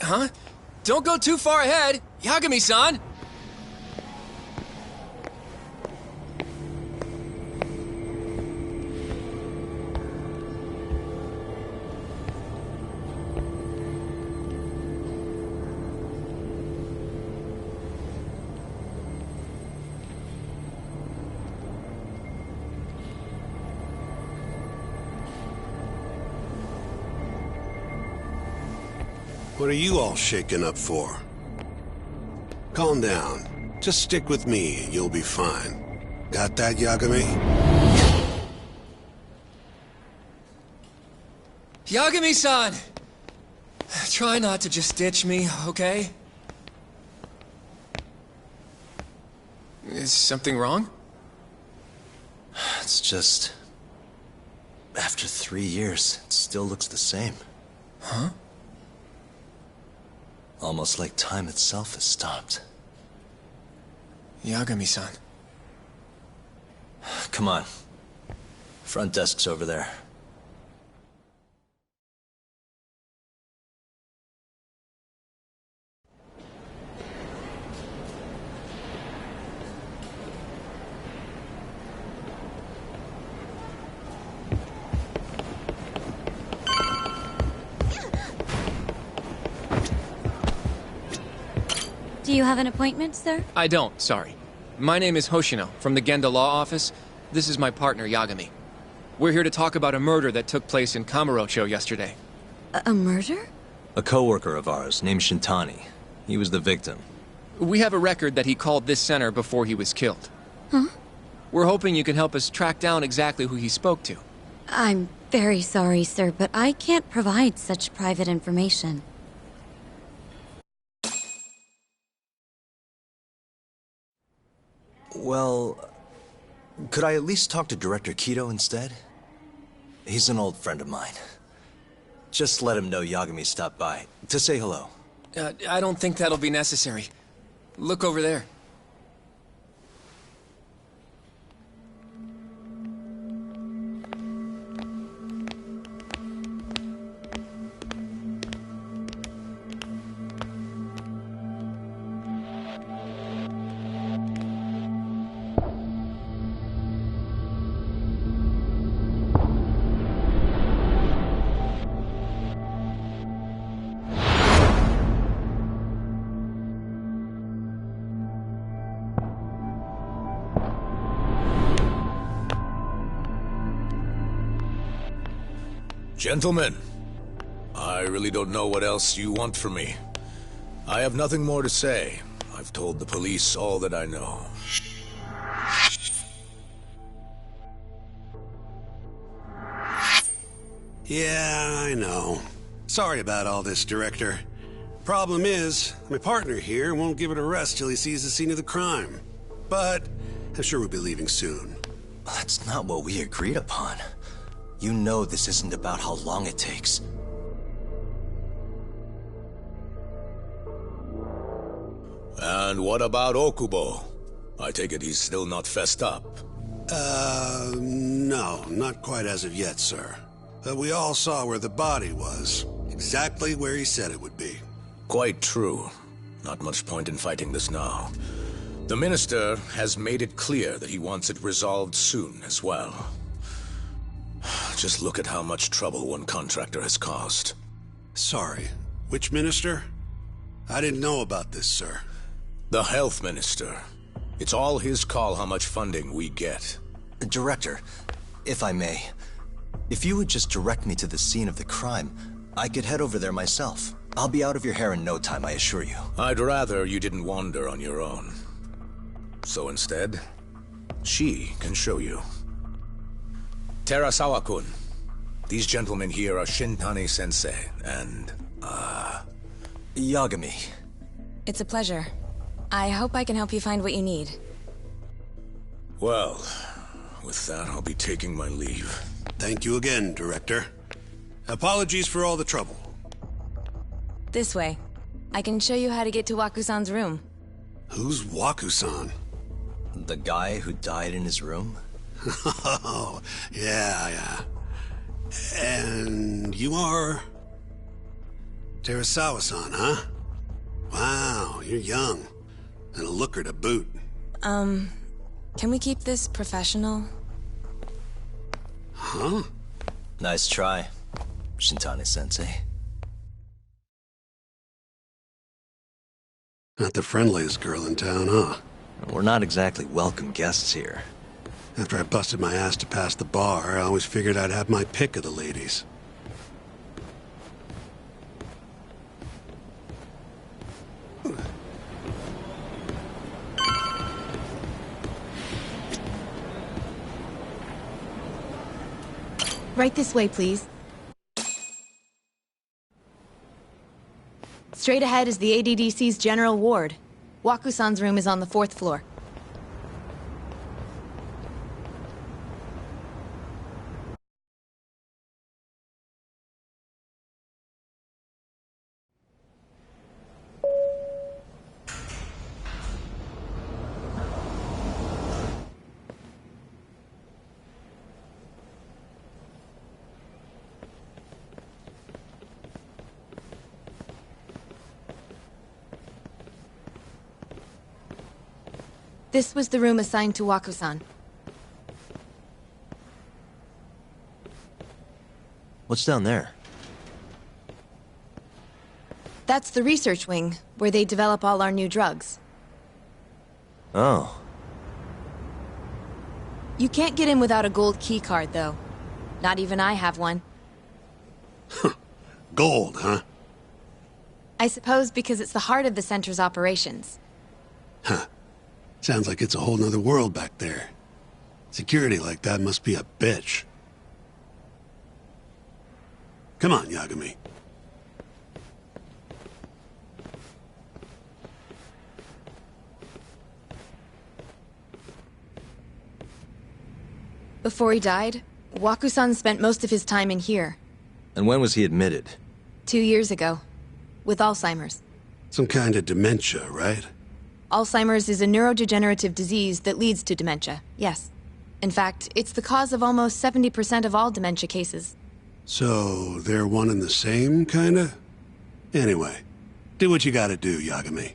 Huh? Don't go too far ahead! Yagami-san! What are you all shaken up for? Calm down. Just stick with me and you'll be fine. Got that, Yagami? Yagami-san! Try not to just ditch me, okay? Is something wrong? It's just... After 3 years, it still looks the same. Huh? Almost like time itself has stopped. Yagami-san. Come on. Front desk's over there. Do you have an appointment, sir? I don't, sorry. My name is Hoshino, from the Genda Law Office. This is my partner, Yagami. We're here to talk about a murder that took place in Kamurocho yesterday. A murder? A coworker of ours, named Shintani. He was the victim. We have a record that he called this center before he was killed. Huh? We're hoping you can help us track down exactly who he spoke to. I'm very sorry, sir, but I can't provide such private information. Well, could I at least talk to Director Kido instead? He's an old friend of mine. Just let him know Yagami stopped by, to say hello. I don't think that'll be necessary. Look over there. Gentlemen, I really don't know what else you want from me. I have nothing more to say. I've told the police all that I know. Yeah, I know. Sorry about all this, Director. Problem is, my partner here won't give it a rest till he sees the scene of the crime. But I'm sure we'll be leaving soon. That's not what we agreed upon. You know this isn't about how long it takes. And what about Okubo? I take it he's still not fessed up. No, not quite as of yet, sir. But we all saw where the body was. Exactly where he said it would be. Quite true. Not much point in fighting this now. The Minister has made it clear that he wants it resolved soon as well. Just look at how much trouble one contractor has caused. Sorry, which minister? I didn't know about this, sir. The Health Minister. It's all his call how much funding we get. Director, if I may, if you would just direct me to the scene of the crime, I could head over there myself. I'll be out of your hair in no time, I assure you. I'd rather you didn't wander on your own. So instead, she can show you. Terasawa-kun, these gentlemen here are Shintani-sensei and, Yagami. It's a pleasure. I hope I can help you find what you need. Well, with that, I'll be taking my leave. Thank you again, Director. Apologies for all the trouble. This way. I can show you how to get to Waku-san's room. Who's Waku-san? The guy who died in his room? Oh, yeah. And you are? Terasawa-san, huh? Wow, you're young. And a looker to boot. Can we keep this professional? Huh? Nice try, Shintani-sensei. Not the friendliest girl in town, huh? We're not exactly welcome guests here. After I busted my ass to pass the bar, I always figured I'd have my pick of the ladies. Right this way, please. Straight ahead is the ADDC's general ward. Waku-san's room is on the 4th floor. This was the room assigned to Waku-san. What's down there? That's the research wing, where they develop all our new drugs. Oh. You can't get in without a gold keycard, though. Not even I have one. Gold, huh? I suppose because it's the heart of the center's operations. Huh. Sounds like it's a whole nother world back there. Security like that must be a bitch. Come on, Yagami. Before he died, Waku-san spent most of his time in here. And when was he admitted? 2 years ago. With Alzheimer's. Some kind of dementia, right? Alzheimer's is a neurodegenerative disease that leads to dementia, yes. In fact, it's the cause of almost 70% of all dementia cases. So, they're one and the same, kinda? Anyway, do what you gotta do, Yagami.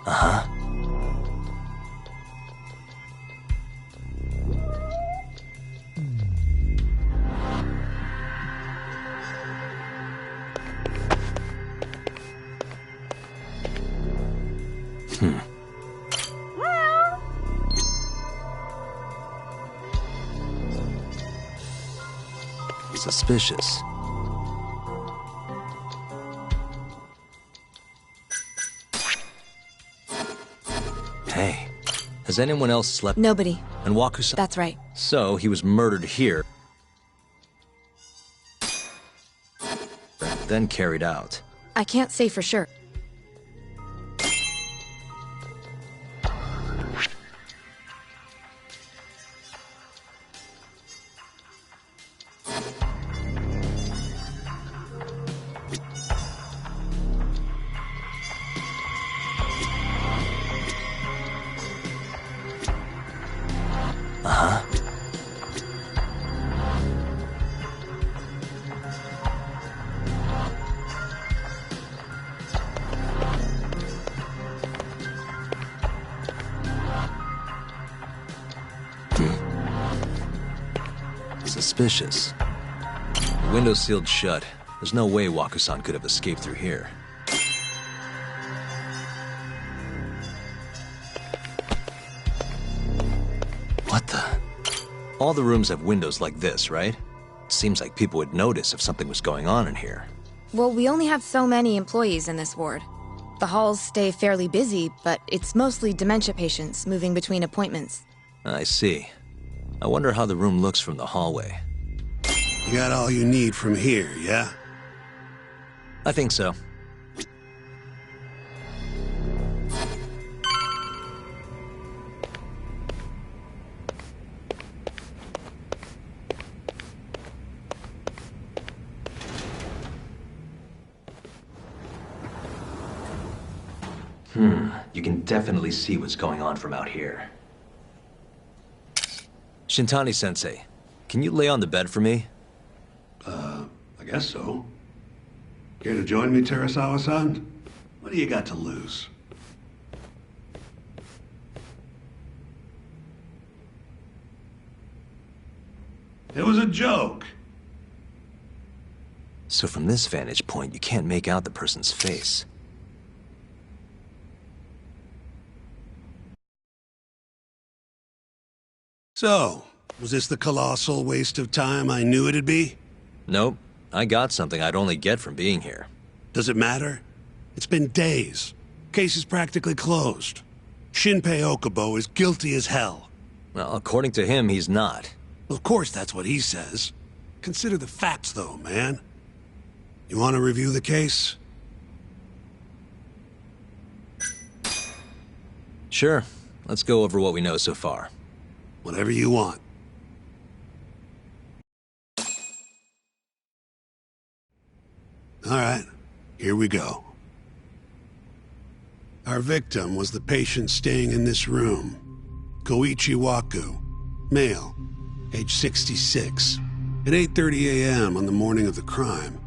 Uh-huh. Suspicious. Hey, has anyone else slept? Nobody. And Wakusan? That's right. So he was murdered here, then carried out. I can't say for sure. Suspicious. The window's sealed shut. There's no way Wakusan could have escaped through here. What the? All the rooms have windows like this, right? Seems like people would notice if something was going on in here. Well, we only have so many employees in this ward. The halls stay fairly busy, but it's mostly dementia patients moving between appointments. I see. I wonder how the room looks from the hallway. You got all you need from here, yeah? I think so. You can definitely see what's going on from out here. Shintani-sensei, can you lay on the bed for me? I guess so. Care to join me, Terasawa-san? What do you got to lose? It was a joke. So from this vantage point, you can't make out the person's face. So, was this the colossal waste of time I knew it'd be? Nope. I got something I'd only get from being here. Does it matter? It's been days. Case is practically closed. Shinpei Okubo is guilty as hell. Well, according to him, he's not. Well, of course that's what he says. Consider the facts, though, man. You want to review the case? Sure. Let's go over what we know so far. Whatever you want. All right, here we go. Our victim was the patient staying in this room. Koichi Waku, male, age 66. At 8:30 a.m. on the morning of the crime,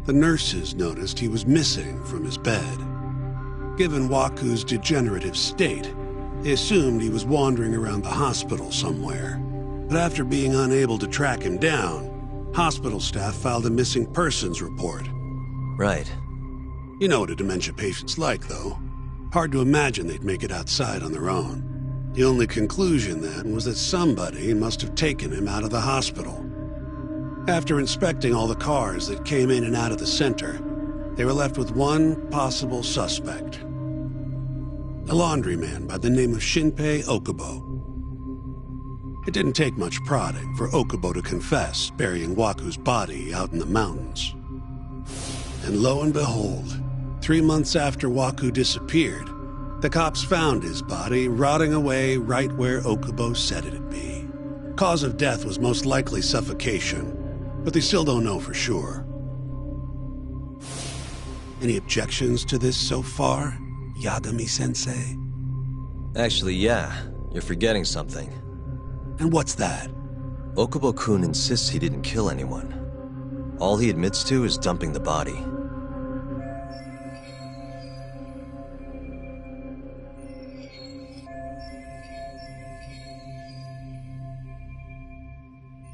the nurses noticed he was missing from his bed. Given Waku's degenerative state, they assumed he was wandering around the hospital somewhere. But after being unable to track him down, hospital staff filed a missing persons report. Right. You know what a dementia patient's like, though. Hard to imagine they'd make it outside on their own. The only conclusion then was that somebody must have taken him out of the hospital. After inspecting all the cars that came in and out of the center, they were left with one possible suspect. A laundryman by the name of Shinpei Okubo. It didn't take much prodding for Okubo to confess burying Waku's body out in the mountains. And lo and behold, 3 months after Waku disappeared, the cops found his body rotting away right where Okubo said it'd be. Cause of death was most likely suffocation, but they still don't know for sure. Any objections to this so far, Yagami-sensei? Actually, yeah. You're forgetting something. And what's that? Okubo-kun insists he didn't kill anyone. All he admits to is dumping the body.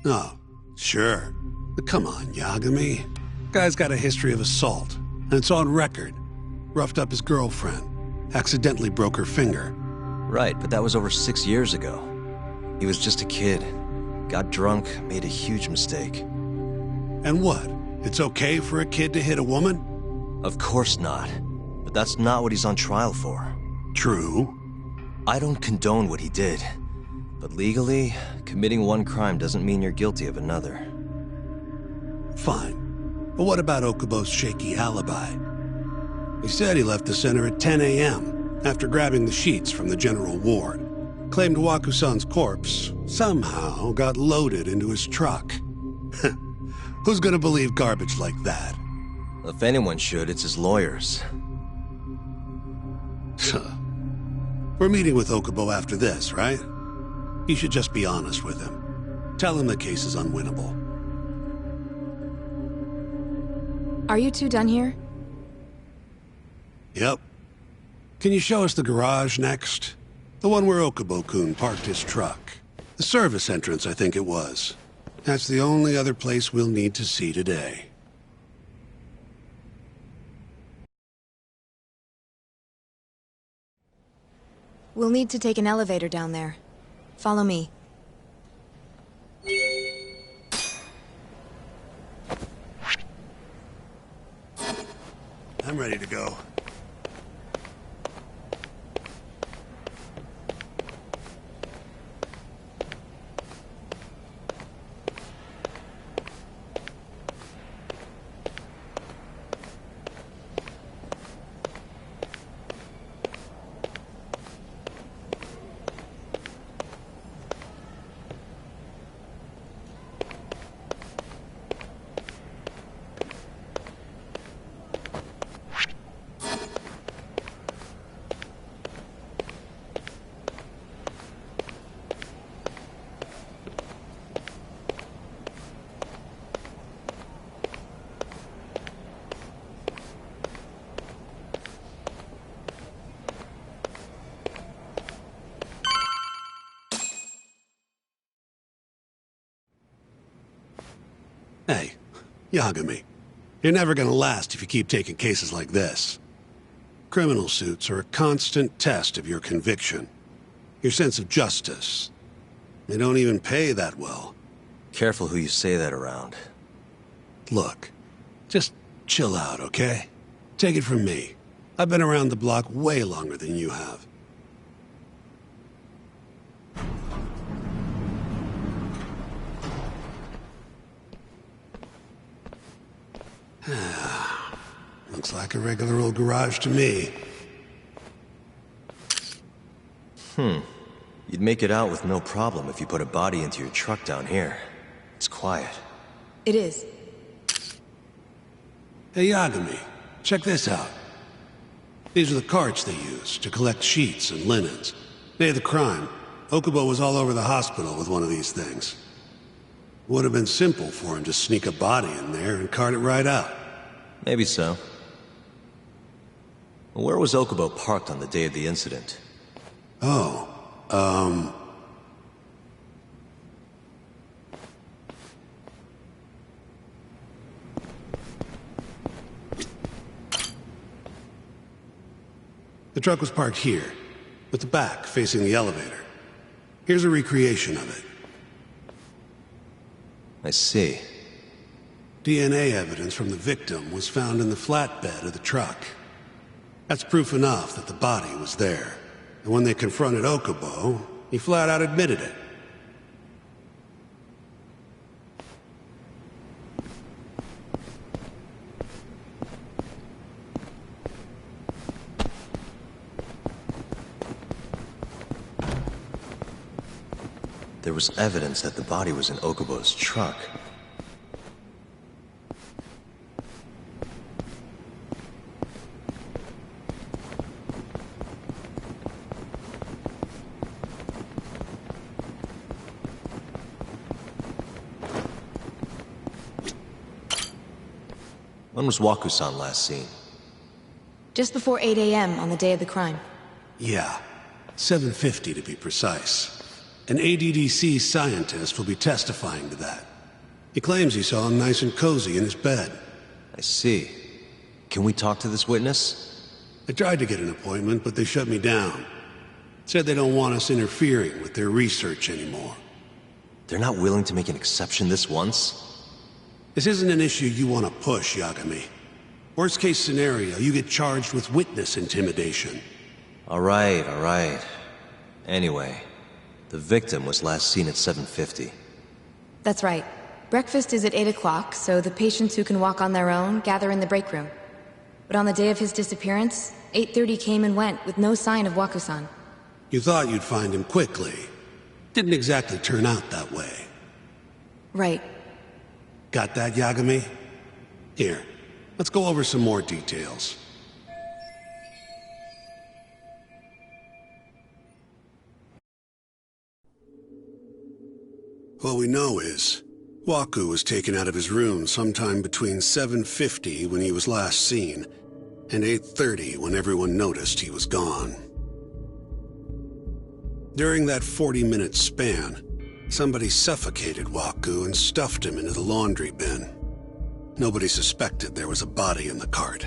Oh, sure. But come on, Yagami. Guy's got a history of assault, and it's on record. Roughed up his girlfriend. Accidentally broke her finger. Right, but that was over 6 years ago. He was just a kid. Got drunk, made a huge mistake. And what? It's okay for a kid to hit a woman? Of course not. But that's not what he's on trial for. True. I don't condone what he did. But legally, committing one crime doesn't mean you're guilty of another. Fine. But what about Okubo's shaky alibi? He said he left the center at 10 a.m. after grabbing the sheets from the general ward. Claimed Waku-san's corpse somehow got loaded into his truck. Who's gonna believe garbage like that? If anyone should, it's his lawyers. We're meeting with Okubo after this, right? You should just be honest with him. Tell him the case is unwinnable. Are you two done here? Yep. Can you show us the garage next? The one where Okubo-kun parked his truck. The service entrance, I think it was. That's the only other place we'll need to see today. We'll need to take an elevator down there. Follow me. I'm ready to go. Hey, Yagami, you're never gonna last if you keep taking cases like this. Criminal suits are a constant test of your conviction, your sense of justice. They don't even pay that well. Careful who you say that around. Look, just chill out, okay? Take it from me. I've been around the block way longer than you have. Looks like a regular old garage to me. You'd make it out with no problem if you put a body into your truck down here. It's quiet. It is. Hey, Yagami, check this out. These are the carts they use to collect sheets and linens. Day of the crime, Okubo was all over the hospital with one of these things. Would have been simple for him to sneak a body in there and cart it right out. Maybe so. Where was Okubo parked on the day of the incident? Oh, the truck was parked here, with the back facing the elevator. Here's a recreation of it. I see. DNA evidence from the victim was found in the flatbed of the truck. That's proof enough that the body was there. And when they confronted Okubo, he flat out admitted it. There was evidence that the body was in Okubo's truck. When was Waku-san last seen? Just before 8 a.m. on the day of the crime. Yeah, 7:50 to be precise. An ADDC scientist will be testifying to that. He claims he saw him nice and cozy in his bed. I see. Can we talk to this witness? I tried to get an appointment, but they shut me down. Said they don't want us interfering with their research anymore. They're not willing to make an exception this once? This isn't an issue you want to push, Yagami. Worst case scenario, you get charged with witness intimidation. All right. Anyway, the victim was last seen at 7:50. That's right. Breakfast is at 8 o'clock, so the patients who can walk on their own gather in the break room. But on the day of his disappearance, 8:30 came and went with no sign of Waku-san. You thought you'd find him quickly. Didn't exactly turn out that way. Right. Got that, Yagami? Here, let's go over some more details. What we know is, Waku was taken out of his room sometime between 7:50 when he was last seen, and 8:30 when everyone noticed he was gone. During that 40-minute span, somebody suffocated Waku and stuffed him into the laundry bin. Nobody suspected there was a body in the cart.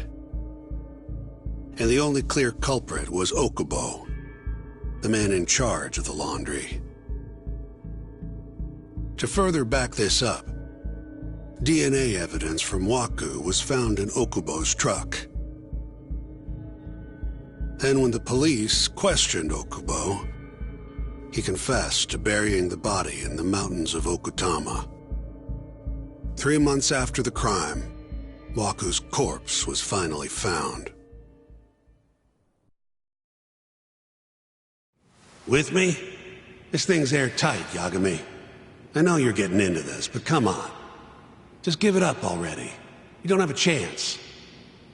And the only clear culprit was Okubo, the man in charge of the laundry. To further back this up, DNA evidence from Waku was found in Okubo's truck. Then when the police questioned Okubo, he confessed to burying the body in the mountains of Okutama. 3 months after the crime, Waku's corpse was finally found. With me? This thing's airtight, Yagami. I know you're getting into this, but come on. Just give it up already. You don't have a chance.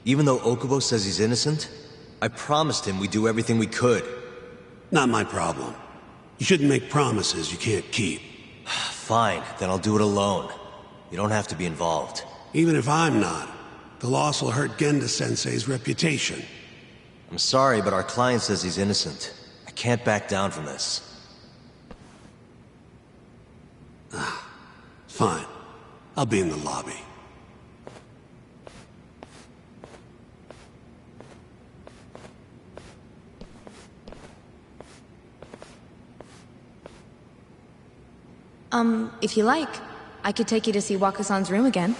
Even though Okubo says he's innocent, I promised him we'd do everything we could. Not my problem. You shouldn't make promises you can't keep. Fine, then I'll do it alone. You don't have to be involved. Even if I'm not, the loss will hurt Genda-sensei's reputation. I'm sorry, but our client says he's innocent. I can't back down from this. Fine. I'll be in the lobby. If you like, I could take you to see Waka-san's room again.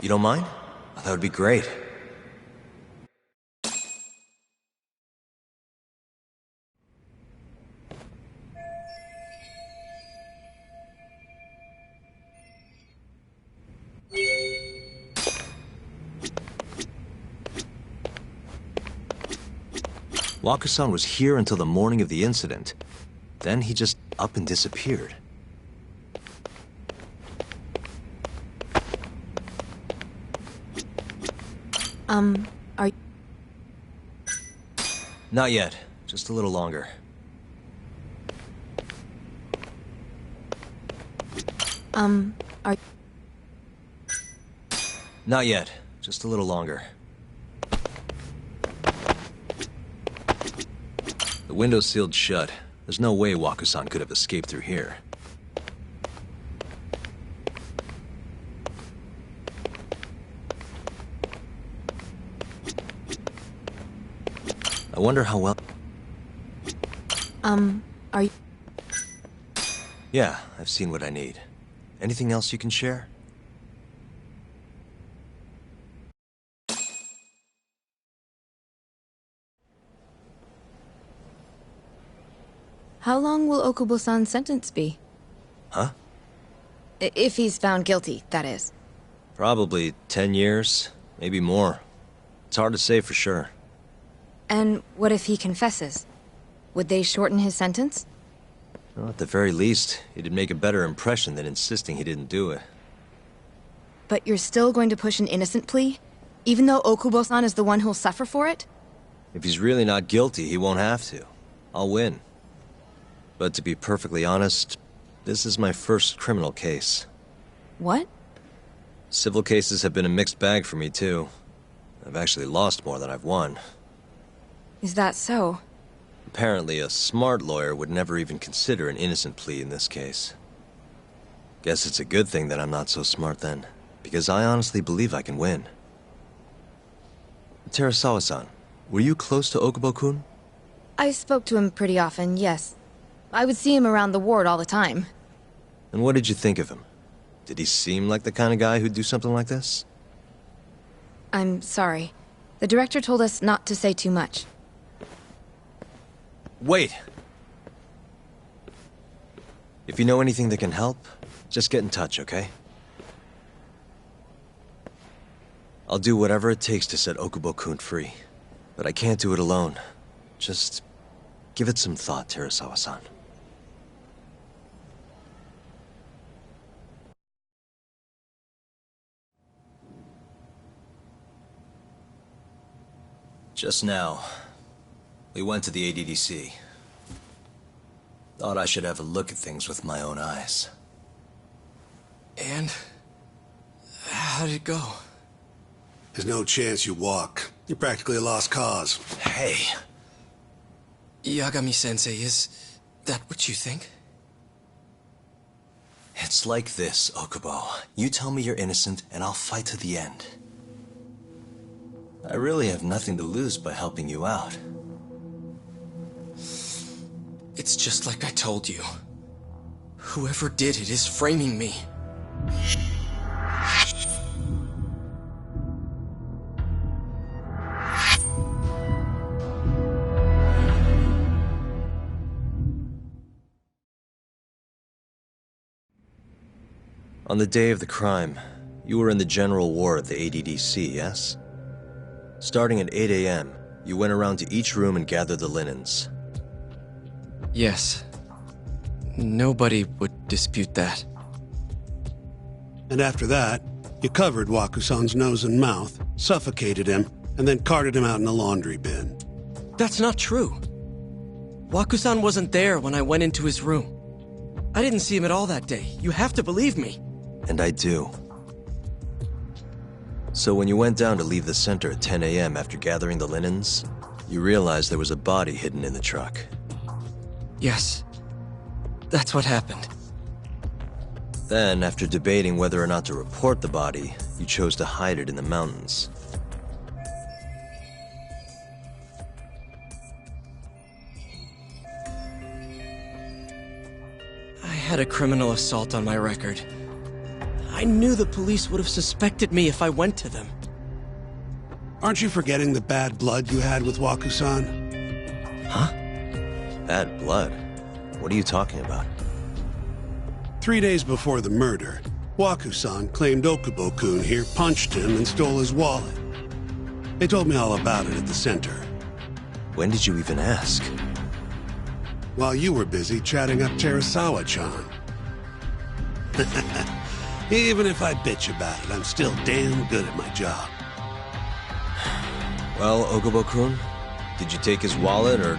You don't mind? That would be great. Waka-san was here until the morning of the incident. Then he just up and disappeared. Are you... Not yet. Just a little longer. Are... Not yet. Just a little longer. The window's sealed shut. There's no way Waka-san could have escaped through here. I wonder how well... Are you... Yeah, I've seen what I need. Anything else you can share? How long will Okubo-san's sentence be? Huh? If he's found guilty, that is. Probably 10 years, maybe more. It's hard to say for sure. And what if he confesses? Would they shorten his sentence? Well, at the very least, it'd make a better impression than insisting he didn't do it. But you're still going to push an innocent plea? Even though Okubo-san is the one who'll suffer for it? If he's really not guilty, he won't have to. I'll win. But to be perfectly honest, this is my first criminal case. What? Civil cases have been a mixed bag for me, too. I've actually lost more than I've won. Is that so? Apparently, a smart lawyer would never even consider an innocent plea in this case. Guess it's a good thing that I'm not so smart then, because I honestly believe I can win. Terasawa-san, were you close to Okubo-kun? I spoke to him pretty often, yes. I would see him around the ward all the time. And what did you think of him? Did he seem like the kind of guy who'd do something like this? I'm sorry. The director told us not to say too much. Wait! If you know anything that can help, just get in touch, okay? I'll do whatever it takes to set Okubo-kun free. But I can't do it alone. Just give it some thought, Terasawa-san. Just now, we went to the ADDC. Thought I should have a look at things with my own eyes. And how did it go? There's no chance you walk. You're practically a lost cause. Hey! Yagami-sensei, is that what you think? It's like this, Okubo. You tell me you're innocent, and I'll fight to the end. I really have nothing to lose by helping you out. It's just like I told you. Whoever did it is framing me. On the day of the crime, you were in the general ward at the ADDC, yes? Starting at 8 a.m., you went around to each room and gathered the linens. Yes. Nobody would dispute that. And after that, you covered Wakusan's nose and mouth, suffocated him, and then carted him out in the laundry bin. That's not true. Waku-san wasn't there when I went into his room. I didn't see him at all that day. You have to believe me. And I do. So when you went down to leave the center at 10 a.m. after gathering the linens, you realized there was a body hidden in the truck. Yes. That's what happened. Then, after debating whether or not to report the body, you chose to hide it in the mountains. I had a criminal assault on my record. I knew the police would have suspected me if I went to them. Aren't you forgetting the bad blood you had with Waku-san? Huh? Bad blood? What are you talking about? 3 days before the murder, Waku-san claimed Okubo-kun here punched him and stole his wallet. They told me all about it at the center. When did you even ask? While you were busy chatting up Terasawa-chan. Even if I bitch about it, I'm still damn good at my job. Well, Okubo-kun, did you take his wallet, or...?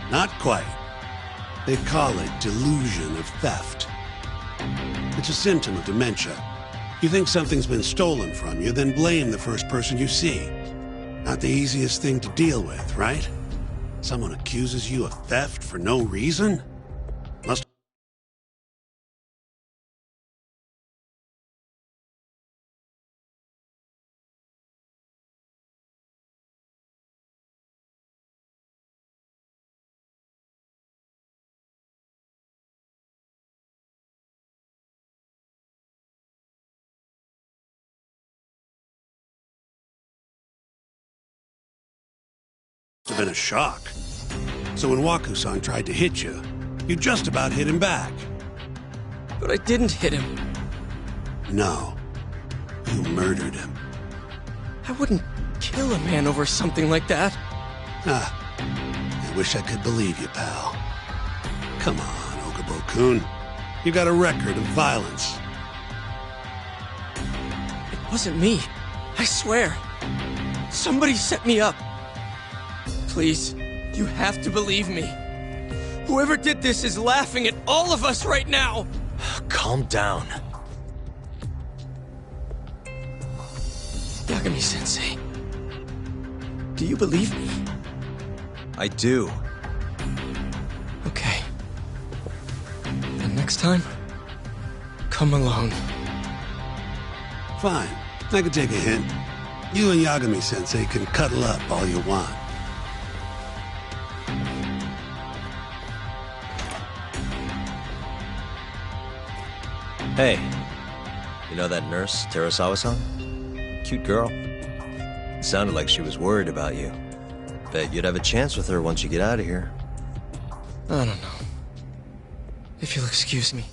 Not quite. They call it delusion of theft. It's a symptom of dementia. You think something's been stolen from you, then blame the first person you see. Not the easiest thing to deal with, right? Someone accuses you of theft for no reason? Must have been a shock. So when Waku-san tried to hit you, you just about hit him back. But I didn't hit him. No. You murdered him. I wouldn't kill a man over something like that. I wish I could believe you, pal. Come on, Okubo-kun. You got a record of violence. It wasn't me. I swear. Somebody set me up. Please, you have to believe me. Whoever did this is laughing at all of us right now. Calm down. Yagami-sensei, do you believe me? I do. Okay. Then next time, come alone. Fine. I can take a hint. You and Yagami-sensei can cuddle up all you want. Hey, you know that nurse, Terasawa-san? Cute girl. It sounded like she was worried about you. Bet you'd have a chance with her once you get out of here. I don't know. If you'll excuse me.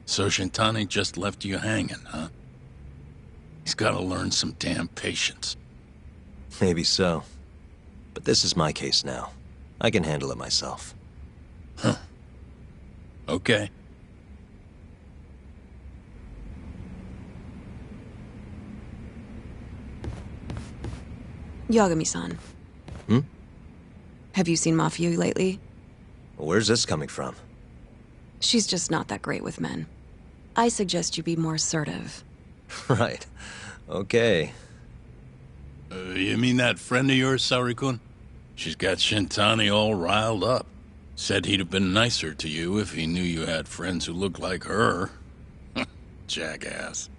So Shintani just left you hanging, huh? He's gotta learn some damn patience. Maybe so. But this is my case now. I can handle it myself. Huh. Okay. Yagami-san. Hmm? Have you seen Mafia lately? Where's this coming from? She's just not that great with men. I suggest you be more assertive. Right. Okay. You mean that friend of yours, Saori-kun? She's got Shintani all riled up. Said he'd have been nicer to you if he knew you had friends who looked like her. Jackass.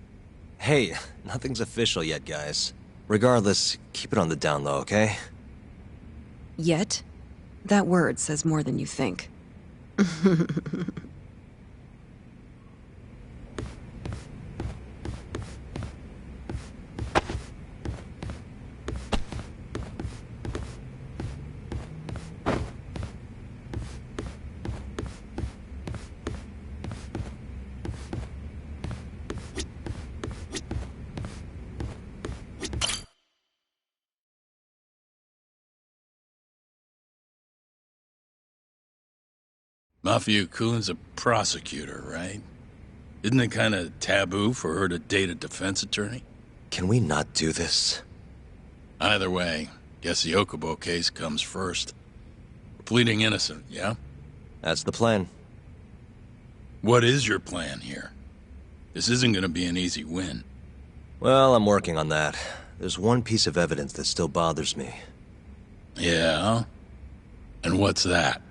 Hey, nothing's official yet, guys. Regardless, keep it on the down low, okay? Yet? That word says more than you think. Mafia-kun's a prosecutor, right? Isn't it kind of taboo for her to date a defense attorney? Can we not do this? Either way, guess the Okubo case comes first. Pleading innocent, yeah? That's the plan. What is your plan here? This isn't gonna be an easy win. Well, I'm working on that. There's one piece of evidence that still bothers me. Yeah? And what's that?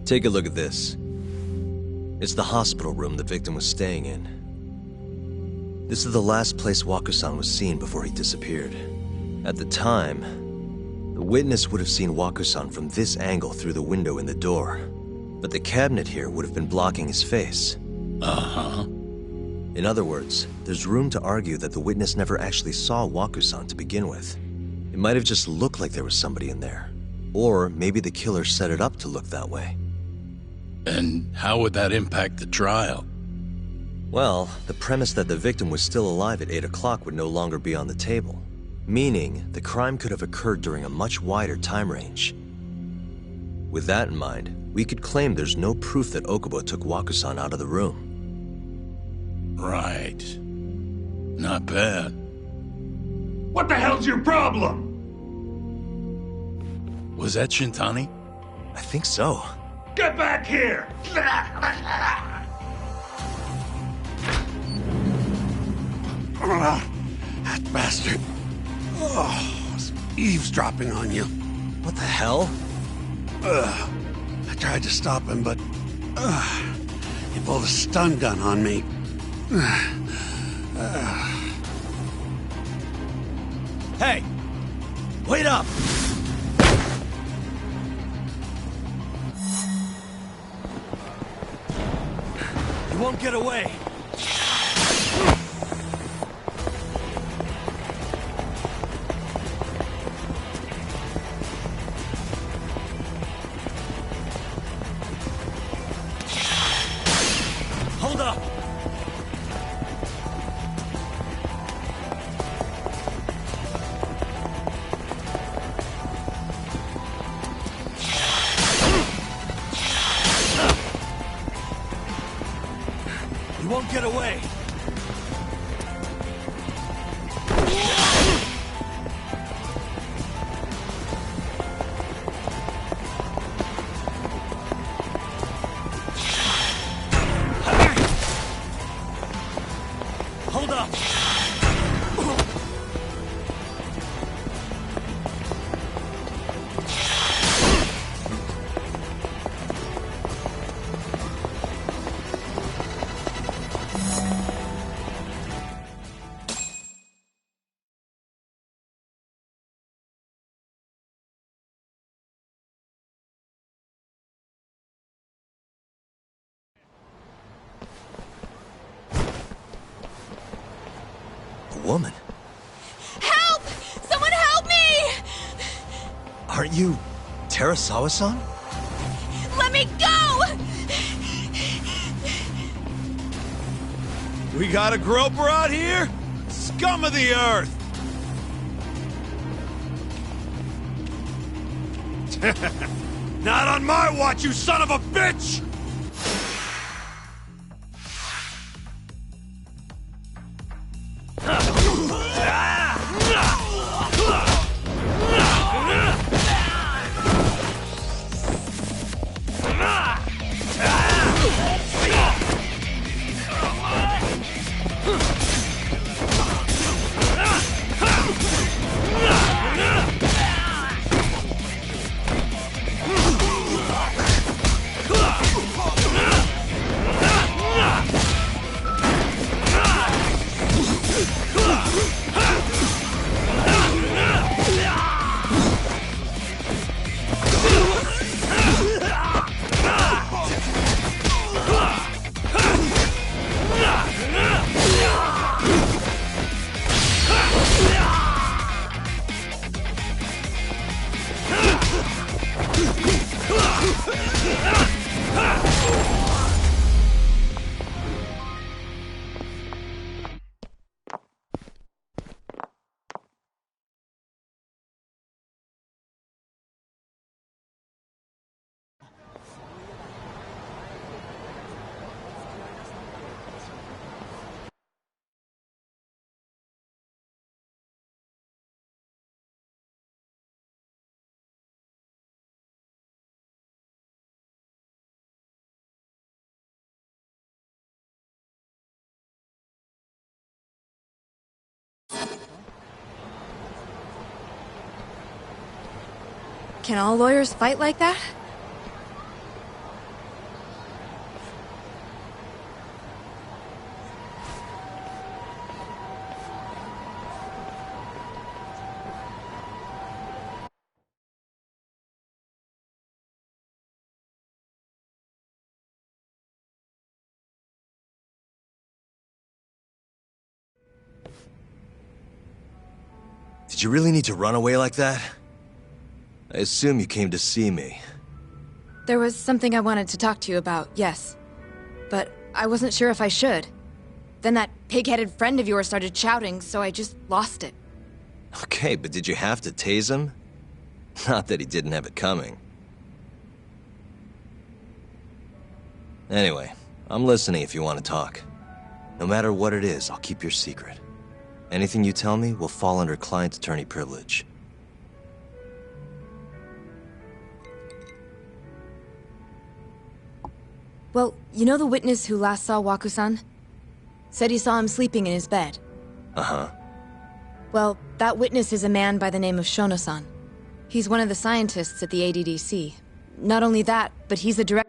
Take a look at this. It's the hospital room the victim was staying in. This is the last place Waku-san was seen before he disappeared. At the time, the witness would have seen Waku-san from this angle through the window in the door, but the cabinet here would have been blocking his face. Uh-huh. In other words, there's room to argue that the witness never actually saw Waku-san to begin with. It might have just looked like there was somebody in there. Or maybe the killer set it up to look that way. And how would that impact the trial? Well, the premise that the victim was still alive at 8 o'clock would no longer be on the table. Meaning, the crime could have occurred during a much wider time range. With that in mind, we could claim there's no proof that Okubo took Waku-san out of the room. Right. Not bad. What the hell's your problem? Was that Shintani? I think so. Get back here! That bastard. Oh, was eavesdropping on you. What the hell? I tried to stop him, but he pulled a stun gun on me. Hey! Wait up! You won't get away! Hold up! You won't get away! Hold up! Woman. Help! Someone help me! Aren't you Terasawa-san? Let me go! We got a groper out here? Scum of the earth! Not on my watch, you son of a bitch! Can all lawyers fight like that? Did you really need to run away like that? I assume you came to see me. There was something I wanted to talk to you about, yes. But I wasn't sure if I should. Then that pig-headed friend of yours started shouting, so I just lost it. Okay, but did you have to tase him? Not that he didn't have it coming. Anyway, I'm listening if you want to talk. No matter what it is, I'll keep your secret. Anything you tell me will fall under client attorney privilege. Well, you know the witness who last saw Waku-san? Said he saw him sleeping in his bed. Uh-huh. Well, that witness is a man by the name of Shono-san. He's one of the scientists at the ADDC. Not only that, but he's the director.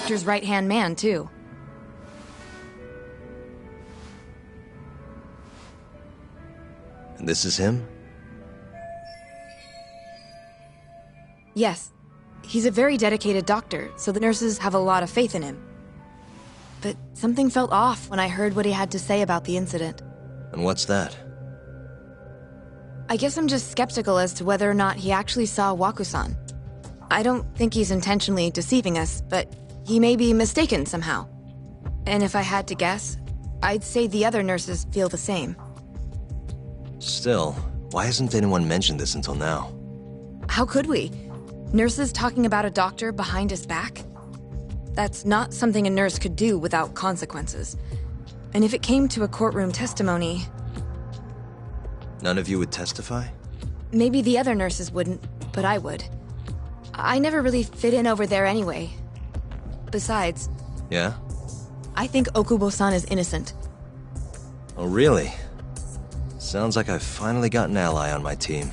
Director's right-hand man, too. And this is him? Yes. He's a very dedicated doctor, so the nurses have a lot of faith in him. But something felt off when I heard what he had to say about the incident. And what's that? I guess I'm just skeptical as to whether or not he actually saw Waku-san. I don't think he's intentionally deceiving us, but he may be mistaken somehow. And if I had to guess, I'd say the other nurses feel the same. Still, why hasn't anyone mentioned this until now? How could we? Nurses talking about a doctor behind his back? That's not something a nurse could do without consequences. And if it came to a courtroom testimony... None of you would testify? Maybe the other nurses wouldn't, but I would. I never really fit in over there anyway. Besides... Yeah? I think Okubo-san is innocent. Oh, really? Sounds like I've finally got an ally on my team.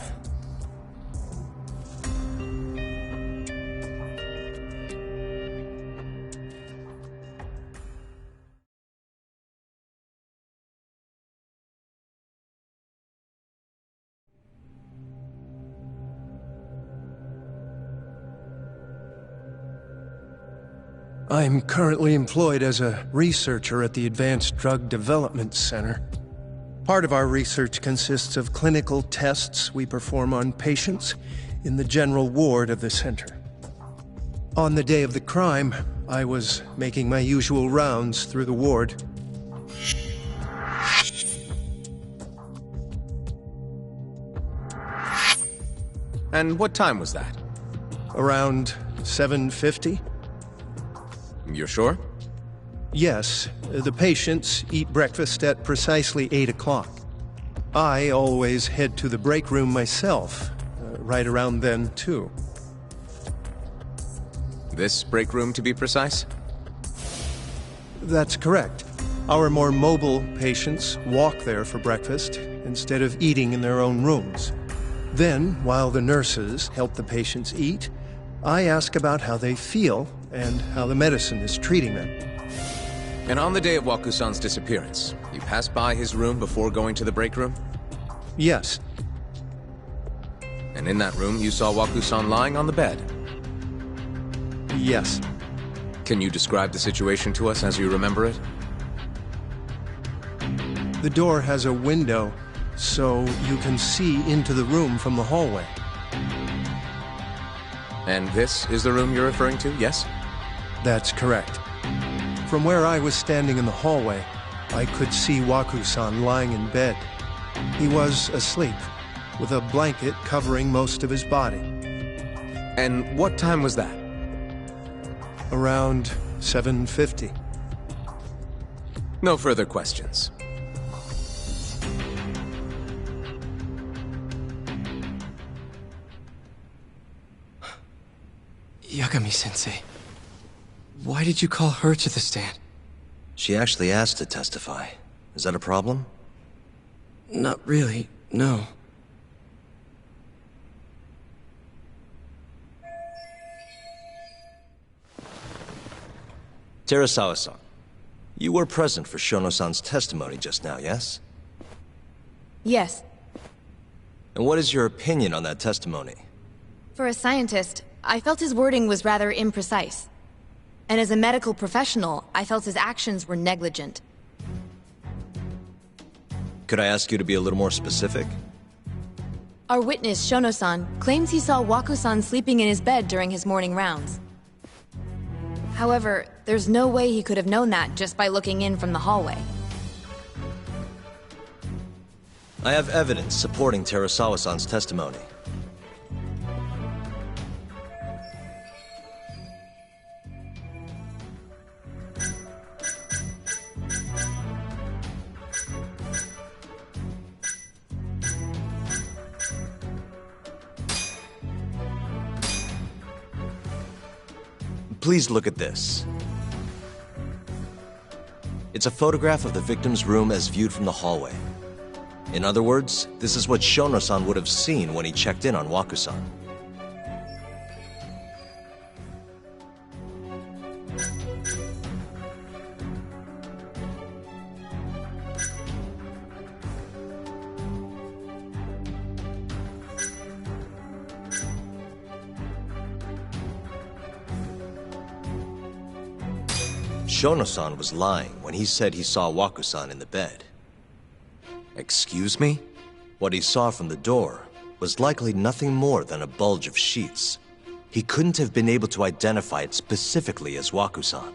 I'm currently employed as a researcher at the Advanced Drug Development Center. Part of our research consists of clinical tests we perform on patients in the general ward of the center. On the day of the crime, I was making my usual rounds through the ward. And what time was that? Around 7:50? You're sure? Yes, the patients eat breakfast at precisely 8 o'clock. I always head to the break room myself, right around then, too. This break room, to be precise? That's correct. Our more mobile patients walk there for breakfast instead of eating in their own rooms. Then, while the nurses help the patients eat, I ask about how they feel and how the medicine is treating them. And on the day of Waku-san's disappearance, you passed by his room before going to the break room? Yes. And in that room, you saw Waku-san lying on the bed? Yes. Can you describe the situation to us as you remember it? The door has a window, so you can see into the room from the hallway. And this is the room you're referring to, yes? That's correct. From where I was standing in the hallway, I could see Waku-san lying in bed. He was asleep, with a blanket covering most of his body. And what time was that? Around 7:50. No further questions. Yagami-sensei, why did you call her to the stand? She actually asked to testify. Is that a problem? Not really, no. Terasawa-san, you were present for Shono-san's testimony just now, yes? Yes. And what is your opinion on that testimony? For a scientist, I felt his wording was rather imprecise. And as a medical professional, I felt his actions were negligent. Could I ask you to be a little more specific? Our witness, Shono-san, claims he saw Waku-san sleeping in his bed during his morning rounds. However, there's no way he could have known that just by looking in from the hallway. I have evidence supporting Terasawa-san's testimony. Please look at this. It's a photograph of the victim's room as viewed from the hallway. In other words, this is what Shono-san would have seen when he checked in on Waku-san. Shono-san was lying when he said he saw Waku-san in the bed. Excuse me? What he saw from the door was likely nothing more than a bulge of sheets. He couldn't have been able to identify it specifically as Waku-san.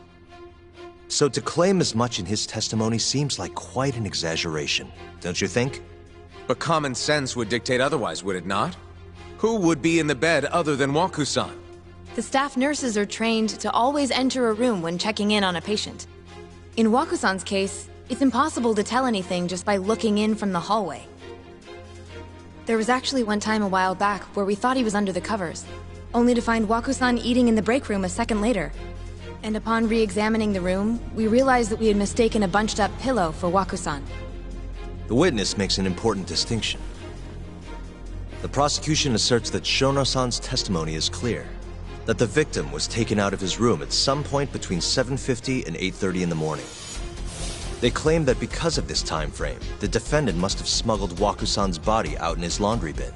So to claim as much in his testimony seems like quite an exaggeration, don't you think? But common sense would dictate otherwise, would it not? Who would be in the bed other than Waku-san? The staff nurses are trained to always enter a room when checking in on a patient. In Waku-san's case, it's impossible to tell anything just by looking in from the hallway. There was actually one time a while back where we thought he was under the covers, only to find Waku-san eating in the break room a second later. And upon re-examining the room, we realized that we had mistaken a bunched-up pillow for Waku-san. The witness makes an important distinction. The prosecution asserts that Shono-san's testimony is clear, that the victim was taken out of his room at some point between 7:50 and 8:30 in the morning. They claim that because of this time frame, the defendant must have smuggled Waku-san's body out in his laundry bin.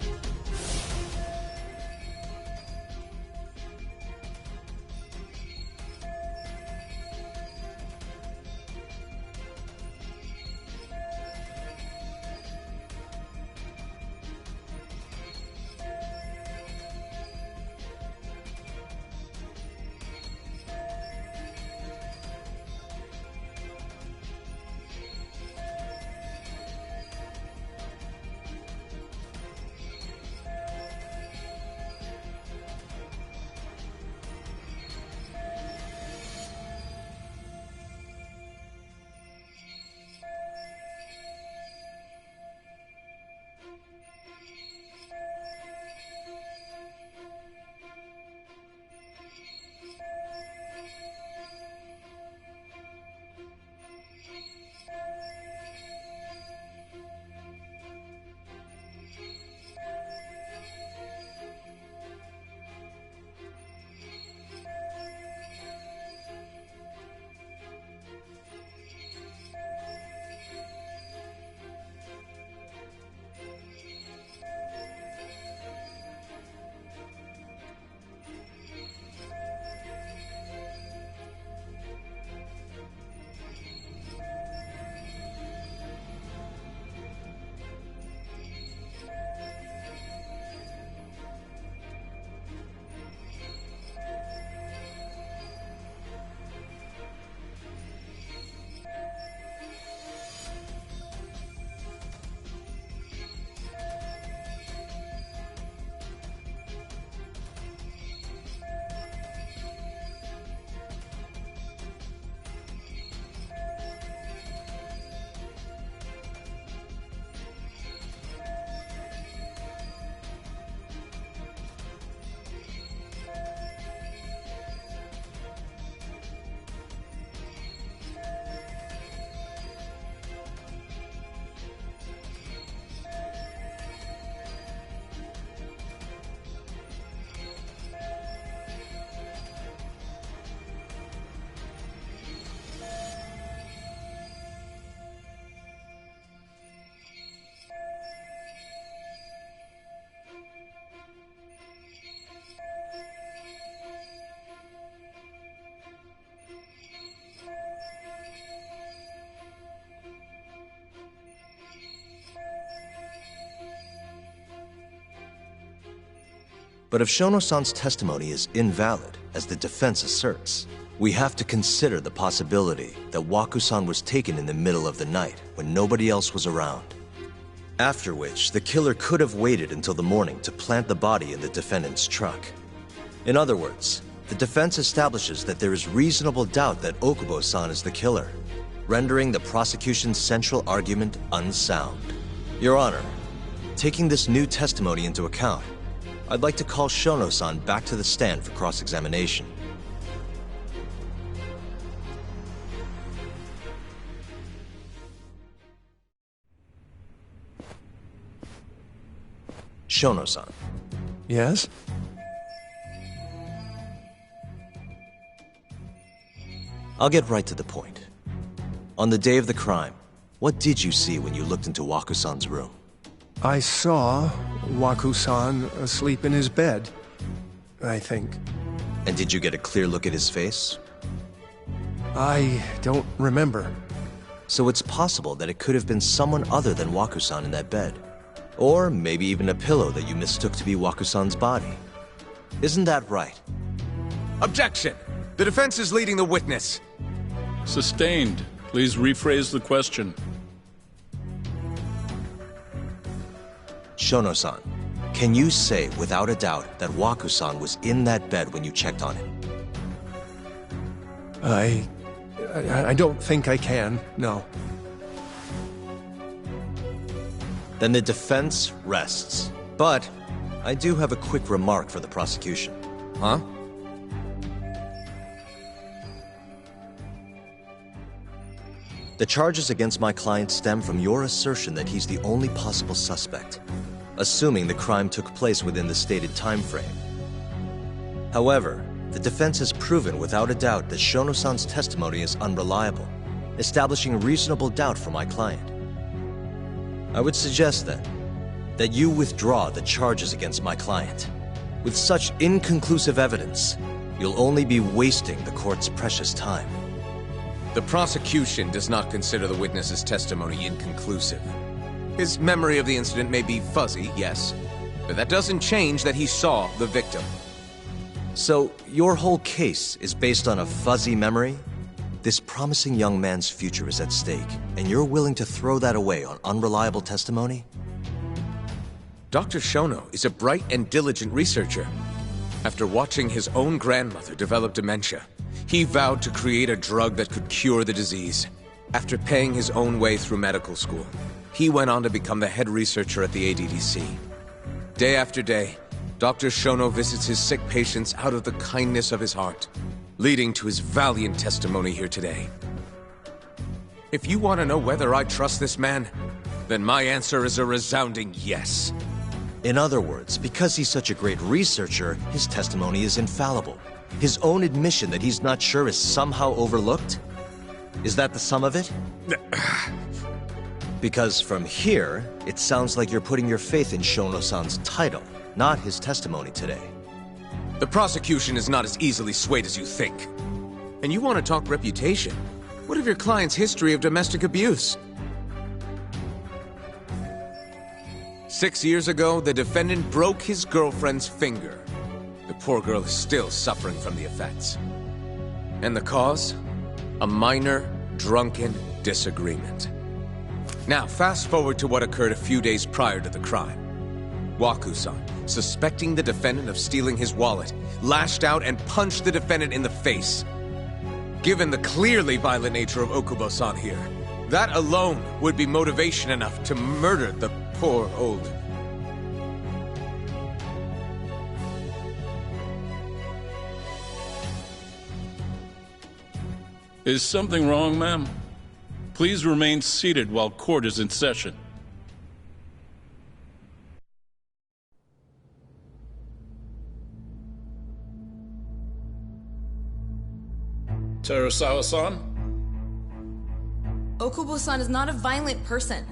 But if Shono-san's testimony is invalid, as the defense asserts, we have to consider the possibility that Waku-san was taken in the middle of the night when nobody else was around. After which, the killer could have waited until the morning to plant the body in the defendant's truck. In other words, the defense establishes that there is reasonable doubt that Okubo-san is the killer, rendering the prosecution's central argument unsound. Your Honor, taking this new testimony into account, I'd like to call Shono-san back to the stand for cross-examination. Shono-san. Yes? I'll get right to the point. On the day of the crime, what did you see when you looked into Waku-san's room? I saw Waku-san asleep in his bed, I think. And did you get a clear look at his face? I don't remember. So it's possible that it could have been someone other than Waku-san in that bed. Or maybe even a pillow that you mistook to be Waku-san's body. Isn't that right? Objection! The defense is leading the witness. Sustained. Please rephrase the question. Shono-san, can you say without a doubt that Waku-san was in that bed when you checked on him? I don't think I can, no. Then the defense rests. But I do have a quick remark for the prosecution. Huh? The charges against my client stem from your assertion that he's the only possible suspect, assuming the crime took place within the stated time frame. However, the defense has proven without a doubt that Shono-san's testimony is unreliable, establishing reasonable doubt for my client. I would suggest then that you withdraw the charges against my client. With such inconclusive evidence, you'll only be wasting the court's precious time. The prosecution does not consider the witness's testimony inconclusive. His memory of the incident may be fuzzy, yes, but that doesn't change that he saw the victim. So, your whole case is based on a fuzzy memory? This promising young man's future is at stake, and you're willing to throw that away on unreliable testimony? Dr. Shono is a bright and diligent researcher. After watching his own grandmother develop dementia, he vowed to create a drug that could cure the disease. After paying his own way through medical school, he went on to become the head researcher at the ADDC. Day after day, Dr. Shono visits his sick patients out of the kindness of his heart, leading to his valiant testimony here today. If you want to know whether I trust this man, then my answer is a resounding yes. In other words, because he's such a great researcher, his testimony is infallible. His own admission that he's not sure is somehow overlooked? Is that the sum of it? Because from here, it sounds like you're putting your faith in Shono-san's title, not his testimony today. The prosecution is not as easily swayed as you think. And you want to talk reputation? What of your client's history of domestic abuse? 6 years ago, the defendant broke his girlfriend's finger. The poor girl is still suffering from the effects. And the cause? A minor, drunken disagreement. Now, fast forward to what occurred a few days prior to the crime. Waku-san, suspecting the defendant of stealing his wallet, lashed out and punched the defendant in the face. Given the clearly violent nature of Okubo-san here, that alone would be motivation enough to murder the poor old... Is something wrong, ma'am? Please remain seated while court is in session. Terasawa-san? Okubo-san is not a violent person.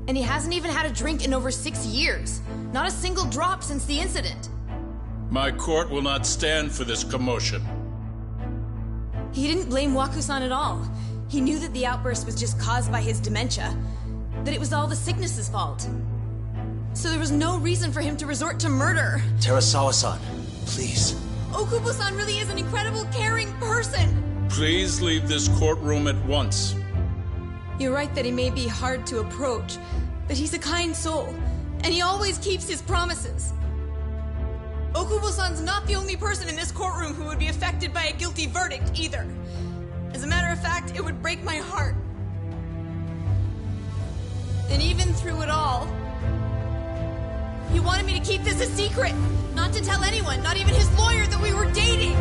And he hasn't even had a drink in over 6 years. Not a single drop since the incident. My court will not stand for this commotion. He didn't blame Waku-san at all. He knew that the outburst was just caused by his dementia. That it was all the sickness's fault. So there was no reason for him to resort to murder. Terasawa-san, please. Okubo-san really is an incredible, caring person. Please leave this courtroom at once. You're right that he may be hard to approach, but he's a kind soul, and he always keeps his promises. Okubo-san's not the only person in this courtroom who would be affected by a guilty verdict, either. As a matter of fact, it would break my heart. And even through it all, he wanted me to keep this a secret, not to tell anyone, not even his lawyer, that we were dating.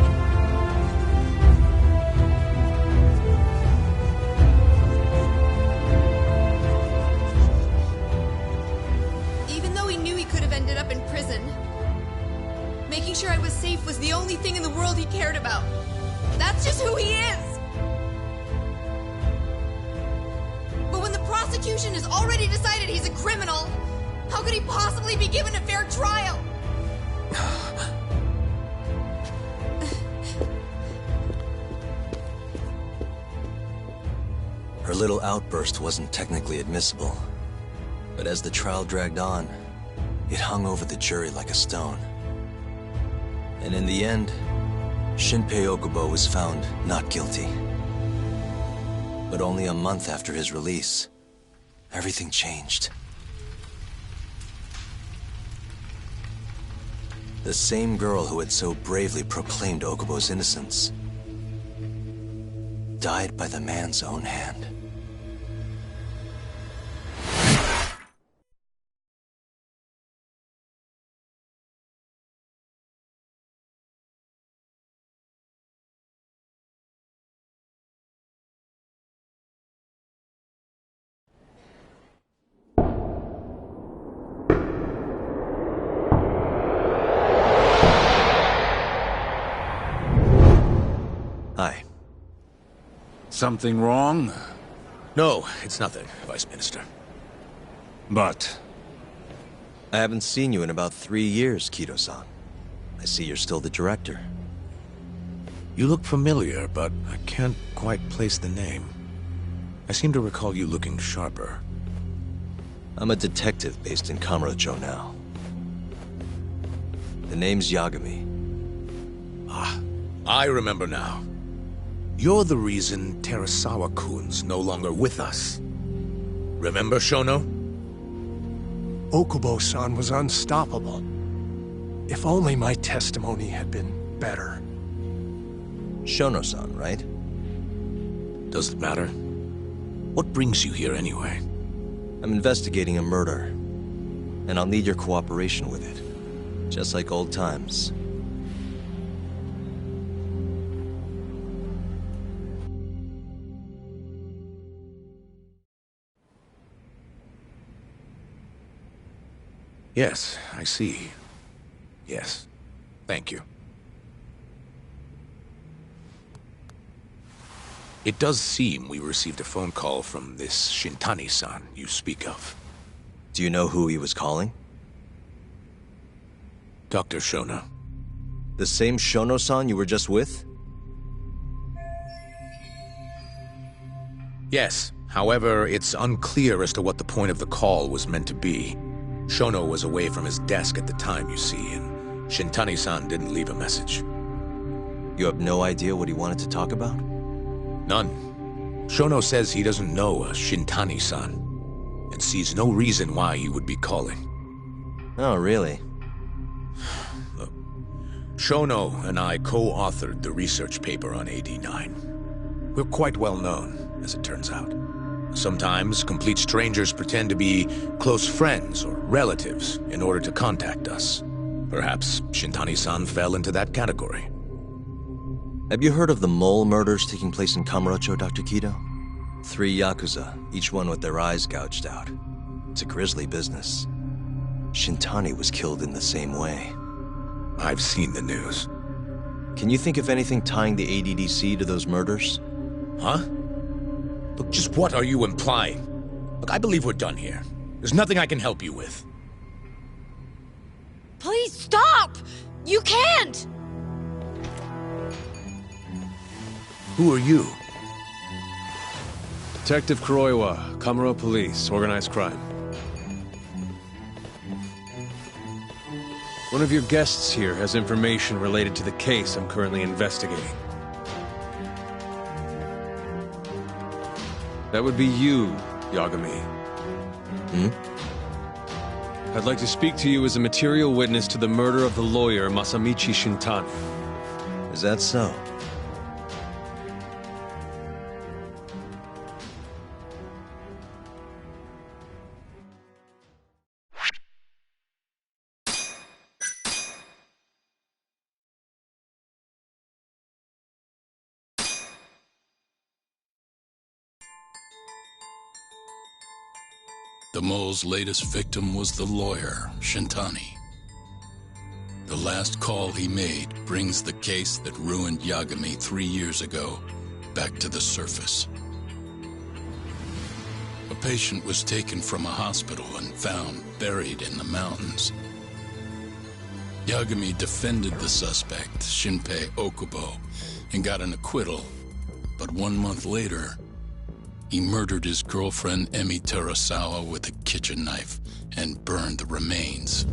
Even though he knew he could have ended up in prison, making sure I was safe was the only thing in the world he cared about. That's just who he is. But when the prosecution has already decided he's a criminal, how could he possibly be given a fair trial? Her little outburst wasn't technically admissible, but as the trial dragged on, it hung over the jury like a stone. And in the end, Shinpei Okubo was found not guilty. But only a month after his release, everything changed. The same girl who had so bravely proclaimed Okubo's innocence died by the man's own hand. Hi. Something wrong? No, it's nothing, Vice Minister. But... I haven't seen you in about 3 years, Kido-san. I see you're still the director. You look familiar, but I can't quite place the name. I seem to recall you looking sharper. I'm a detective based in Kamurocho now. The name's Yagami. Ah, I remember now. You're the reason Terasawa-kun's no longer with us. Remember, Shono? Okubo-san was unstoppable. If only my testimony had been better. Shono-san, right? Does it matter? What brings you here anyway? I'm investigating a murder, and I'll need your cooperation with it. Just like old times. Yes, I see. Yes. Thank you. It does seem we received a phone call from this Shintani-san you speak of. Do you know who he was calling? Dr. Shono. The same Shono-san you were just with? Yes. However, it's unclear as to what the point of the call was meant to be. Shono was away from his desk at the time, you see, and Shintani-san didn't leave a message. You have no idea what he wanted to talk about? None. Shono says he doesn't know a Shintani-san, and sees no reason why he would be calling. Oh, really? Look, Shono and I co-authored the research paper on AD9. We're quite well known, as it turns out. Sometimes, complete strangers pretend to be close friends or relatives in order to contact us. Perhaps Shintani-san fell into that category. Have you heard of the mole murders taking place in Kamurocho, Dr. Kido? 3 Yakuza, each one with their eyes gouged out. It's a grisly business. Shintani was killed in the same way. I've seen the news. Can you think of anything tying the ADDC to those murders? Huh? Look, just what are you implying? Look, I believe we're done here. There's nothing I can help you with. Please stop! You can't! Who are you? Detective Kuroiwa, Kamuro Police, Organized Crime. One of your guests here has information related to the case I'm currently investigating. That would be you, Yagami. I'd like to speak to you as a material witness to the murder of the lawyer Masamichi Shintani. Is that so? The mole's latest victim was the lawyer, Shintani. The last call he made brings the case that ruined Yagami 3 years ago back to the surface. A patient was taken from a hospital and found buried in the mountains. Yagami defended the suspect, Shinpei Okubo, and got an acquittal. But 1 month later, he murdered his girlfriend Emi Terasawa with a kitchen knife and burned the remains.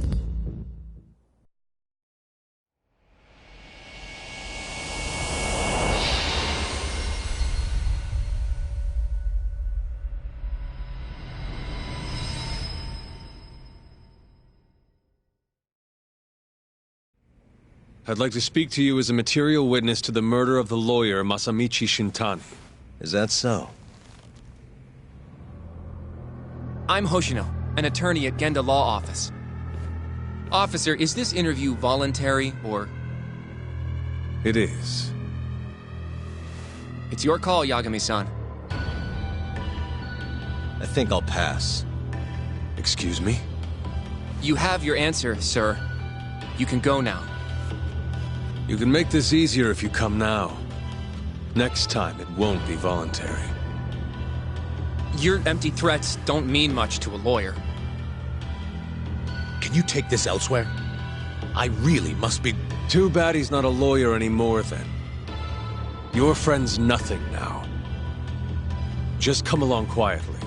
I'd like to speak to you as a material witness to the murder of the lawyer Masamichi Shintani. Is that so? I'm Hoshino, an attorney at Genda Law Office. Officer, is this interview voluntary, or...? It is. It's your call, Yagami-san. I think I'll pass. Excuse me? You have your answer, sir. You can go now. You can make this easier if you come now. Next time, it won't be voluntary. Your empty threats don't mean much to a lawyer. Can you take this elsewhere? I really must be... Too bad he's not a lawyer anymore, then. Your friend's nothing now. Just come along quietly.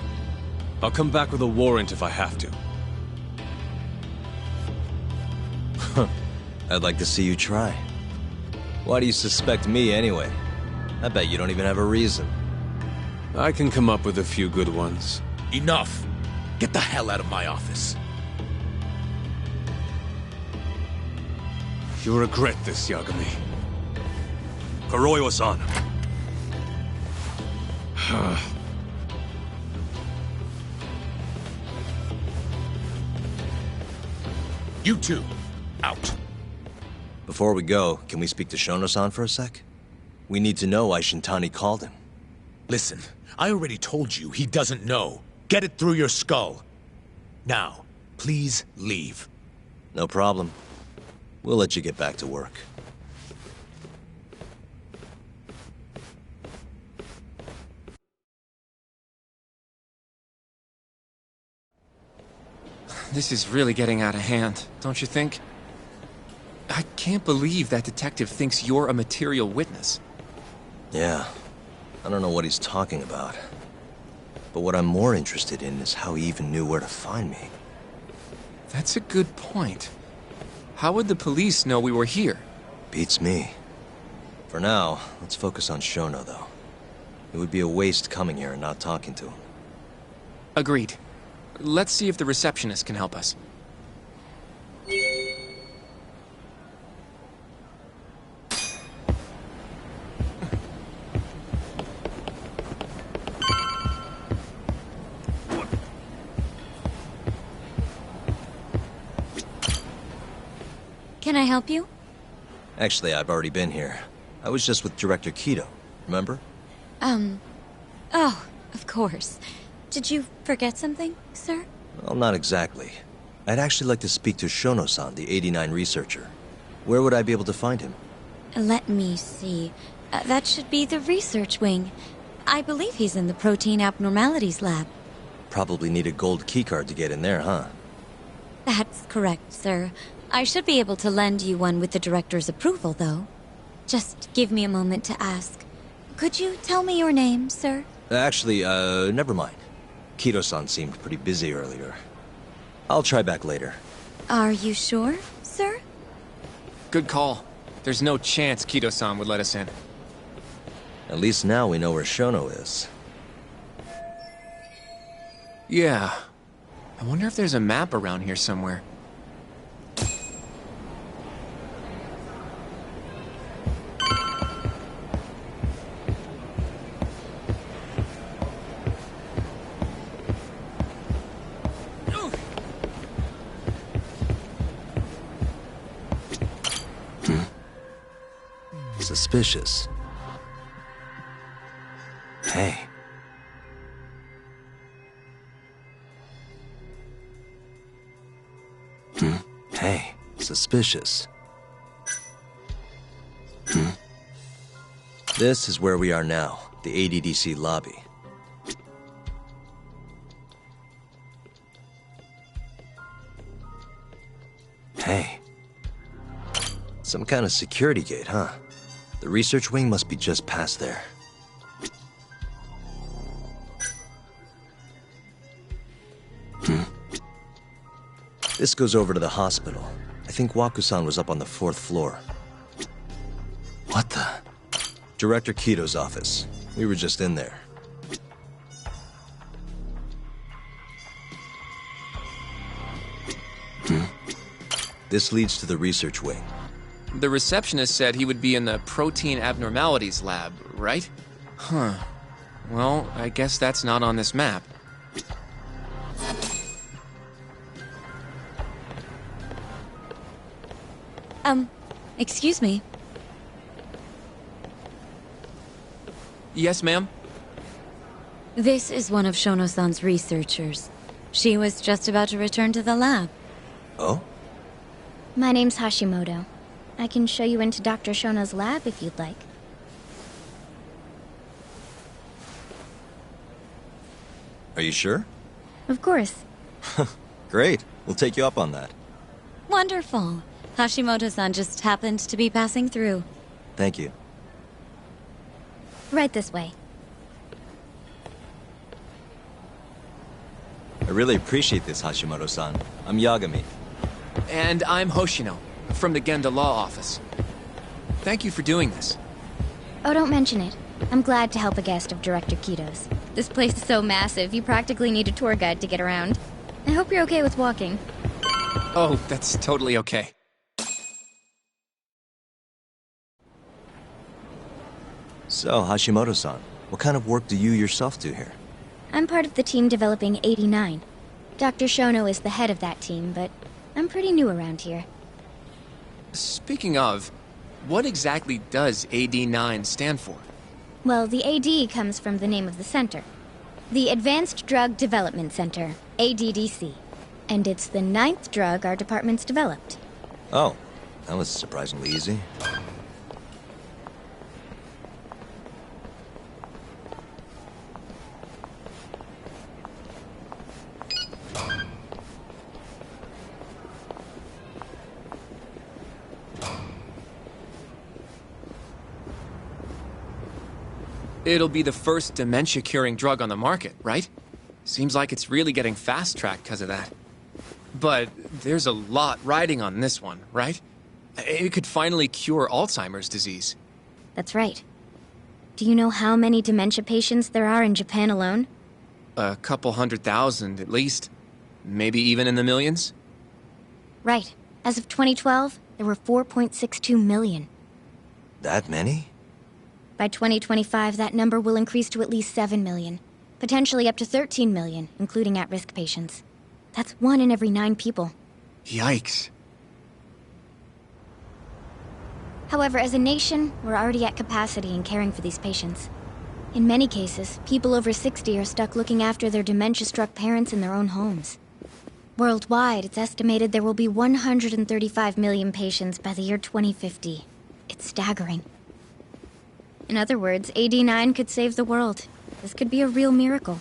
I'll come back with a warrant if I have to. I'd like to see you try. Why do you suspect me, anyway? I bet you don't even have a reason. I can come up with a few good ones. Enough! Get the hell out of my office. You'll regret this, Yagami. Kuroiwa-san. You two, out. Before we go, can we speak to Shono-san for a sec? We need to know why Shintani called him. Listen, I already told you he doesn't know. Get it through your skull. Now, please leave. No problem. We'll let you get back to work. This is really getting out of hand, don't you think? I can't believe that detective thinks you're a material witness. Yeah. I don't know what he's talking about. But what I'm more interested in is how he even knew where to find me. That's a good point. How would the police know we were here? Beats me. For now, let's focus on Shono, though. It would be a waste coming here and not talking to him. Agreed. Let's see if the receptionist can help us. Can I help you? Actually, I've already been here. I was just with Director Kido, remember? Oh, of course. Did you forget something, sir? Well, not exactly. I'd actually like to speak to Shono-san, the 89 researcher. Where would I be able to find him? Let me see. That should be the research wing. I believe he's in the protein abnormalities lab. Probably need a gold keycard to get in there, huh? That's correct, sir. I should be able to lend you one with the director's approval, though. Just give me a moment to ask. Could you tell me your name, sir? Actually, never mind. Kido-san seemed pretty busy earlier. I'll try back later. Are you sure, sir? Good call. There's no chance Kido-san would let us in. At least now we know where Shono is. Yeah. I wonder if there's a map around here somewhere. Suspicious. Hey. Hey, suspicious. This is where we are now, the ADDC lobby. Hey. Some kind of security gate, huh? The research wing must be just past there. This goes over to the hospital. I think Waku-san was up on the 4th floor. What the? Director Kito's office. We were just in there. This leads to the research wing. The receptionist said he would be in the protein abnormalities lab, right? Huh. Well, I guess that's not on this map. Excuse me. Yes, ma'am? This is one of Shono-san's researchers. She was just about to return to the lab. Oh? My name's Hashimoto. I can show you into Dr. Shono's lab if you'd like. Are you sure? Of course. Great. We'll take you up on that. Wonderful. Hashimoto-san just happened to be passing through. Thank you. Right this way. I really appreciate this, Hashimoto-san. I'm Yagami. And I'm Hoshino, from the Genda Law Office. Thank you for doing this. Oh, don't mention it. I'm glad to help a guest of Director Kito's. This place is so massive, you practically need a tour guide to get around. I hope you're okay with walking. Oh, that's totally okay. So, Hashimoto-san, what kind of work do you yourself do here? I'm part of the team developing 89. Dr. Shono is the head of that team, but I'm pretty new around here. Speaking of, what exactly does AD9 stand for? Well, the AD comes from the name of the center. The Advanced Drug Development Center, ADDC. And it's the 9th drug our department's developed. Oh, that was surprisingly easy. It'll be the first dementia-curing drug on the market, right? Seems like it's really getting fast-tracked because of that. But there's a lot riding on this one, right? It could finally cure Alzheimer's disease. That's right. Do you know how many dementia patients there are in Japan alone? A couple 100,000 at least. Maybe even in the millions? Right. As of 2012, there were 4.62 million. That many? By 2025, that number will increase to at least 7 million. Potentially up to 13 million, including at-risk patients. That's 1 in every 9 people. Yikes. However, as a nation, we're already at capacity in caring for these patients. In many cases, people over 60 are stuck looking after their dementia-struck parents in their own homes. Worldwide, it's estimated there will be 135 million patients by the year 2050. It's staggering. In other words, AD9 could save the world. This could be a real miracle.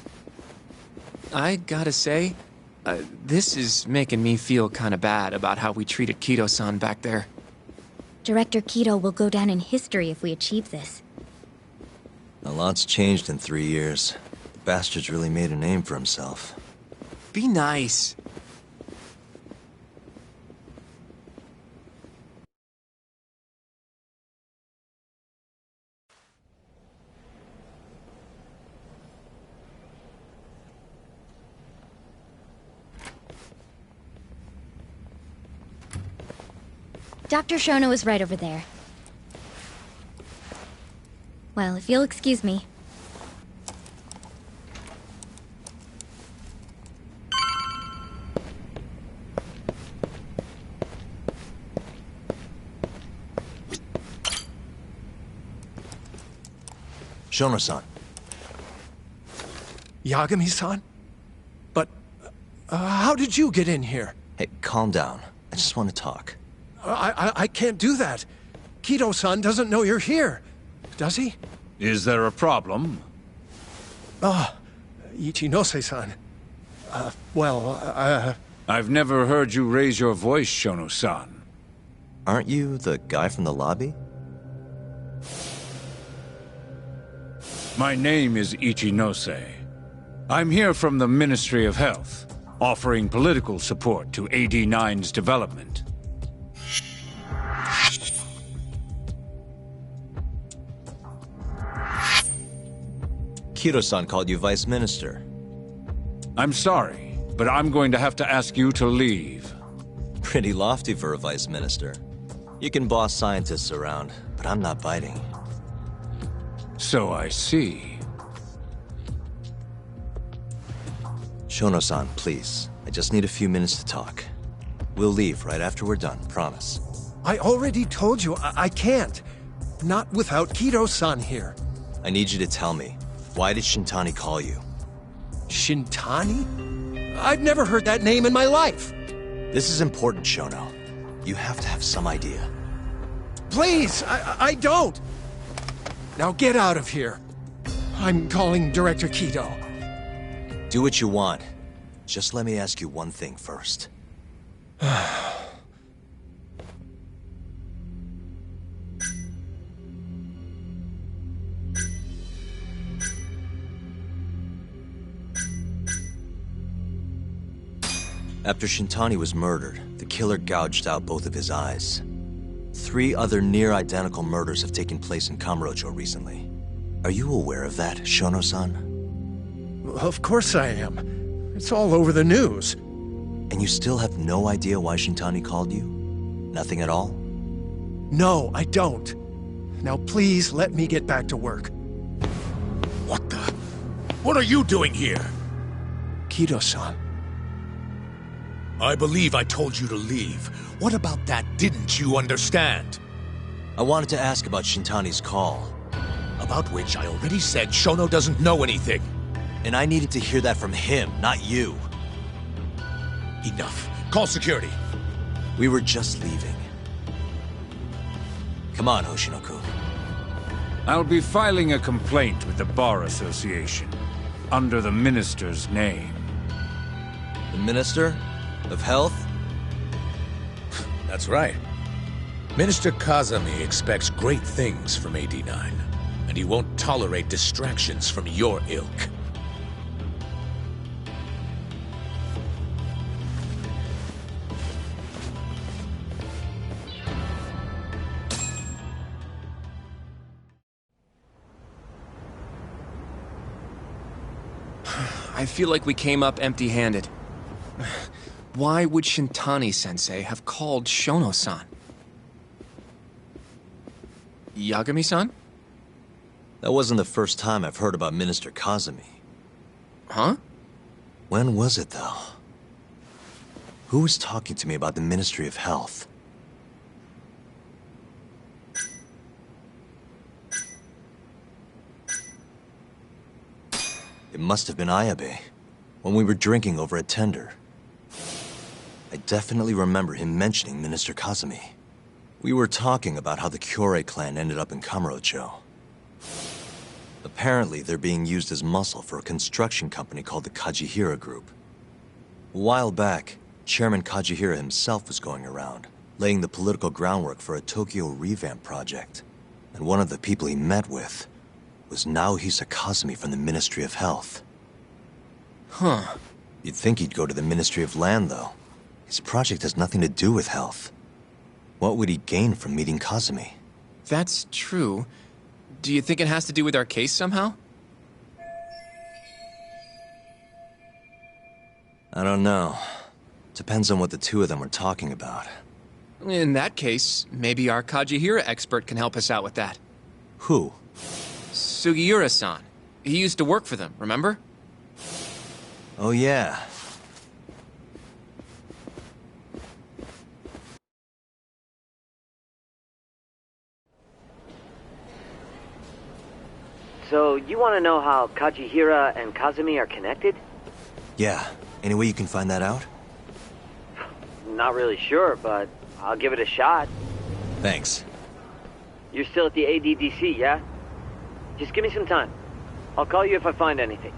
I gotta say, this is making me feel kinda bad about how we treated Kito-san back there. Director Kito will go down in history if we achieve this. A lot's changed in 3 years. The bastard's really made a name for himself. Be nice. Dr. Shono is right over there. Well, if you'll excuse me. Shono-san. Yagami-san? But, how did you get in here? Hey, calm down. I just want to talk. I can't do that. Kido-san doesn't know you're here. Does he? Is there a problem? Ichinose-san. I've never heard you raise your voice, Shono-san. Aren't you the guy from the lobby? My name is Ichinose. I'm here from the Ministry of Health, offering political support to AD9's development. Kido-san called you Vice Minister. I'm sorry, but I'm going to have to ask you to leave. Pretty lofty for a Vice Minister. You can boss scientists around, but I'm not biting. So I see. Shono-san, please. I just need a few minutes to talk. We'll leave right after we're done, promise. I already told you I can't. Not without Kido-san here. I need you to tell me, why did Shintani call you? Shintani? I've never heard that name in my life. This is important, Shono. You have to have some idea. Please, I don't. Now get out of here. I'm calling Director Kido. Do what you want. Just let me ask you one thing first. After Shintani was murdered, the killer gouged out both of his eyes. 3 other near-identical murders have taken place in Kamurocho recently. Are you aware of that, Shono-san? Of course I am. It's all over the news. And you still have no idea why Shintani called you? Nothing at all? No, I don't. Now please let me get back to work. What the? What are you doing here? Kido-san. I believe I told you to leave. What about that didn't you understand? I wanted to ask about Shintani's call. About which I already said Shono doesn't know anything. And I needed to hear that from him, not you. Enough. Call security. We were just leaving. Come on, Hoshino-kun. I'll be filing a complaint with the Bar Association, under the Minister's name. The Minister? Of Health? That's right. Minister Kazami expects great things from AD9, and he won't tolerate distractions from your ilk. I feel like we came up empty-handed. Why would Shintani-sensei have called Shono-san? Yagami-san? That wasn't the first time I've heard about Minister Kazami. Huh? When was it, though? Who was talking to me about the Ministry of Health? It must have been Ayabe, when we were drinking over at Tender. I definitely remember him mentioning Minister Kazami. We were talking about how the Kyorei clan ended up in Kamurocho. Apparently, they're being used as muscle for a construction company called the Kajihira Group. A while back, Chairman Kajihira himself was going around, laying the political groundwork for a Tokyo revamp project. And one of the people he met with was Naohisa Kazami from the Ministry of Health. Huh. You'd think he'd go to the Ministry of Land, though. His project has nothing to do with health. What would he gain from meeting Kazami? That's true. Do you think it has to do with our case somehow? I don't know. Depends on what the two of them were talking about. In that case, maybe our Kajihira expert can help us out with that. Who? Sugiura-san. He used to work for them, remember? Oh, yeah. So, you want to know how Kajihira and Kazumi are connected? Yeah. Any way you can find that out? Not really sure, but I'll give it a shot. Thanks. You're still at the ADDC, yeah? Just give me some time. I'll call you if I find anything.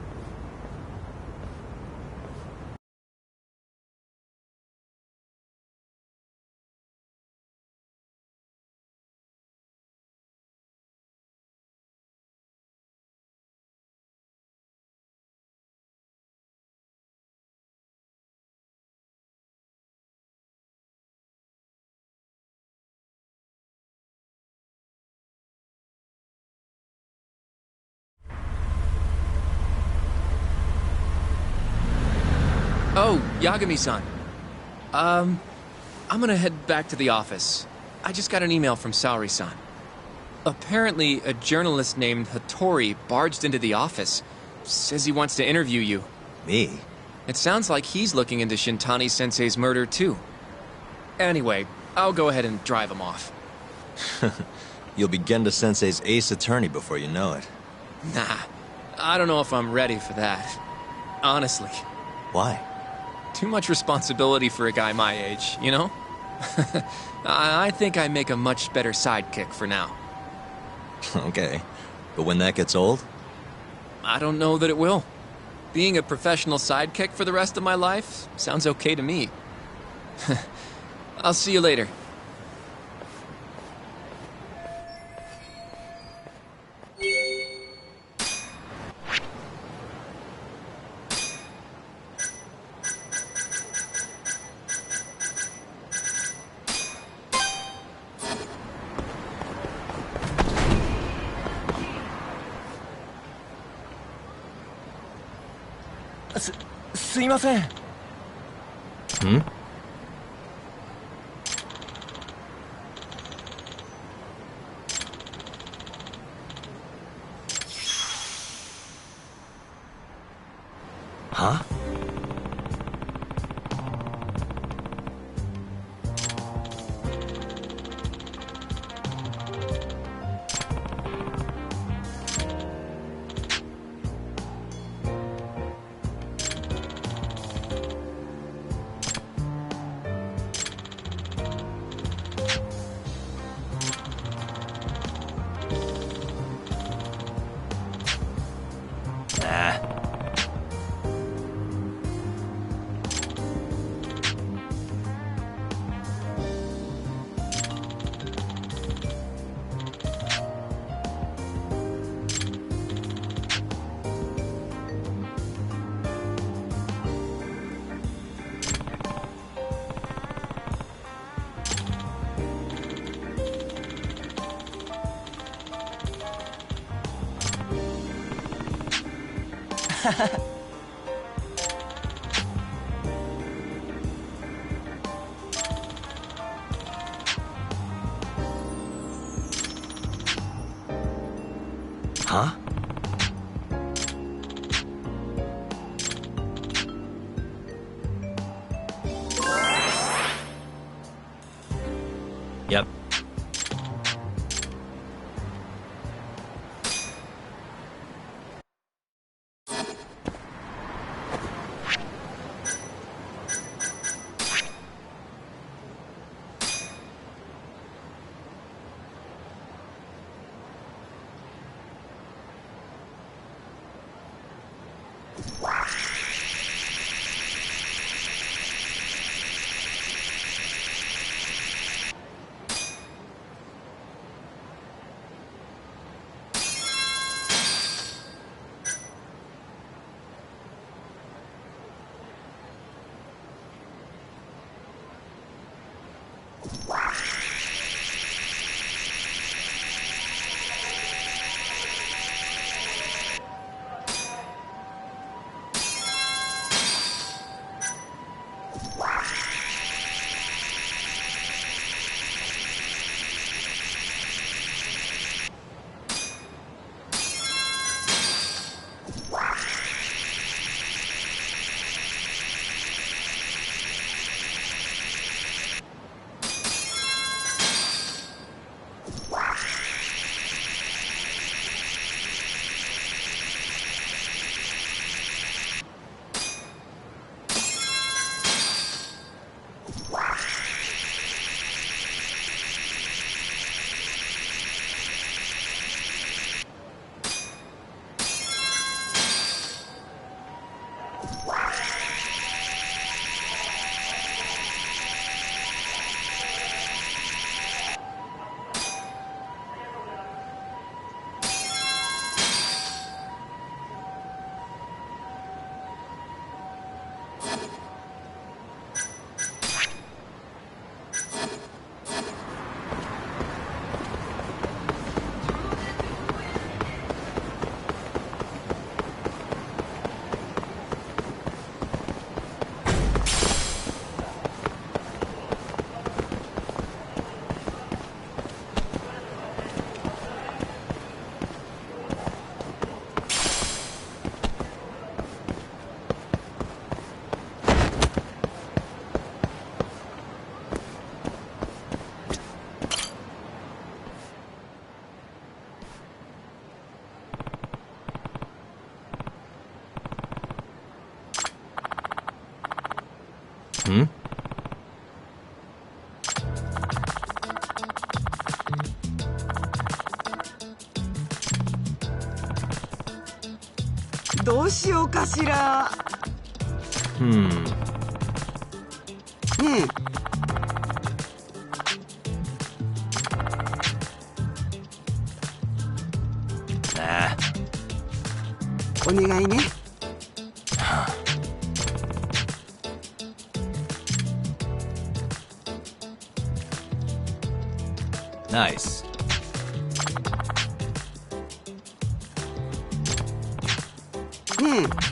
Oh, Yagami-san. I'm gonna head back to the office. I just got an email from Saori-san. Apparently, a journalist named Hattori barged into the office. Says he wants to interview you. Me? It sounds like he's looking into Shintani-sensei's murder, too. Anyway, I'll go ahead and drive him off. You'll be Genda-sensei's ace attorney before you know it. Nah, I don't know if I'm ready for that. Honestly. Why? Too much responsibility for a guy my age, you know? I think I make a much better sidekick for now. Okay. But when that gets old? I don't know that it will. Being a professional sidekick for the rest of my life sounds okay to me. I'll see you later. Hmm? Huh? Huh? Yep. Hmm? Nah. お願いね。Nice. Hmm?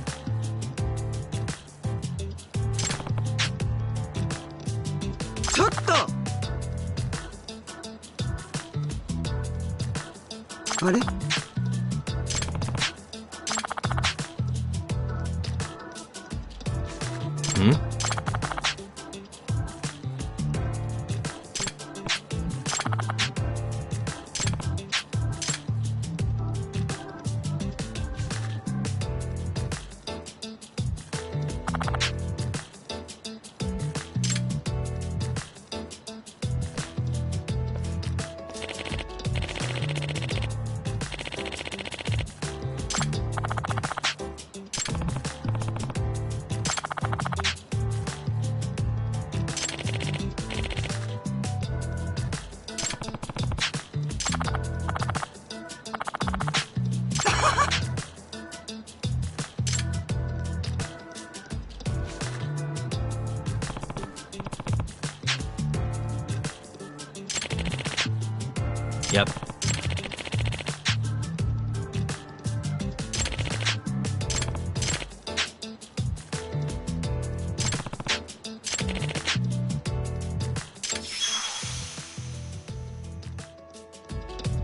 Yep.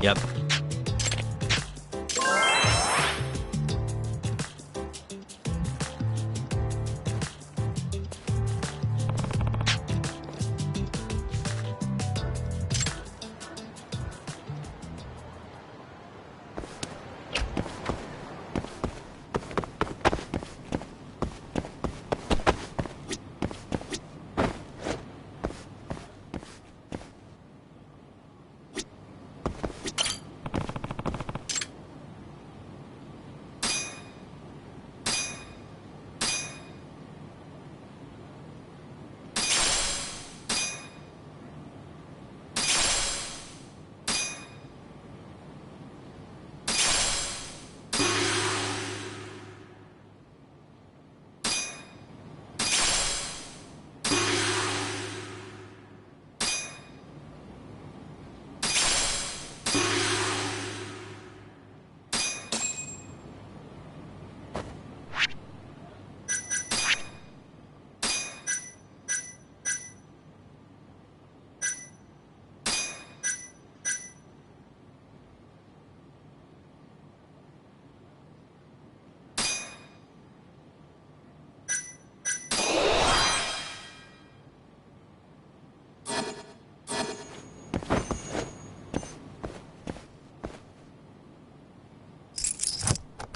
Yep.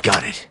Got it.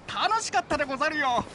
楽しかったでござるよ。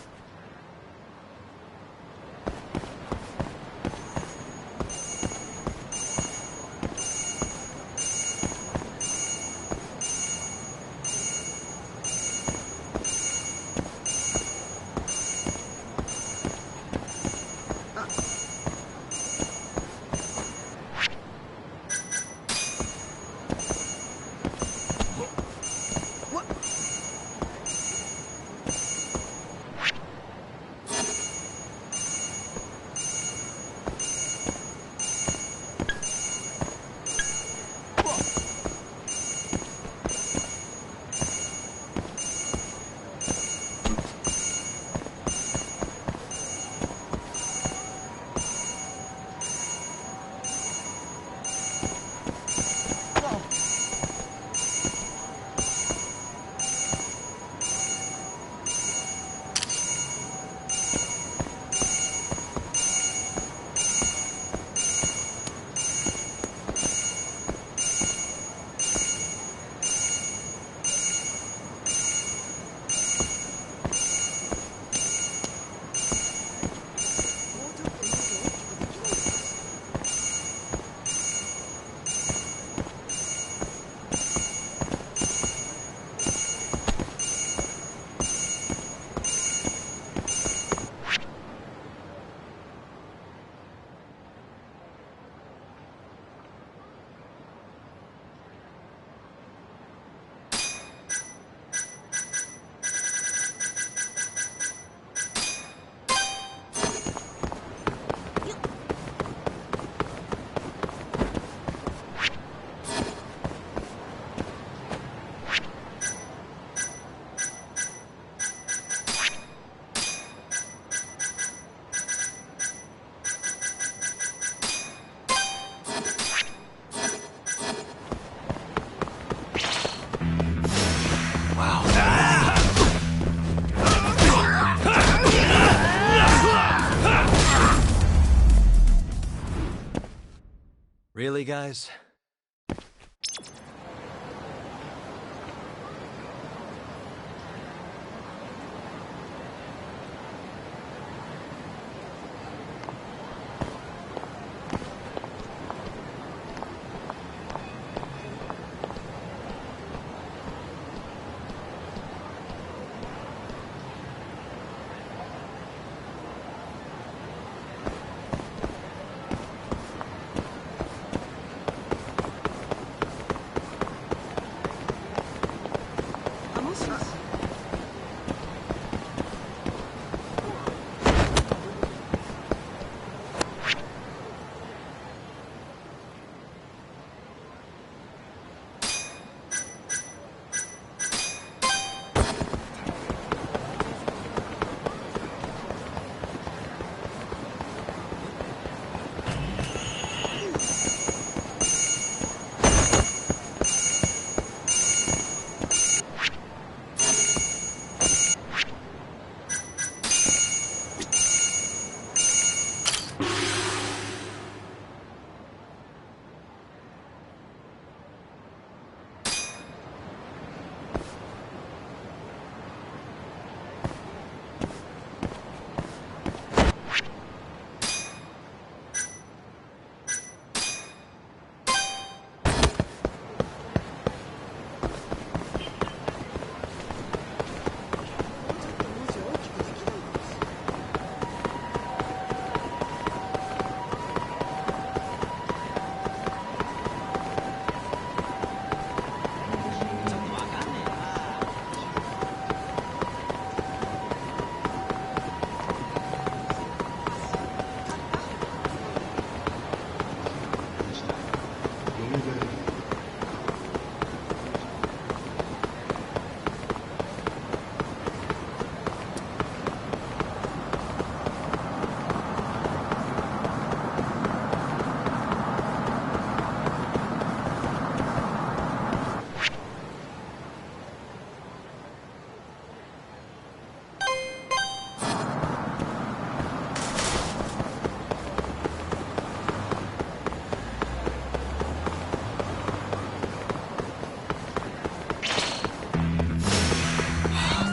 Really, guys?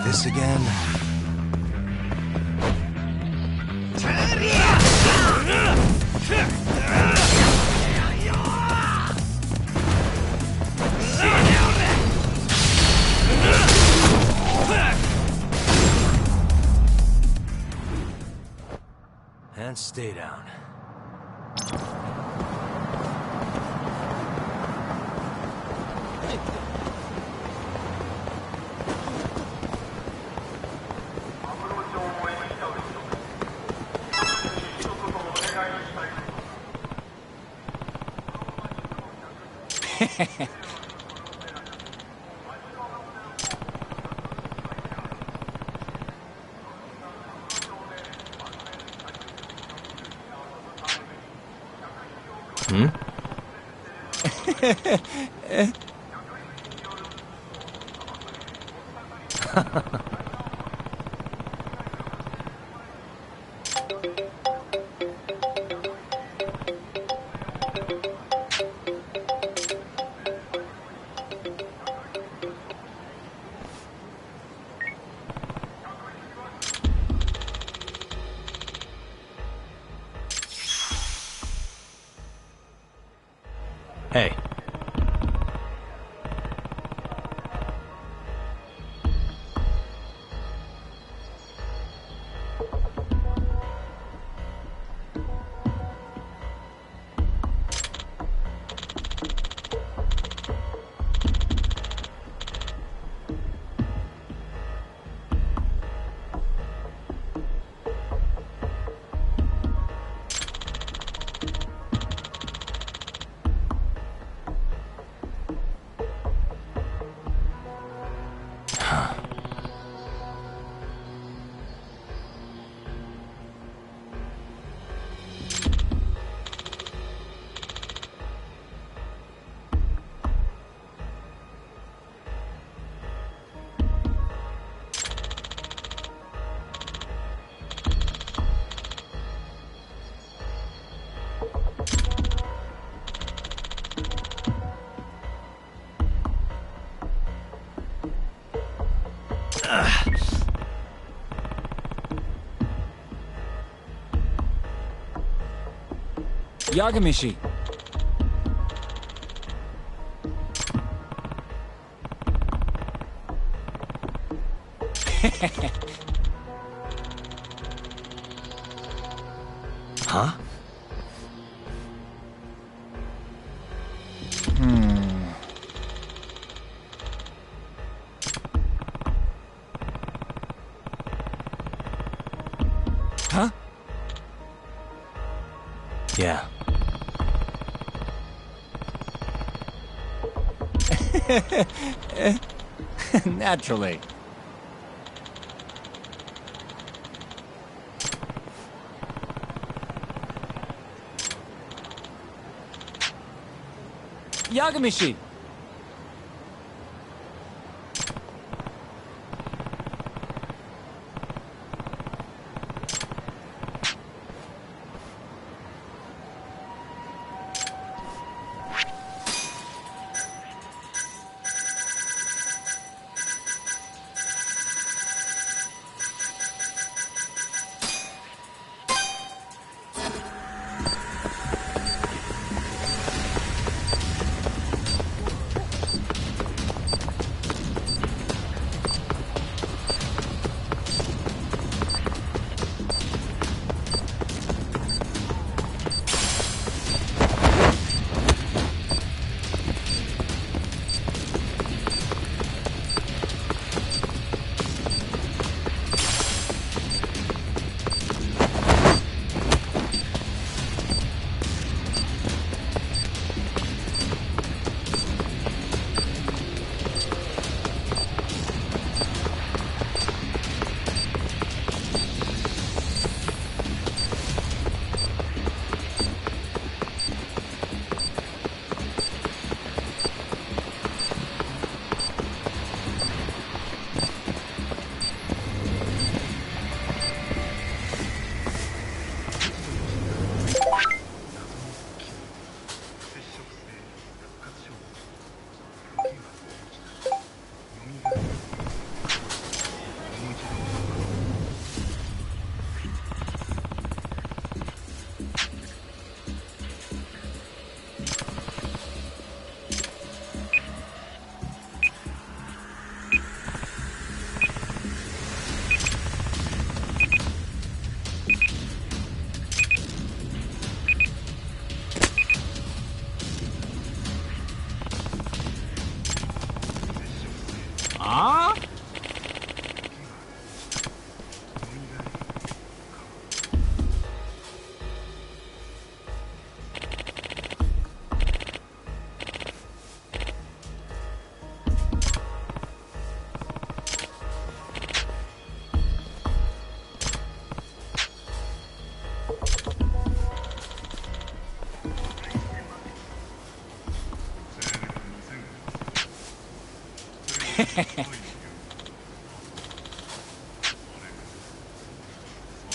This again? And stay down. Hey. Yagamishi. Huh? Huh? Yeah. Naturally. Yagamishi.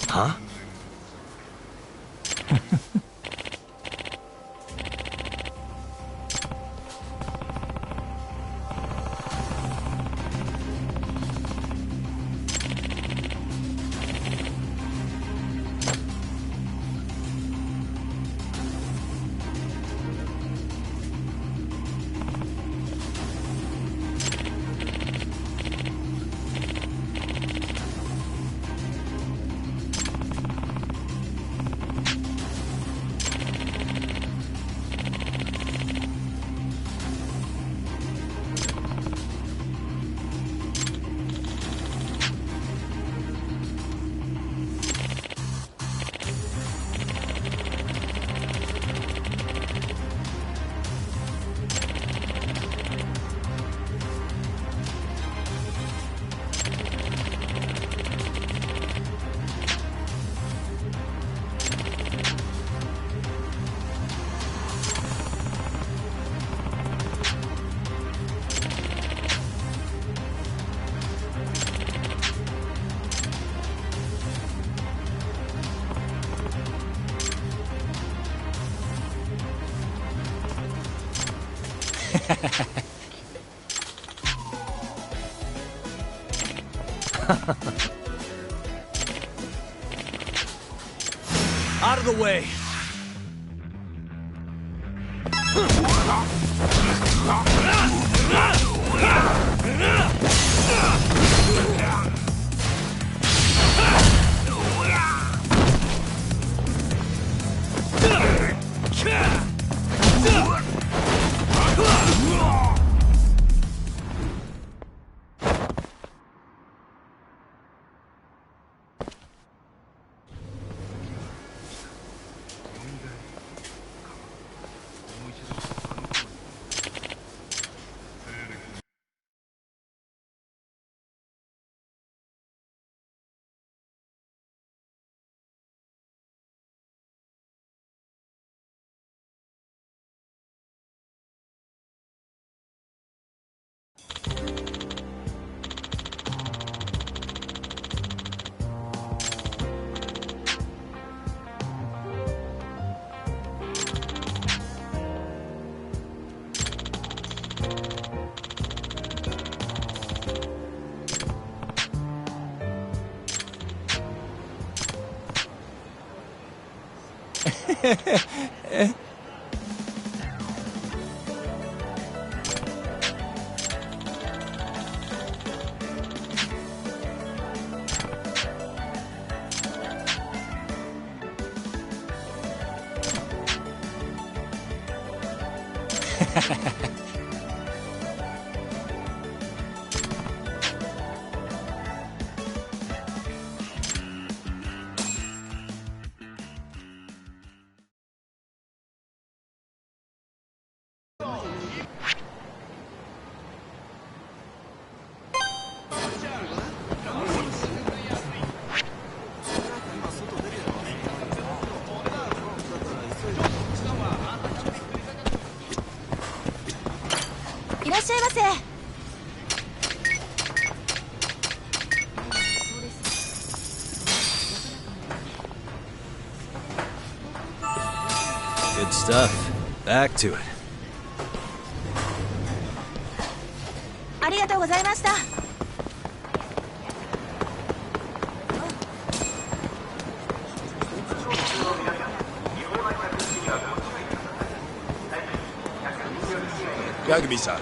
Huh? Out of the way! Good stuff. Back to it. ありがとうございました。ヤグビさん。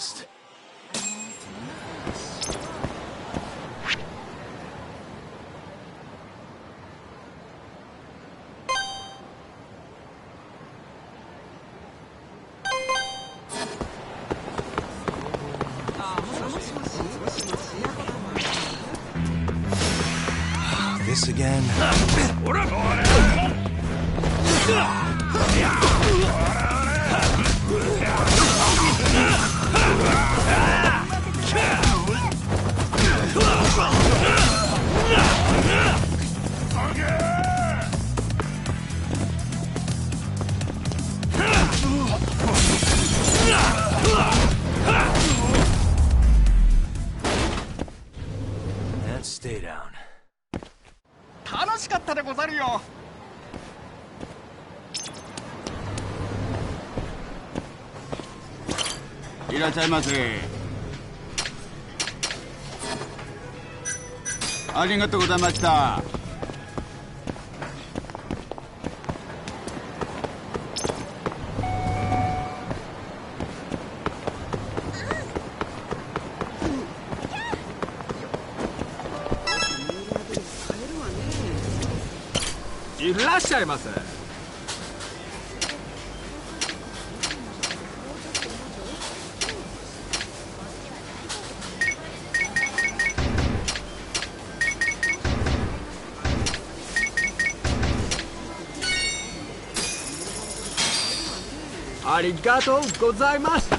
waste. This again? And stay down. 楽しかったでござるよ。いらっしゃいませ。ありがとうございました。いらっしゃいませ。ありがとうございます。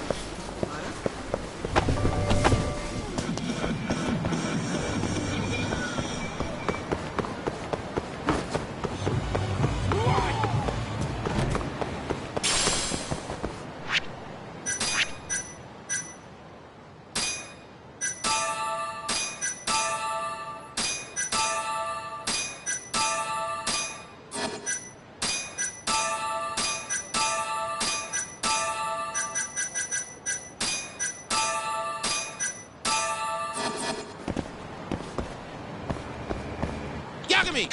Yagami!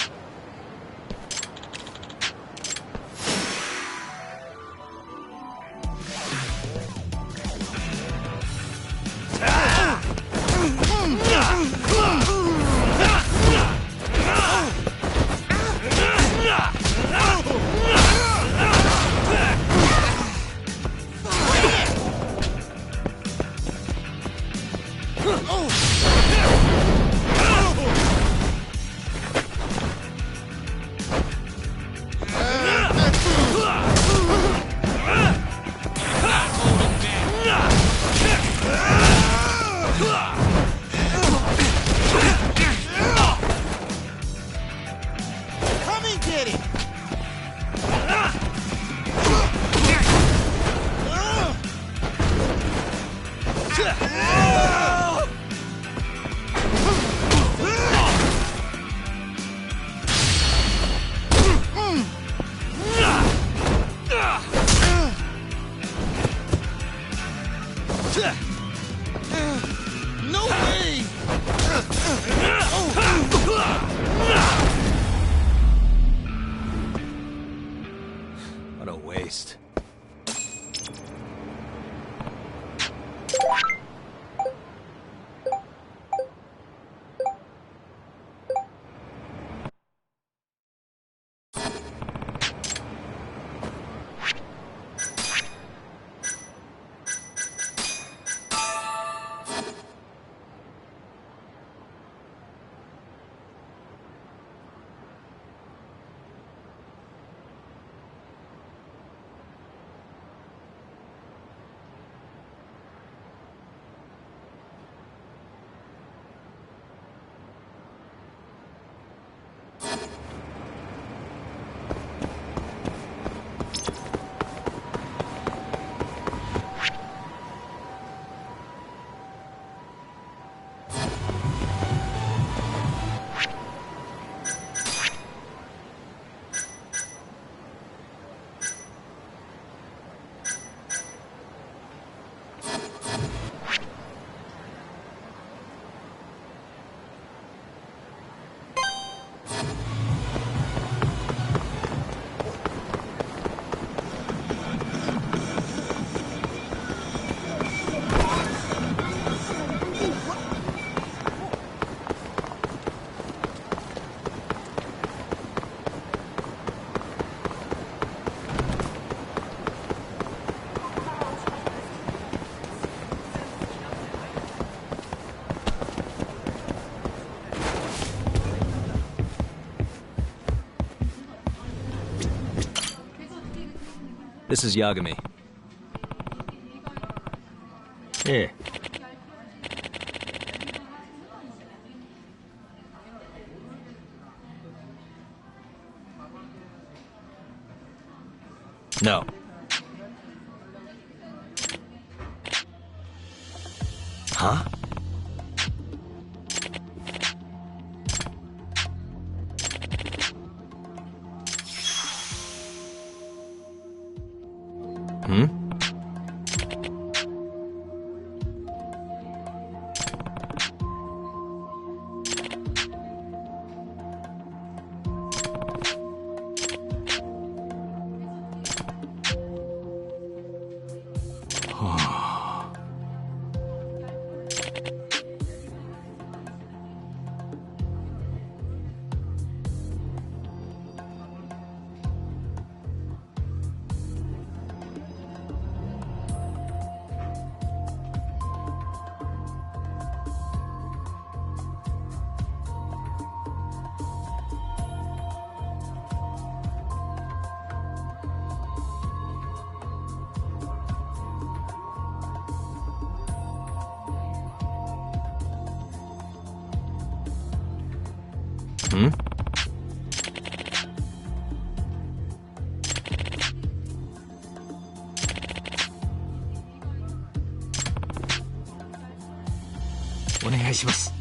No way! What a waste. This is Yagami. Here. No. Huh? Hmm? Hmm? Onegaishimasu.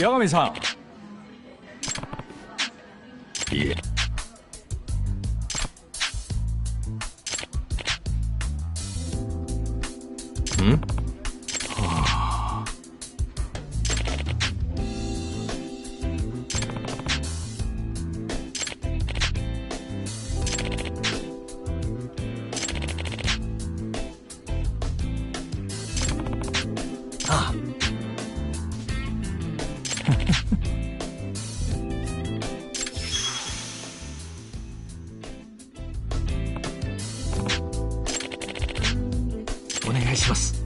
Yagami-san. Yeah. Hmm? Ah. Onegaishimasu.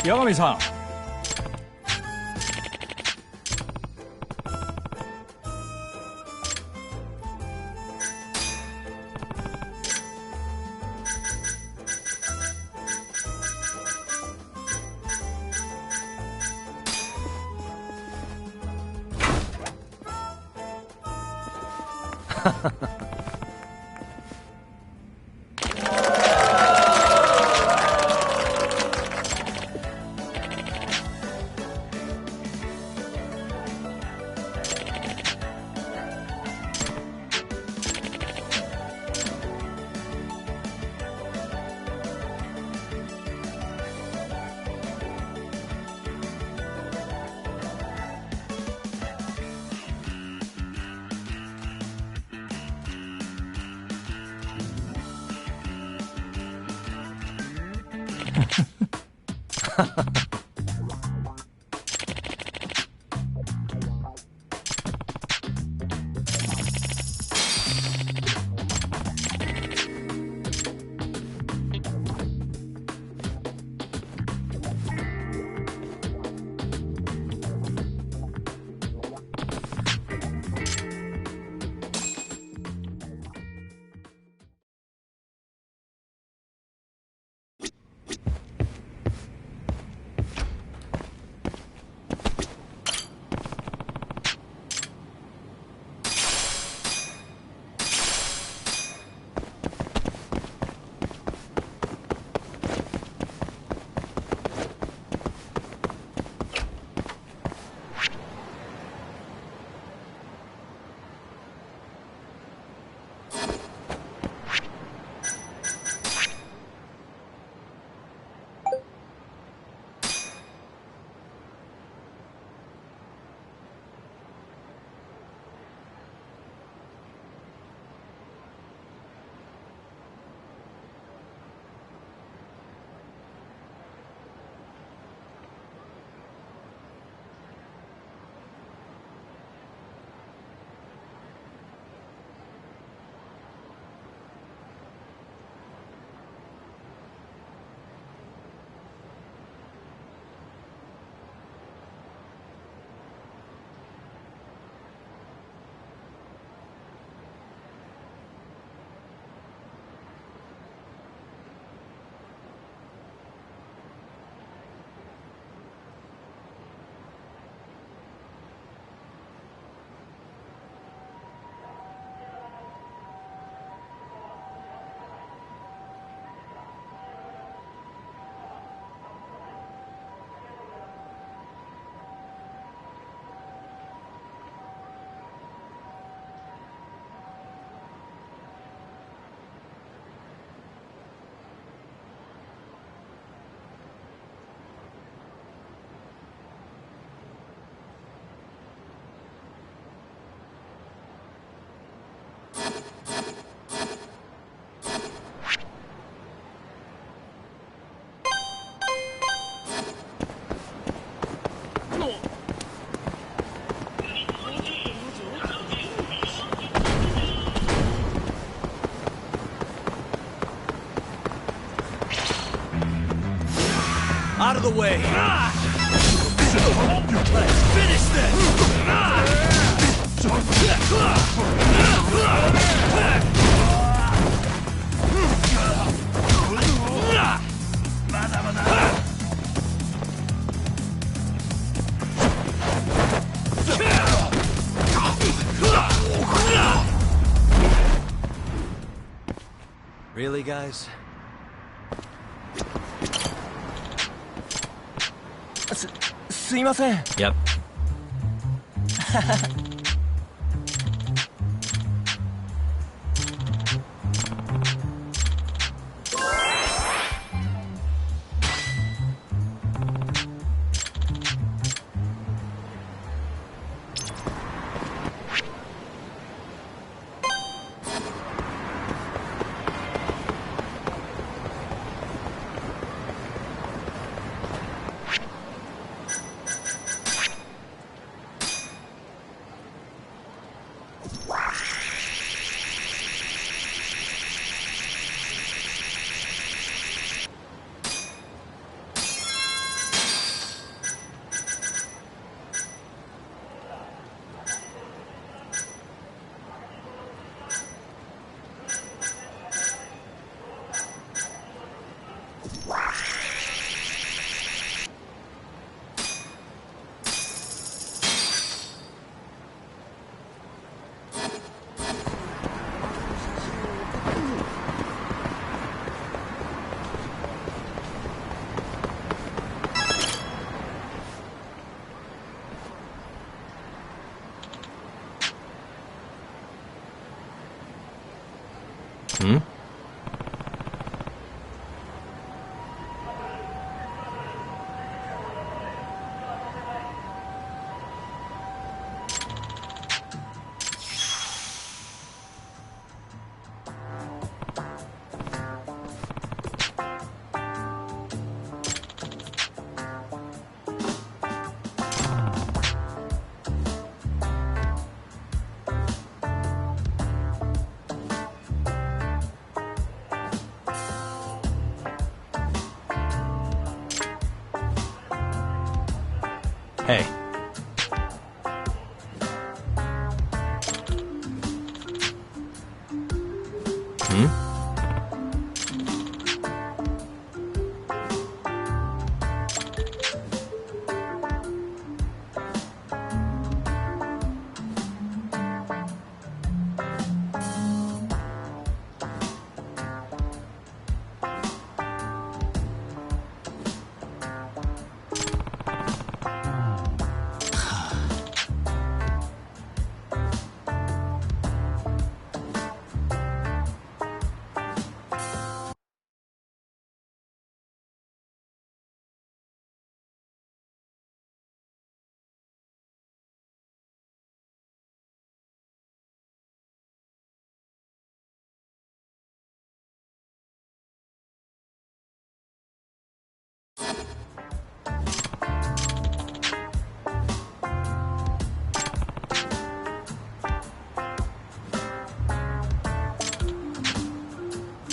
八神さん。Out of the way! Let's finish this! Really, guys? Yep. Hmm? Hey. Hmm?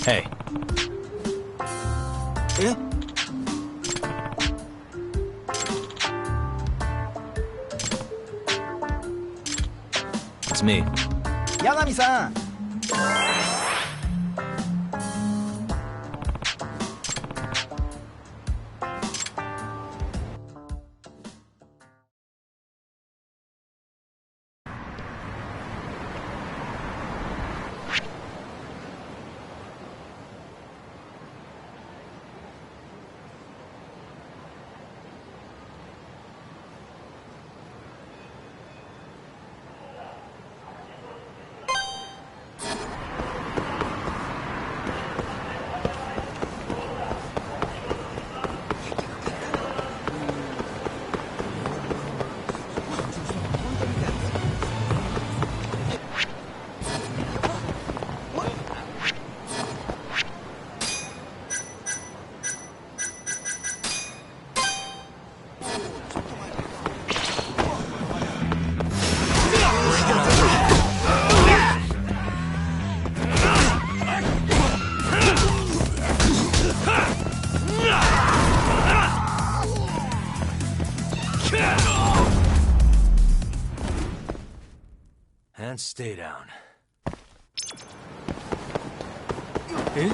Hey. Eh? It's me. 八神さん And stay down. Eh?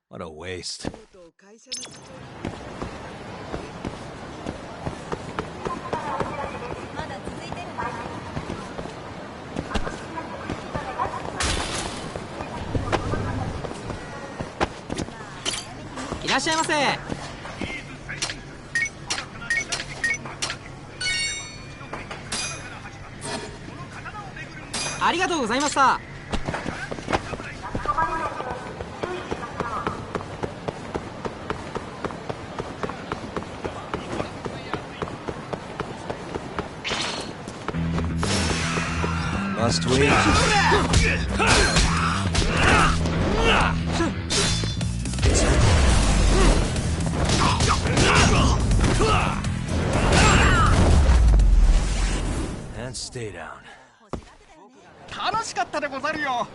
What a waste.いらっしゃいませ。ありがとうございました。Must we? And stay down. 楽しかったでござるよ。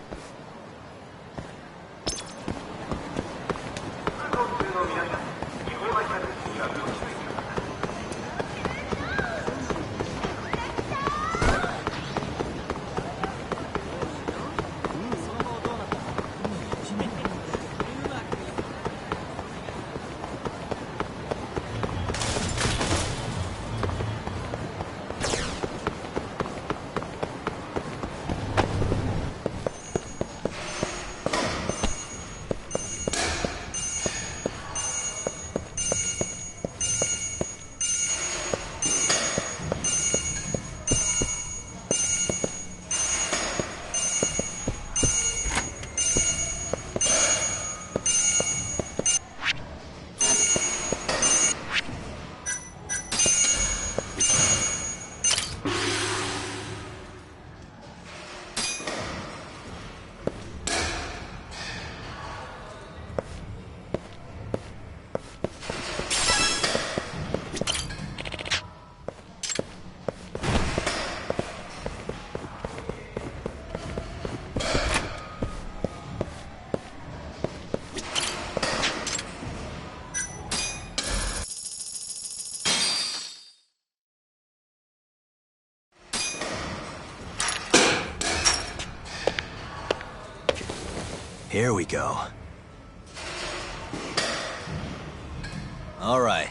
Here we go. All right.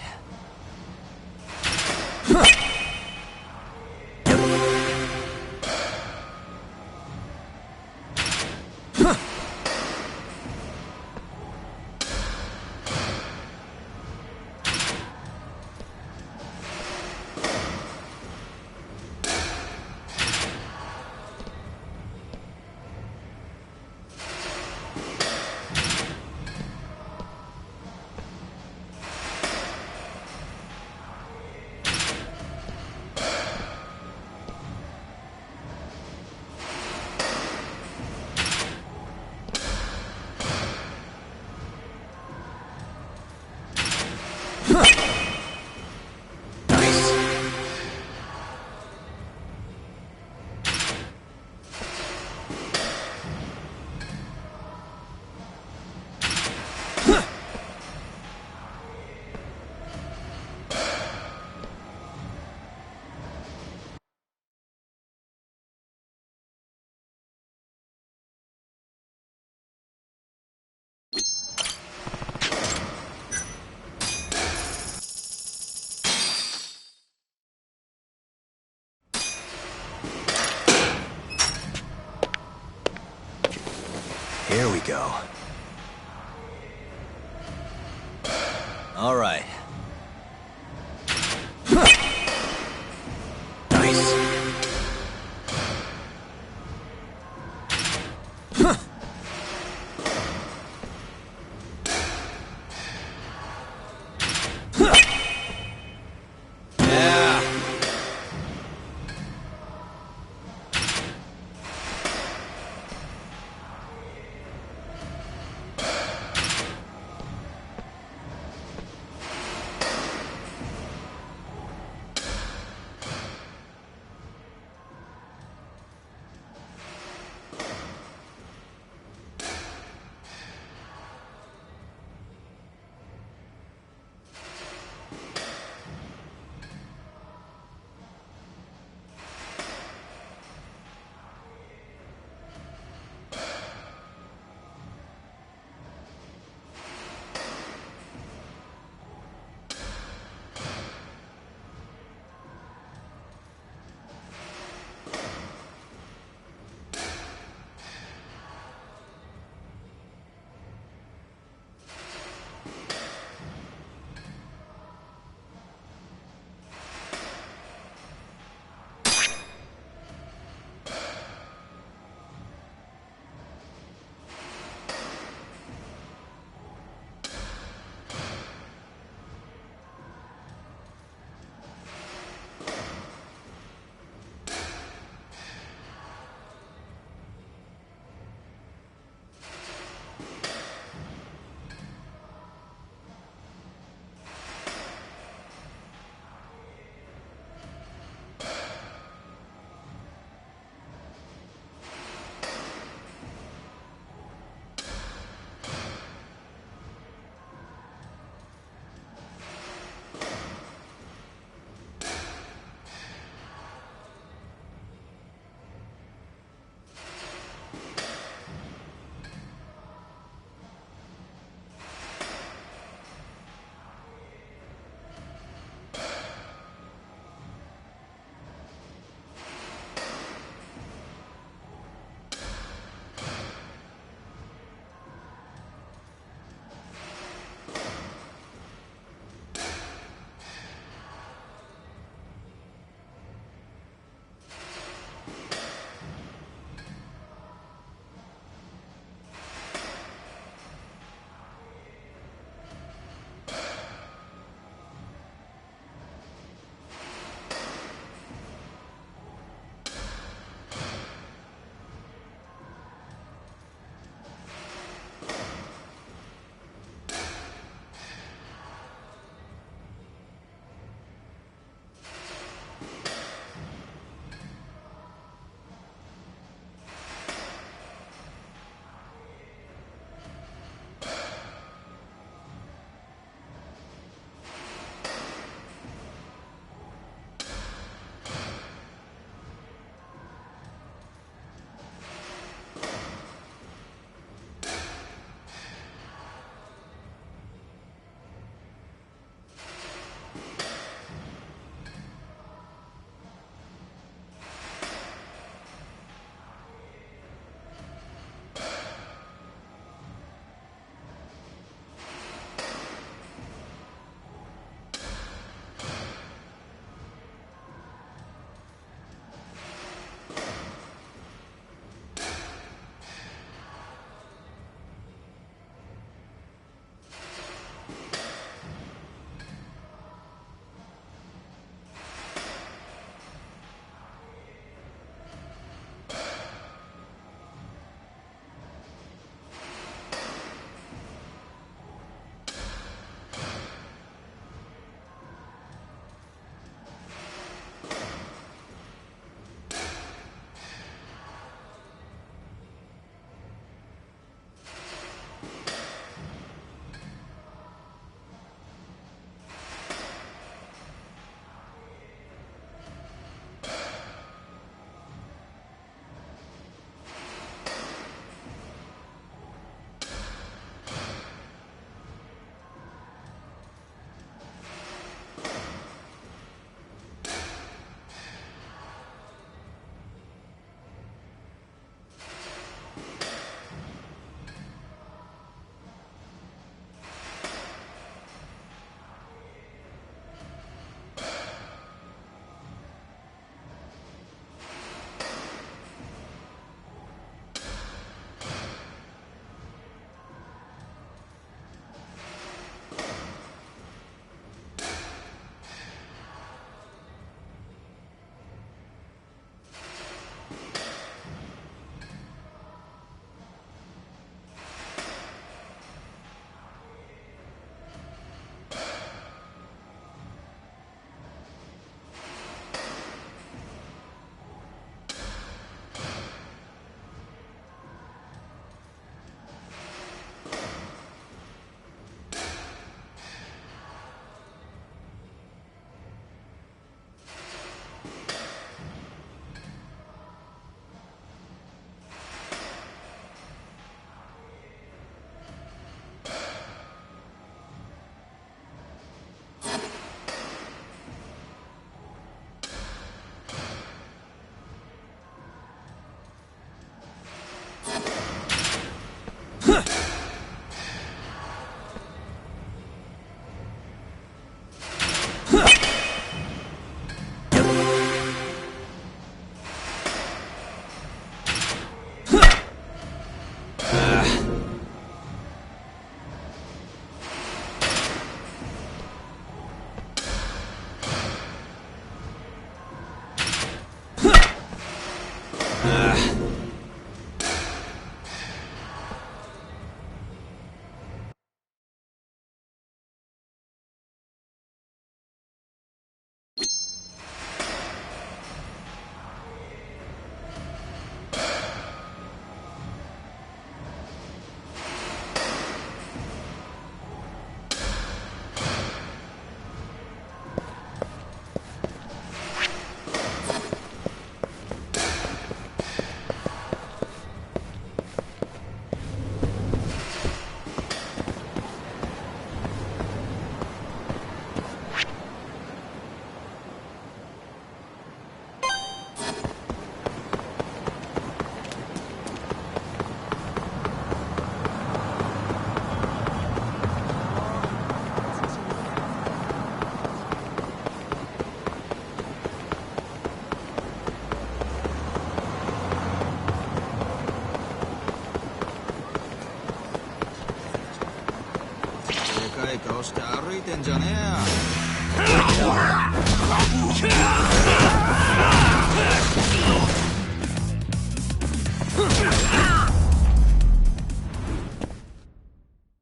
Here we go. All right. Nice. 顔して歩いてんじゃねえよ。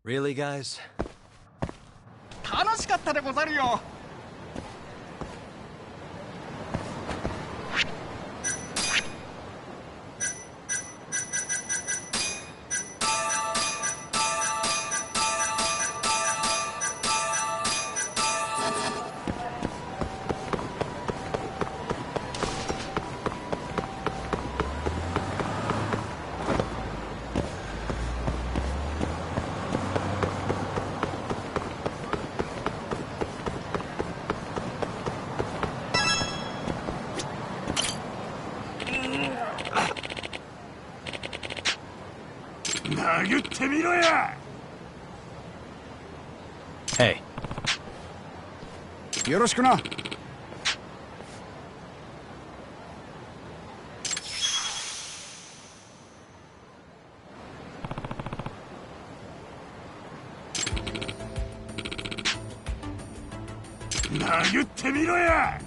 Really, guys? 楽しかったでござるよ。殴ってみろや。 Hey. よろしくな。殴ってみろや。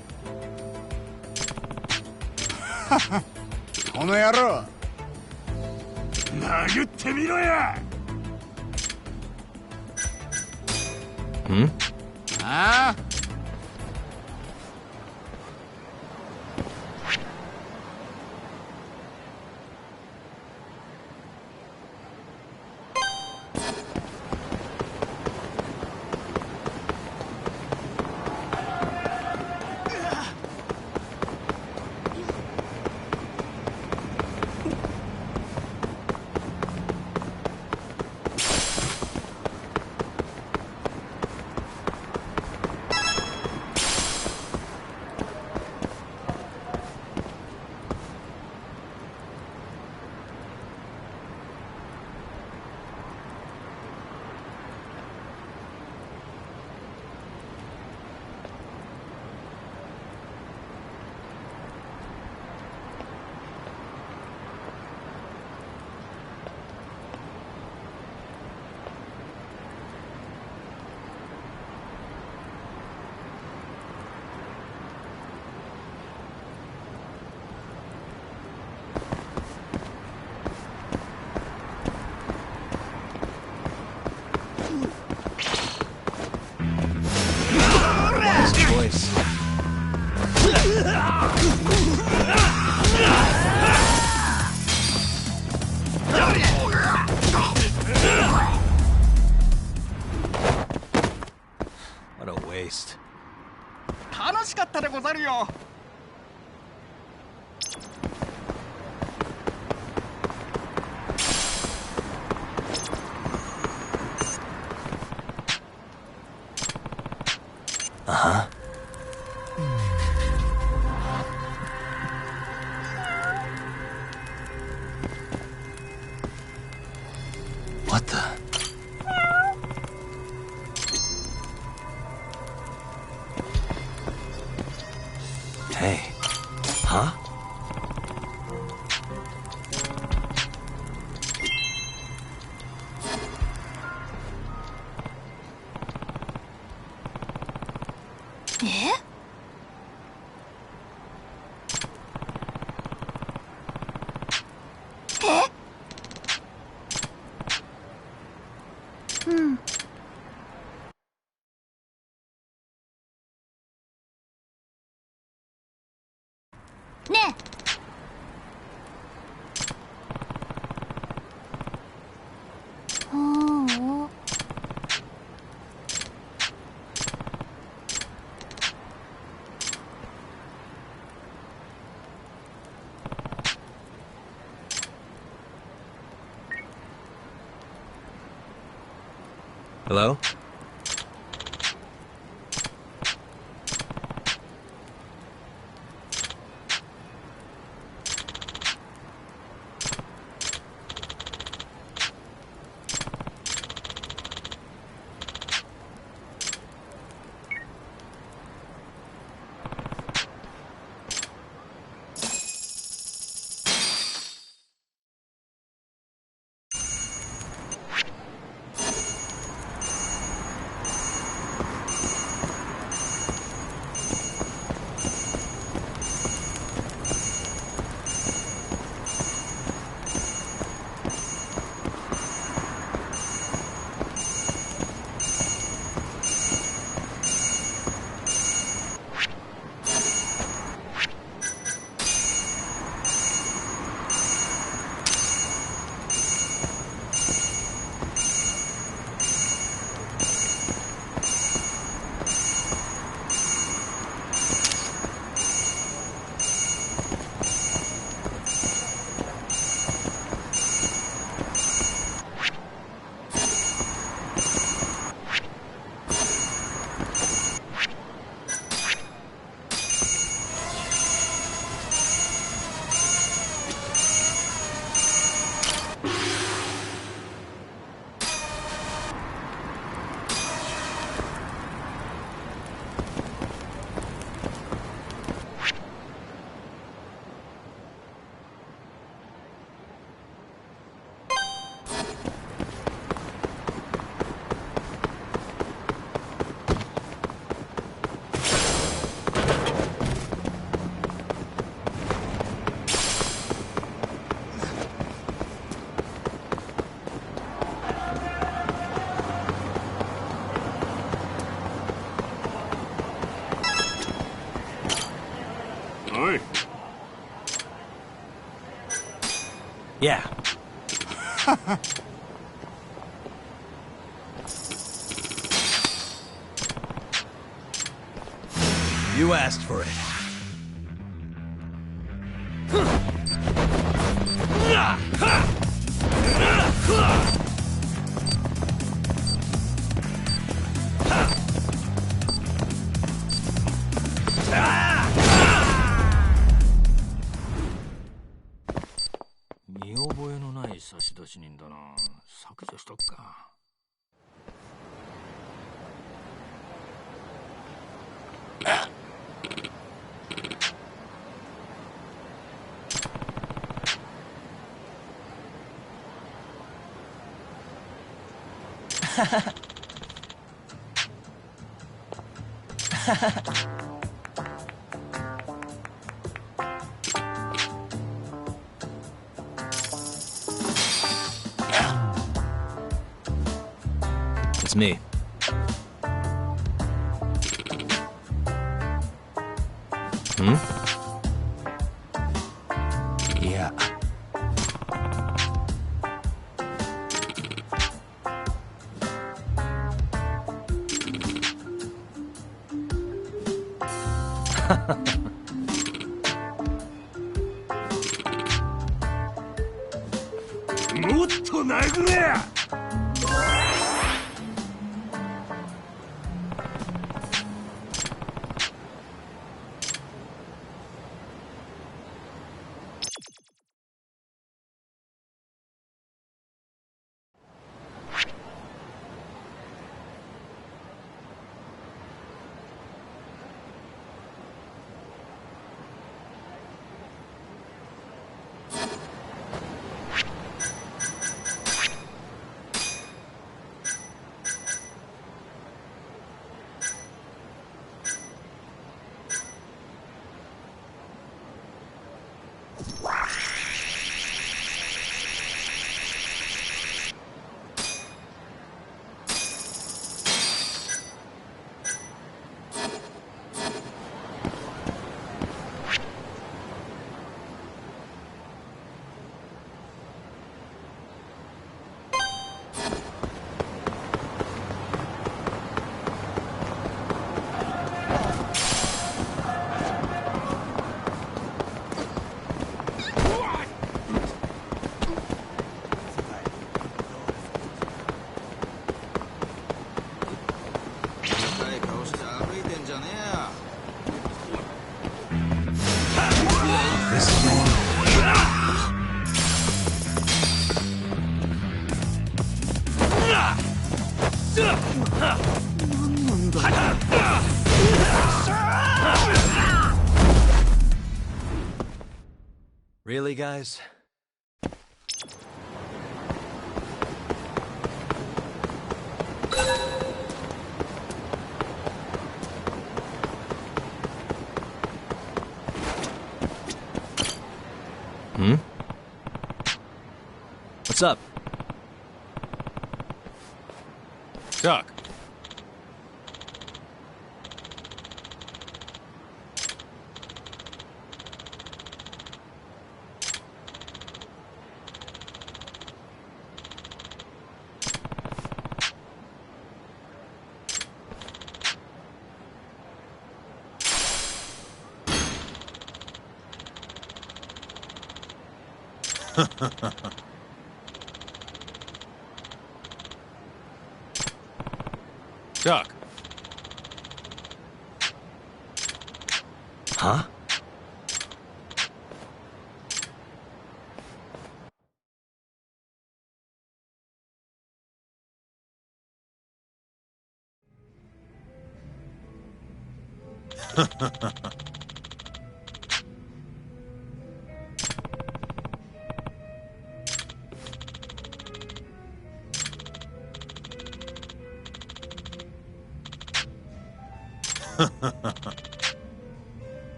この野郎。殴ってみろや。ん？ああ。What a waste. 楽しかったでござるよ。Uh-huh. What the? Hey. Huh? ねえ。ほう。Hello? Yeah. You asked for it. It's me. Hmm? Yeah.もっと殴れや。Really, guys? Hmm? What's up? Doc. Doc. Huh?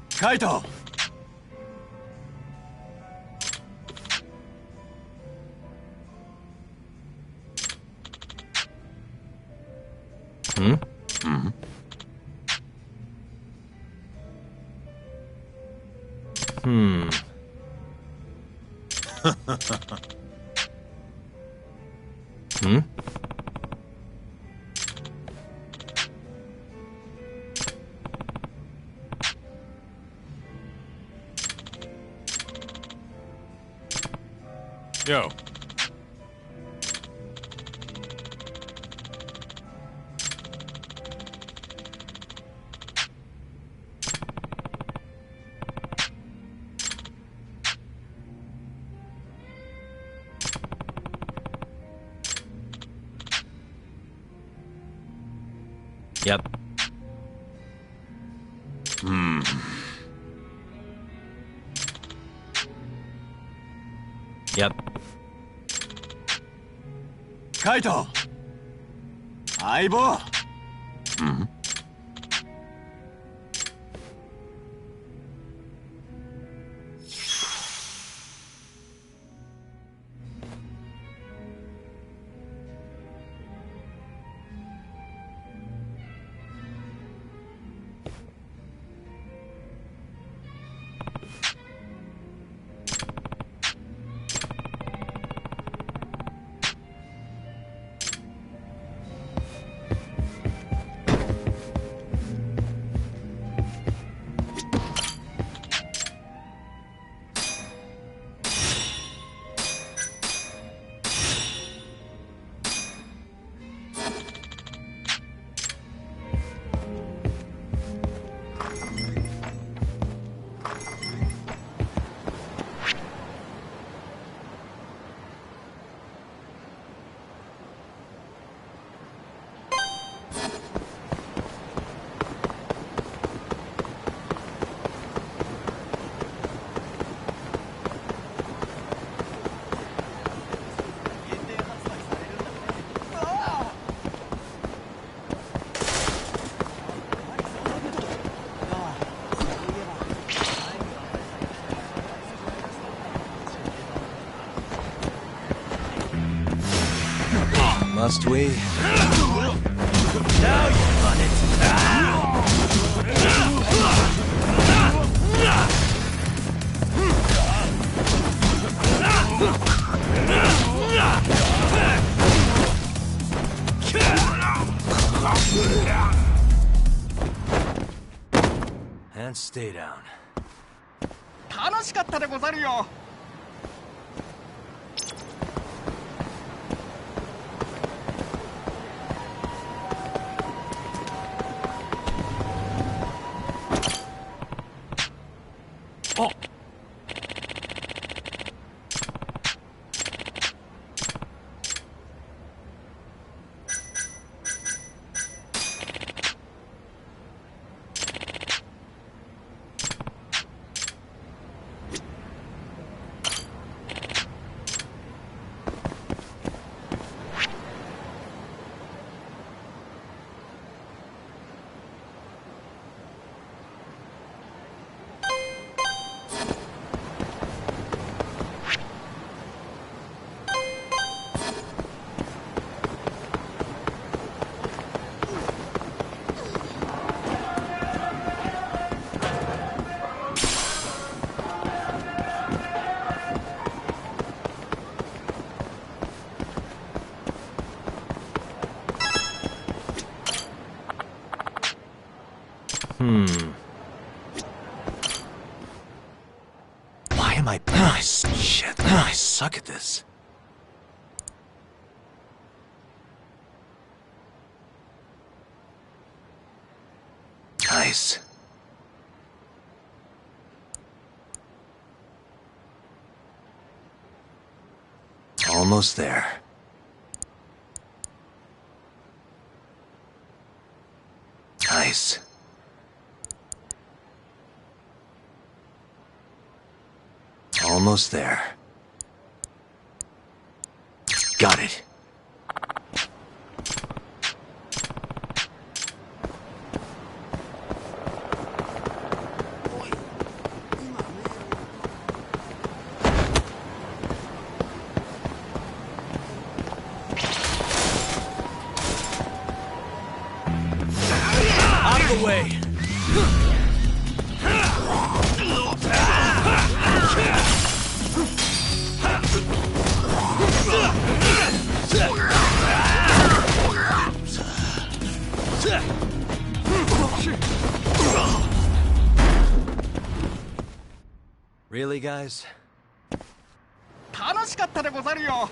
Kaito! Hmm? Hmm? Hmm. Hmm? Yo. Yep. Hmm. Yep. Kaito! 相棒! Hmm? Must we? Now you've done it! And stay down. 楽しかったでござるよ。Oh. Why am I... Oh, shit. Oh, I suck at this. Nice. Almost there. Nice. Almost there. Got it. Out of the way. Really, guys? 楽しかったでござるよ。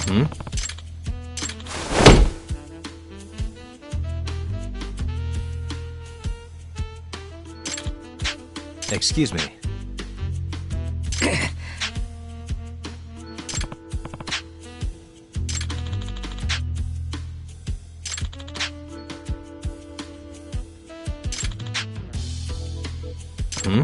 Hmm? Excuse me. Hmm?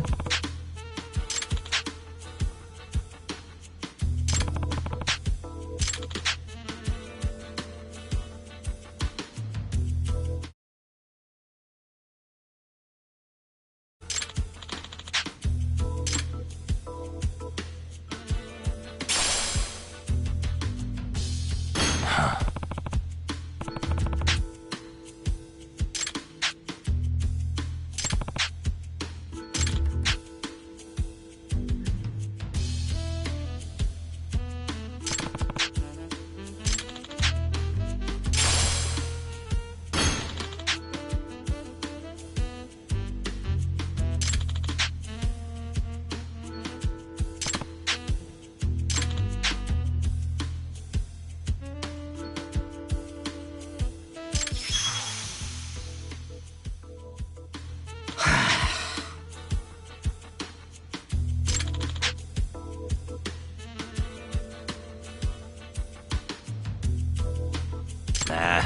Nah.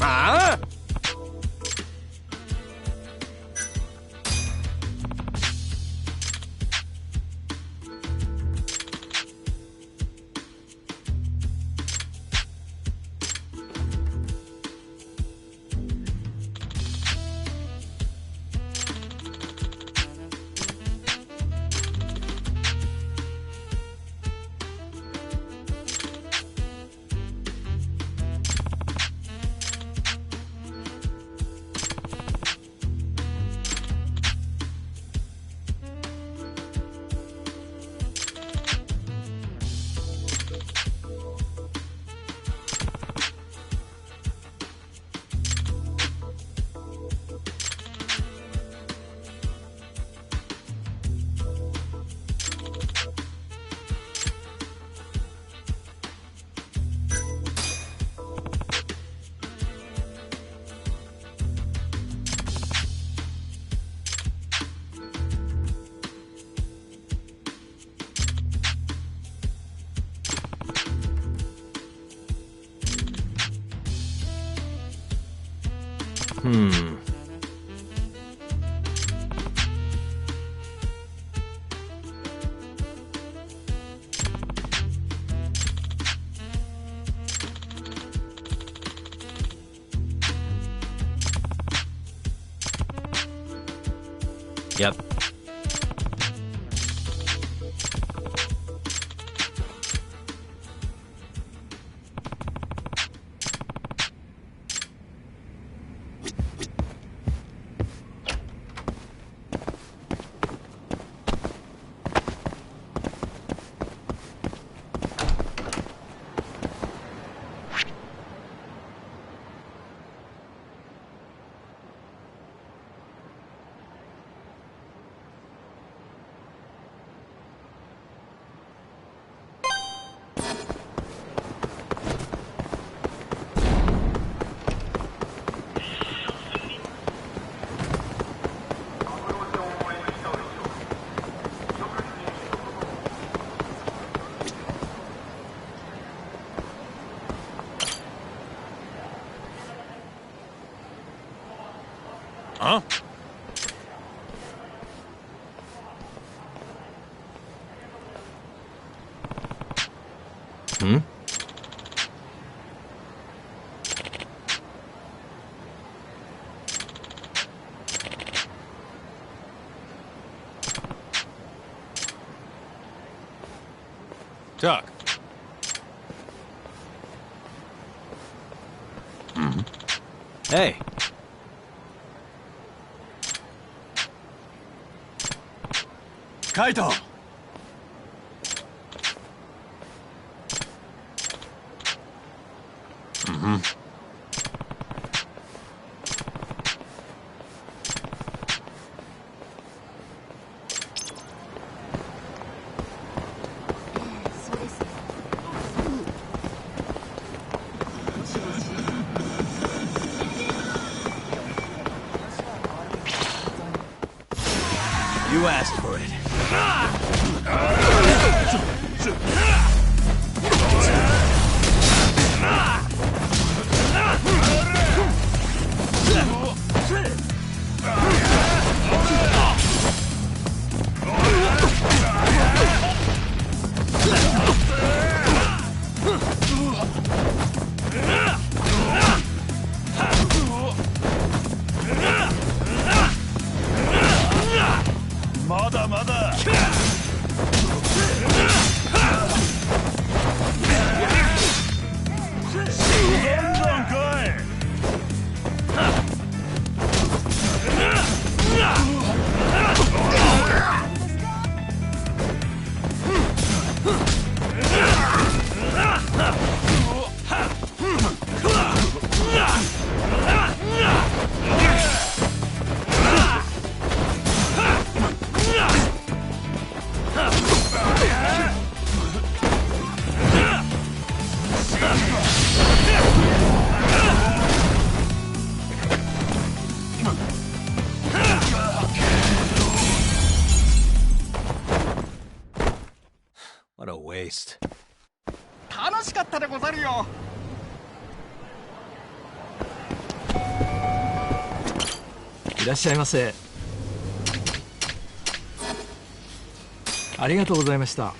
Ah! Hmm. Yep. Huh? Hmm? Doc. Hey. Kaito! You asked for it. What a waste. 楽しかったでござるよ。いらっしゃいませ。ありがとうございました。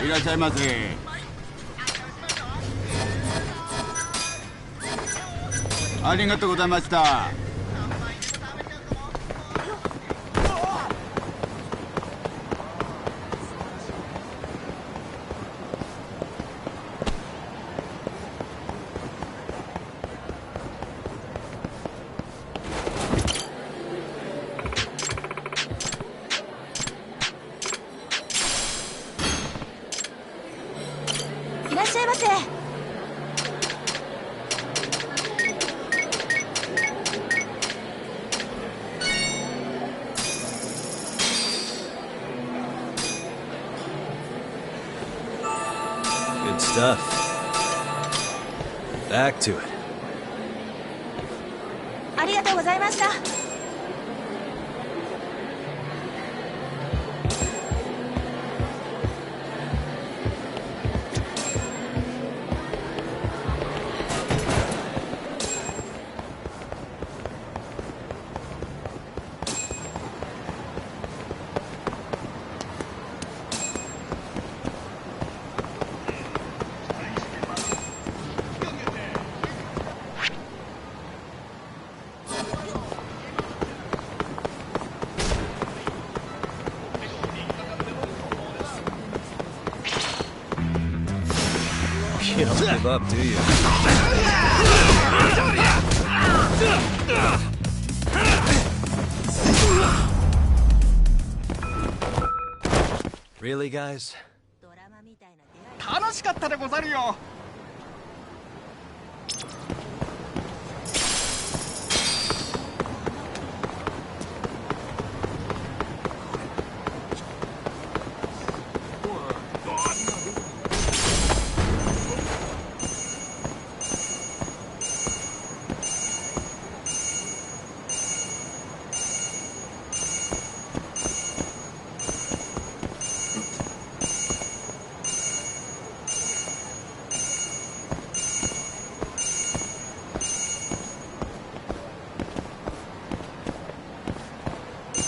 いらっしゃいませ。ありがとうございました。いらっしゃいませ。Good stuff. Back to it. ありがとうございました。You don't give up, do you? Really, guys? 楽しかったでござるよ。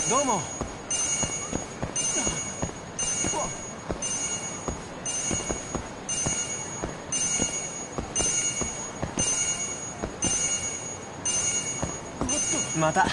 どうも。また。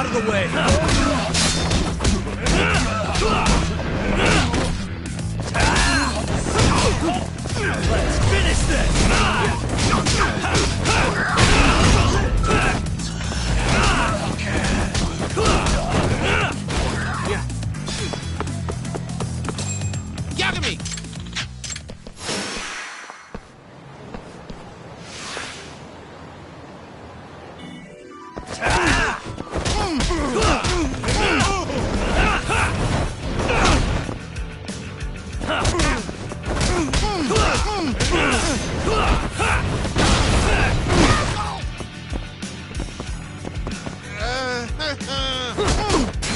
Out of the way! Let's finish this! Yagami!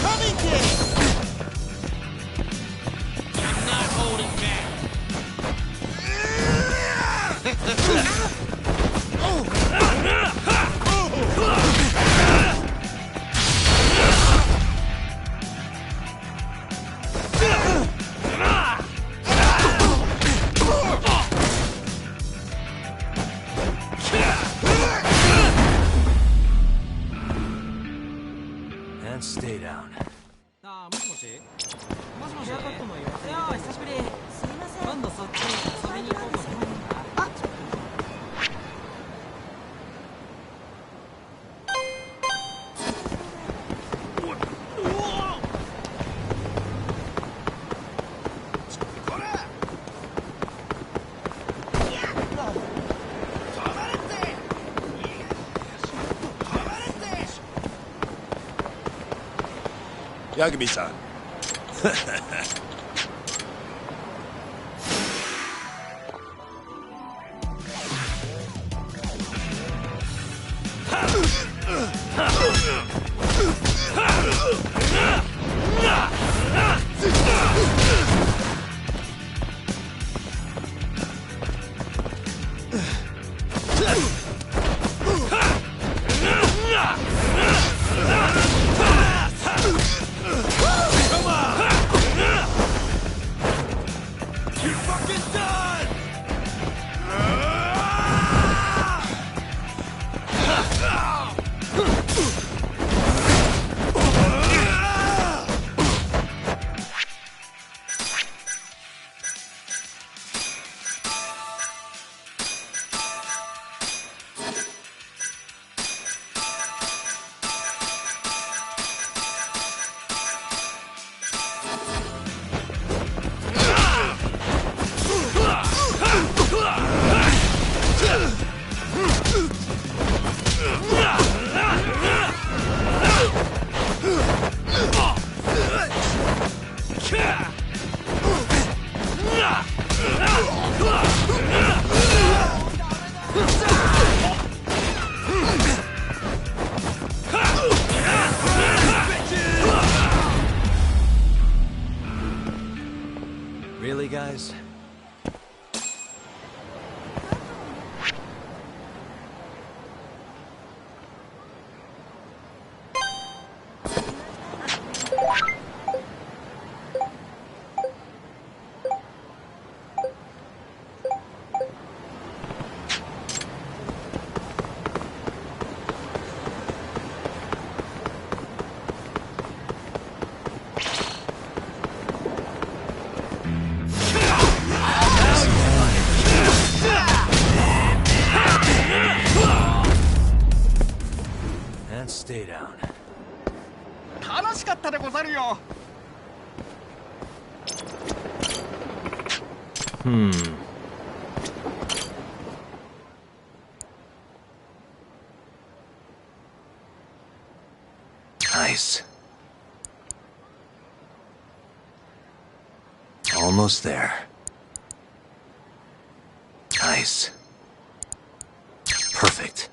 Coming, kid! I'm not holding back. And stay down. ああ、もしもしもしもし、やあ、久しぶり。すみません。今度そっちに遊びに行こうと思ってんだ。あ、Yagami-san. Really, guys? And stay down. 楽しかったでござるよ。Nice. Almost there. Nice. Perfect.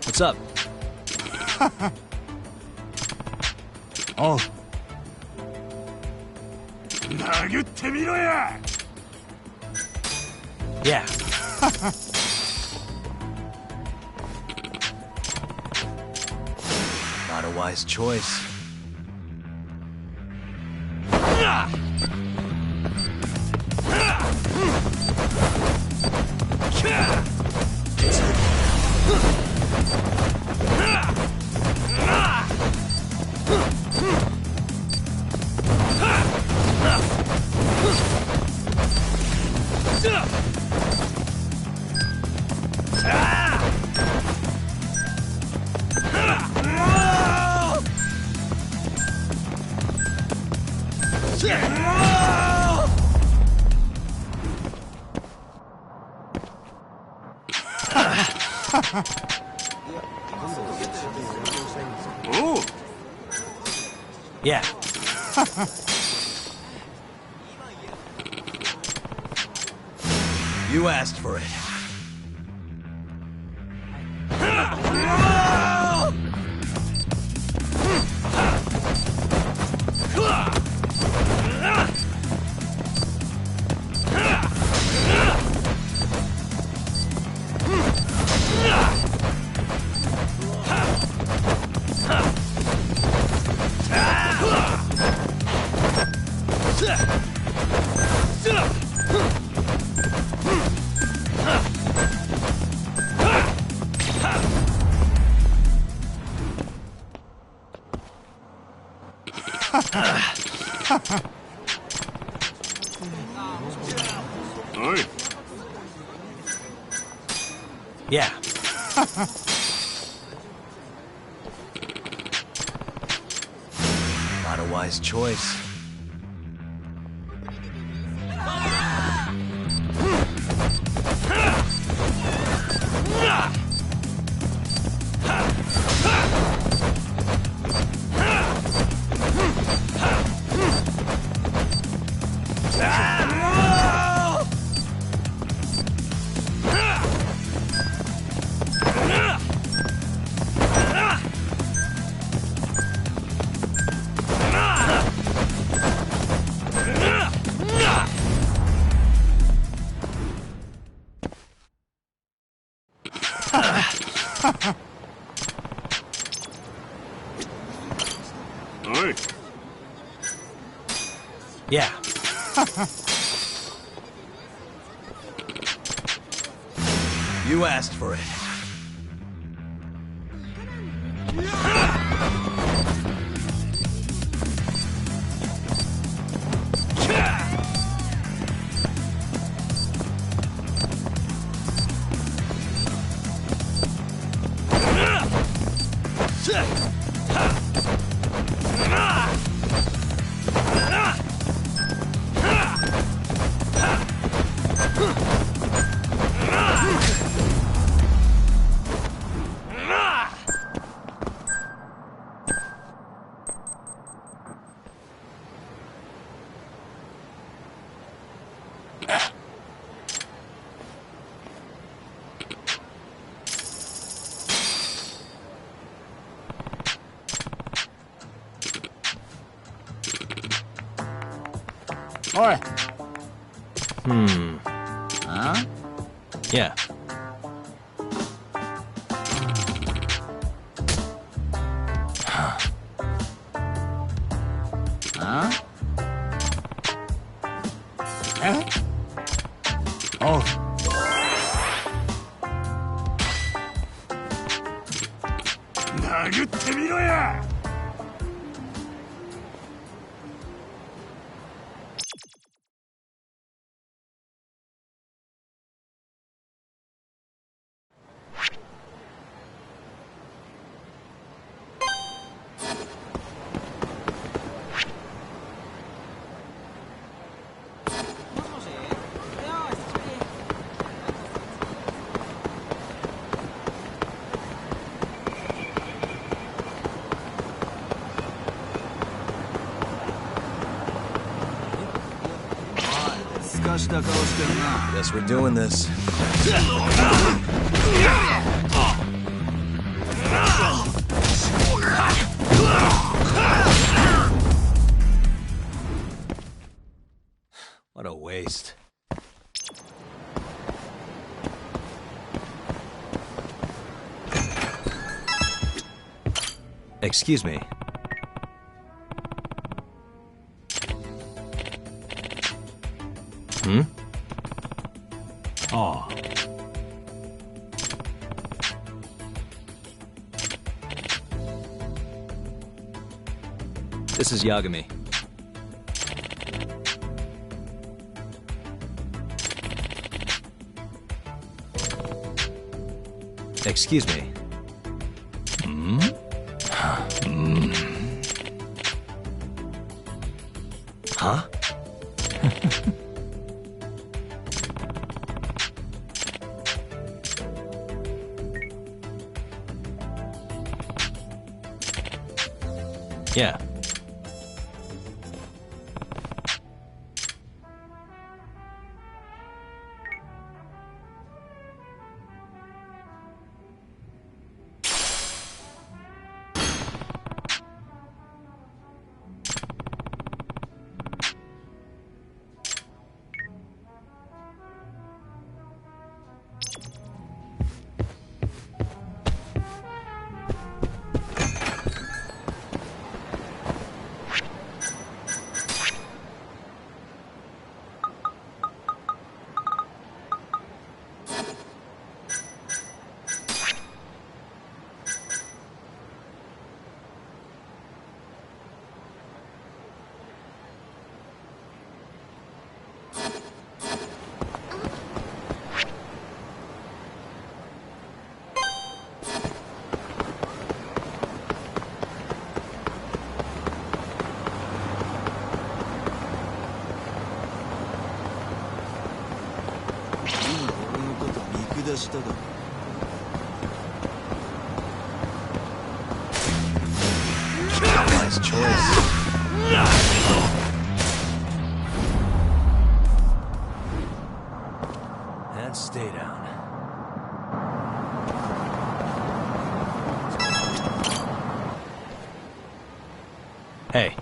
What's up? Oh. 殴ってみろや Yeah. Not a wise choice. Oh. Yeah. You asked for it. Oi. Yeah. Not a wise choice. Oi. Yeah. You asked for it. Oi. Huh? Yeah. Huh? Eh? Oh.殴ってみろや あ Guess we're doing this. What a waste. Excuse me. Hmm? Oh. This is Yagami. Excuse me. Hmm? Huh? Yeah. Nice choice. And stay down. Hey.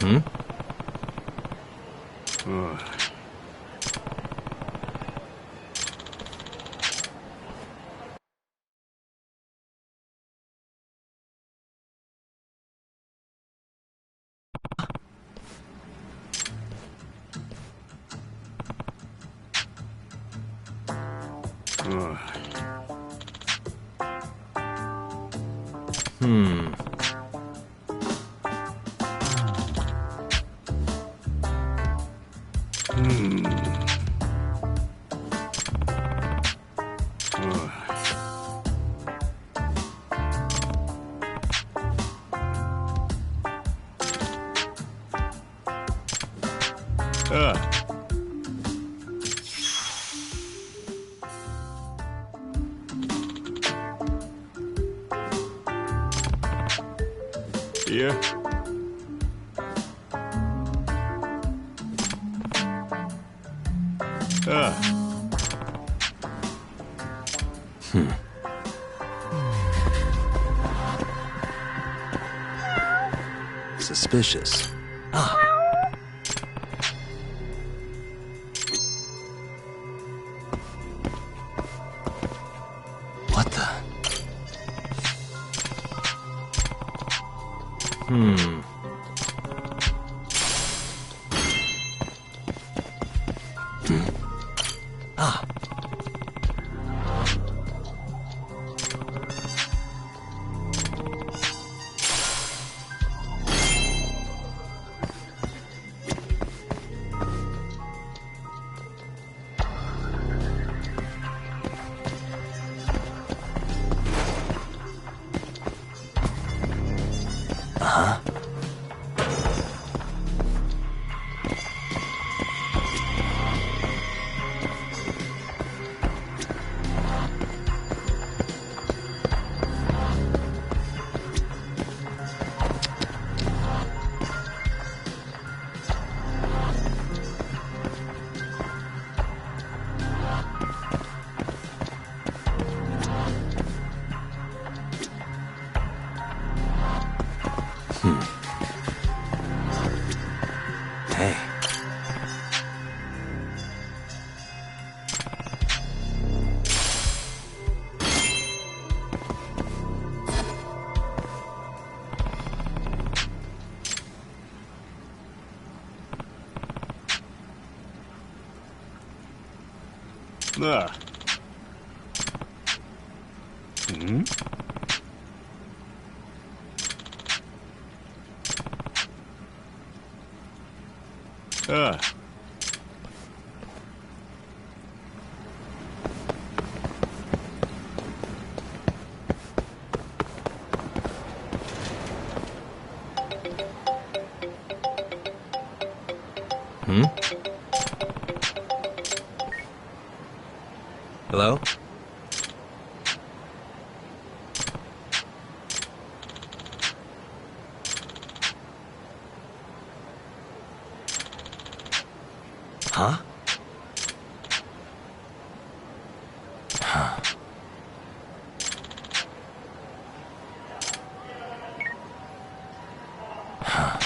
Hmm? Hmm. Yeah. Suspicious. Ah. What the? Ah. Hey. Ah. Hmm? Ah. Hmm? Hello? Huh? Huh. Huh.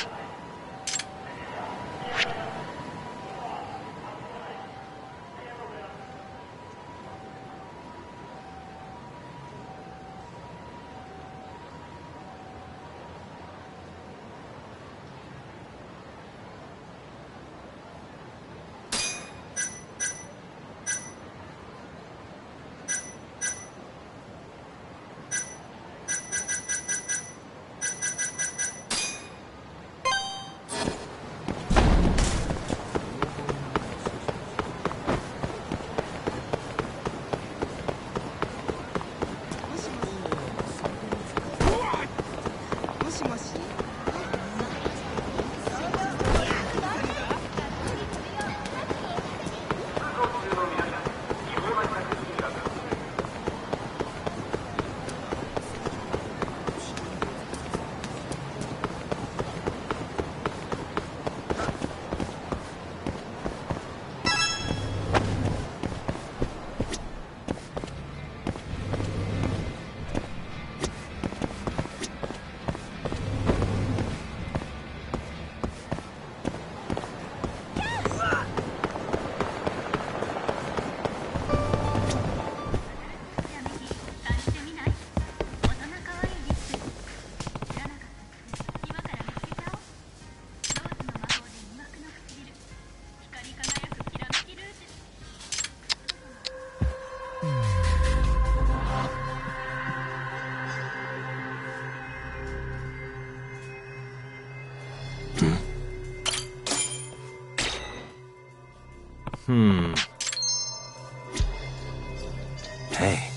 Hey.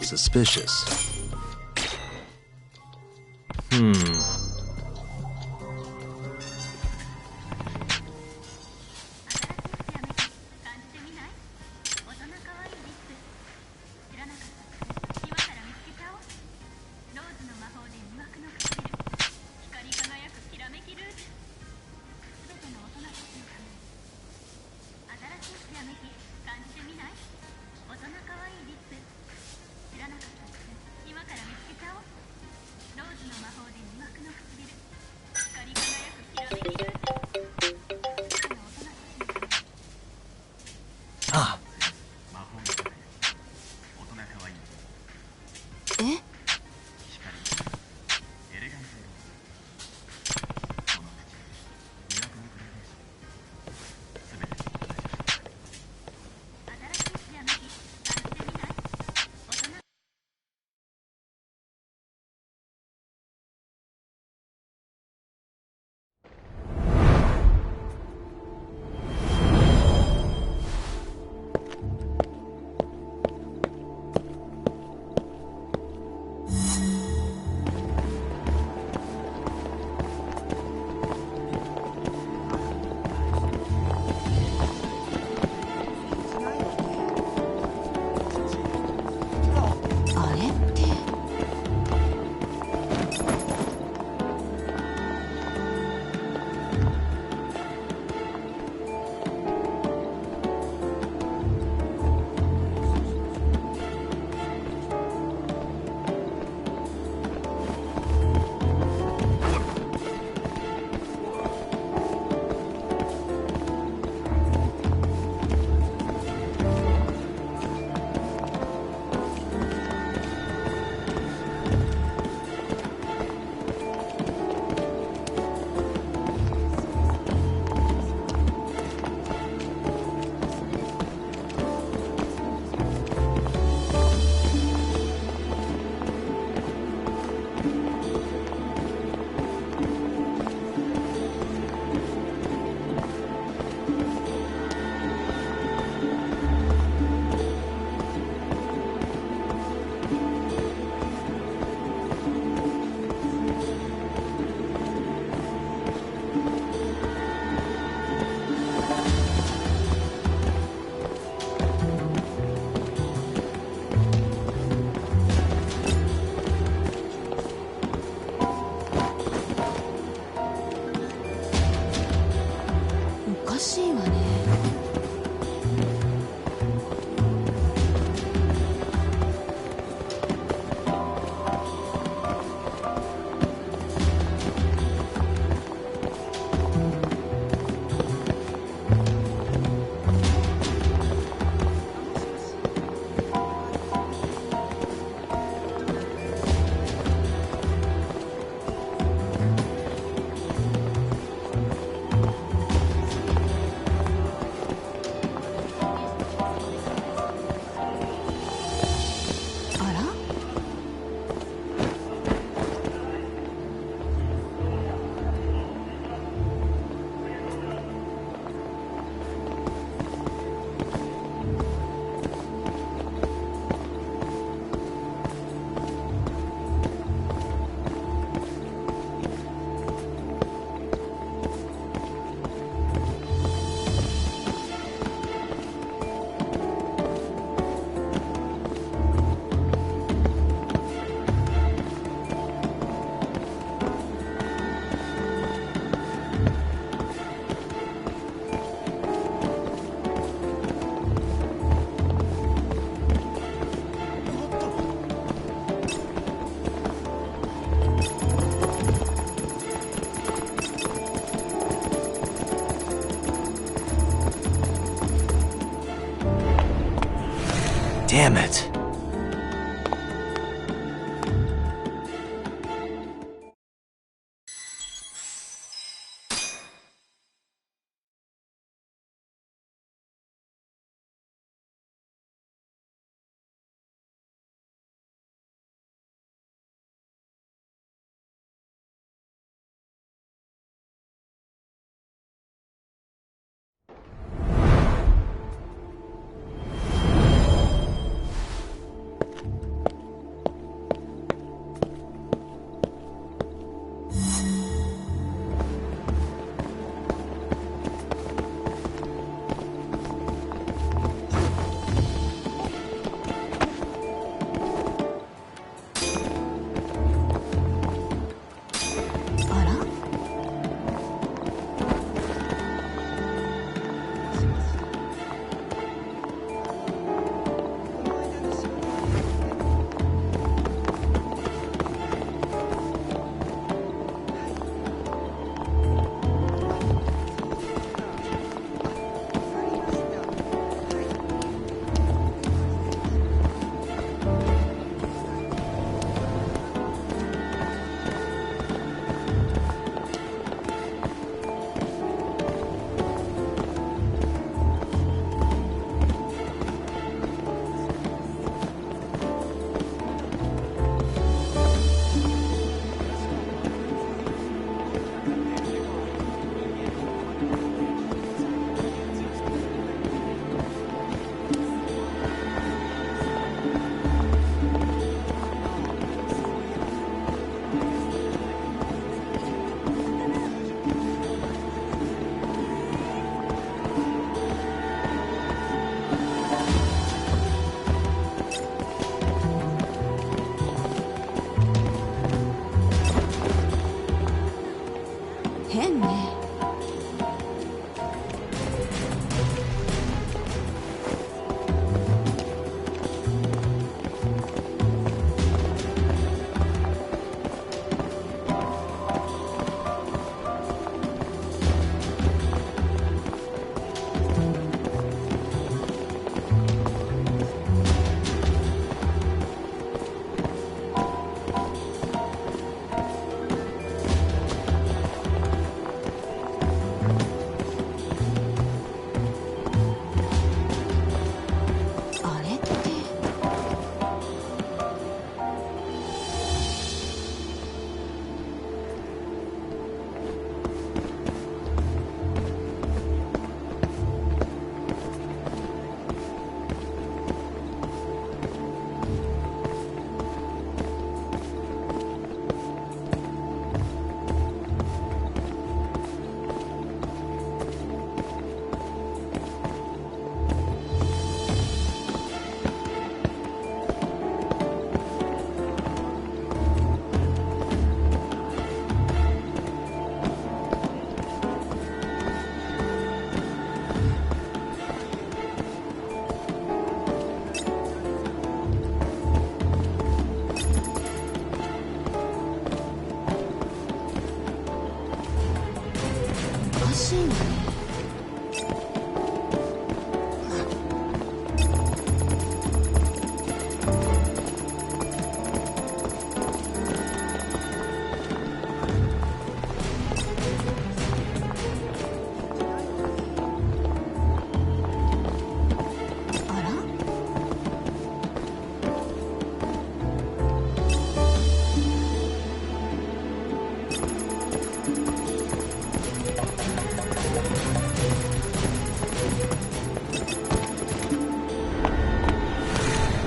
Suspicious. かしいわね。Damn it.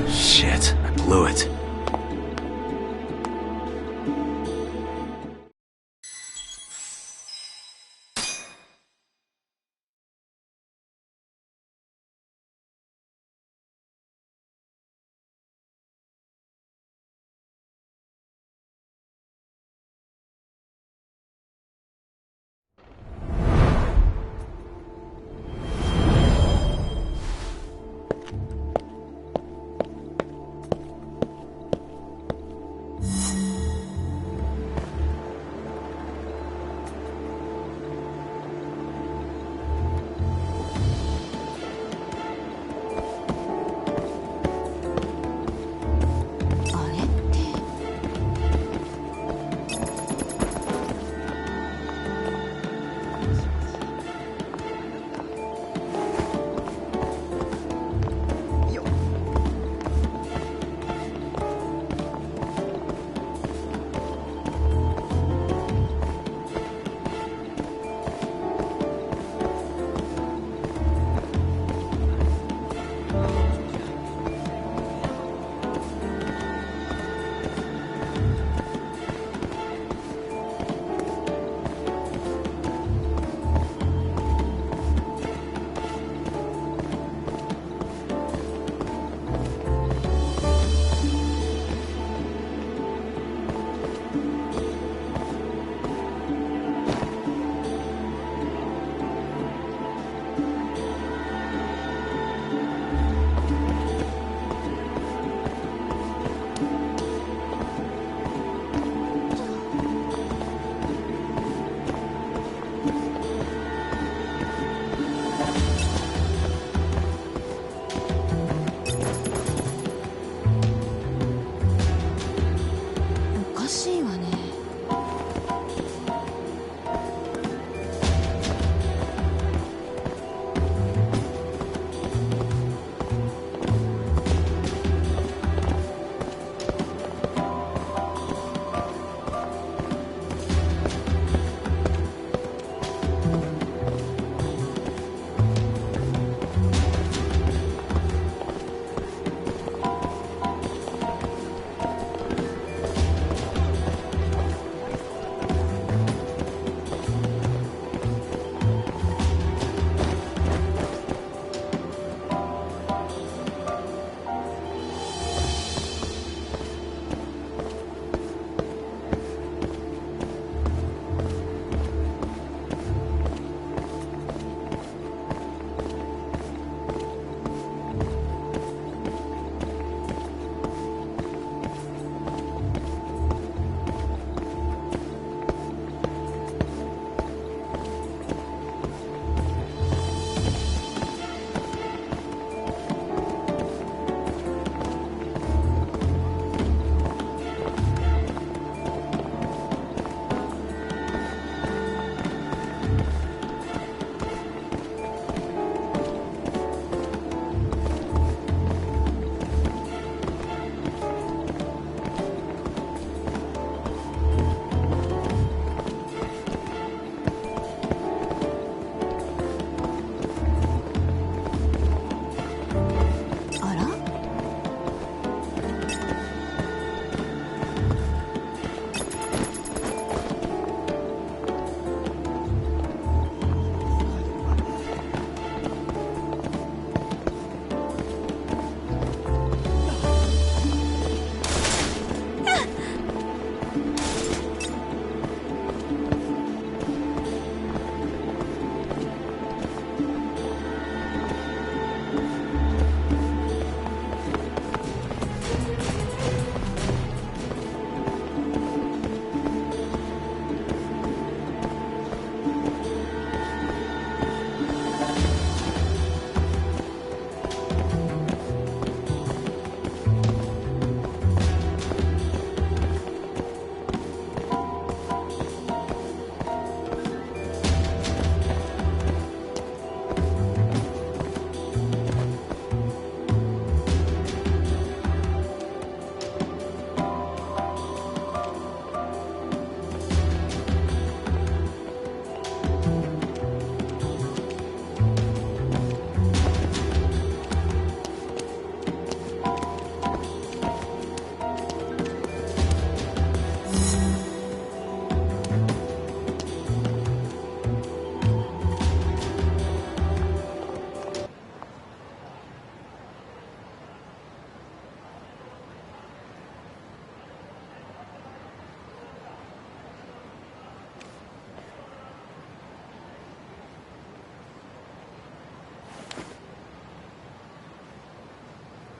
Shit, I blew it.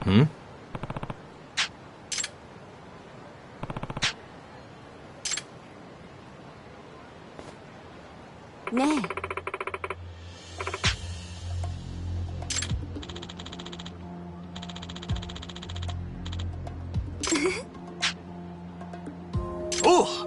Hmm? Ne. Oh!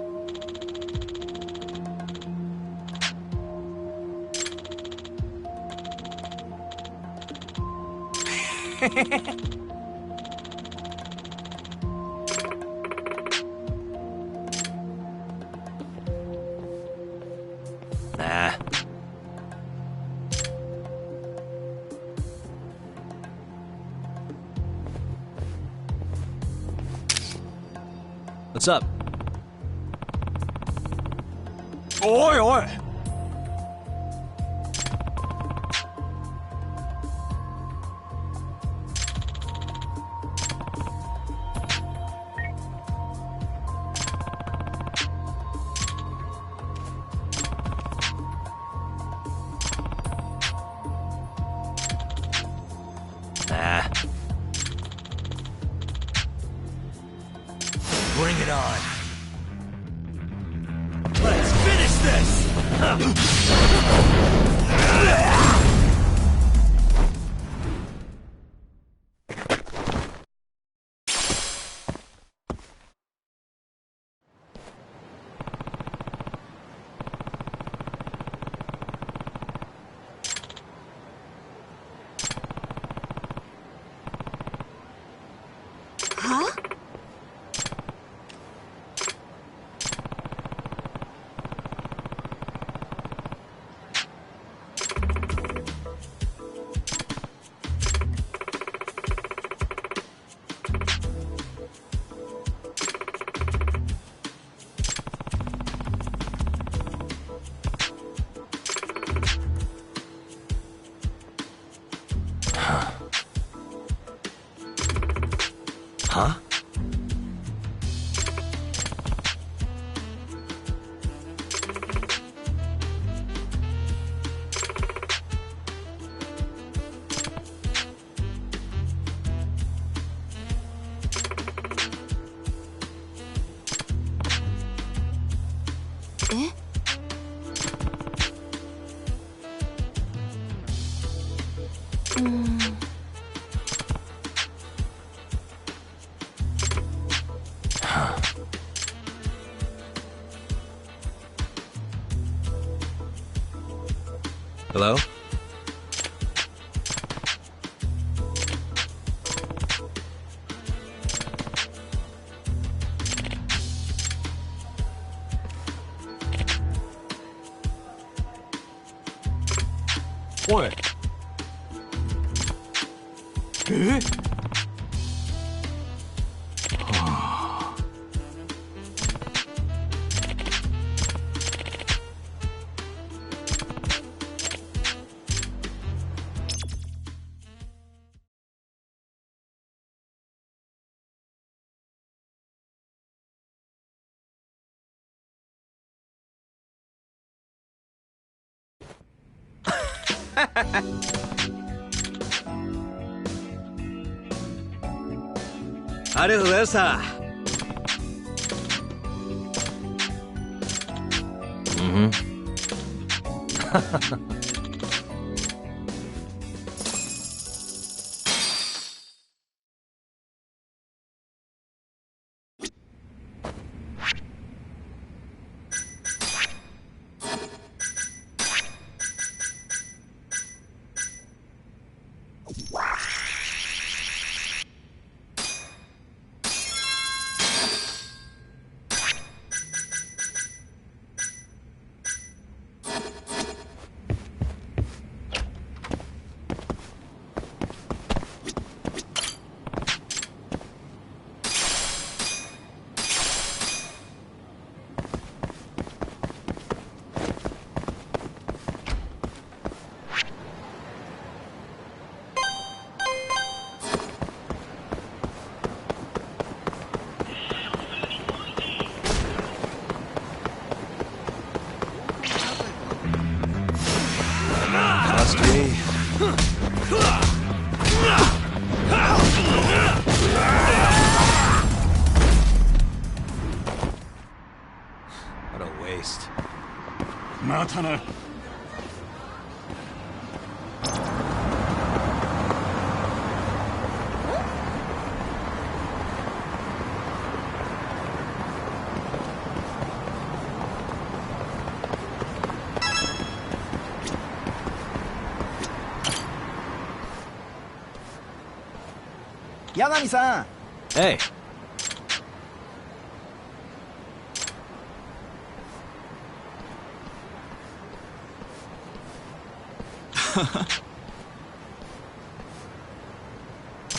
Nah. What's up? Oi, oi! Nah. Bring it on. Let's finish this! Huh? Huh? Eh? Hello? What? Eh? Arigatou. Trust me. またな。柳さん。Hey.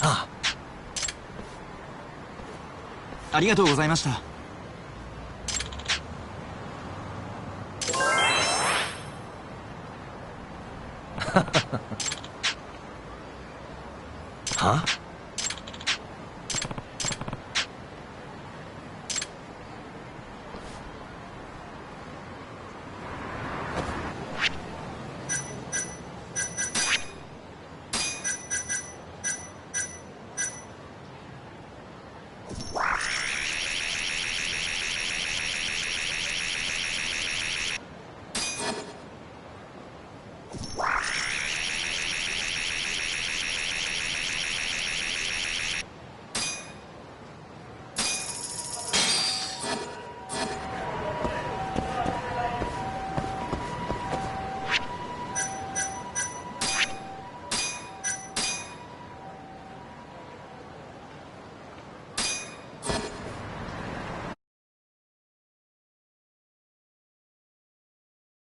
Ah. ありがとうございました。Huh?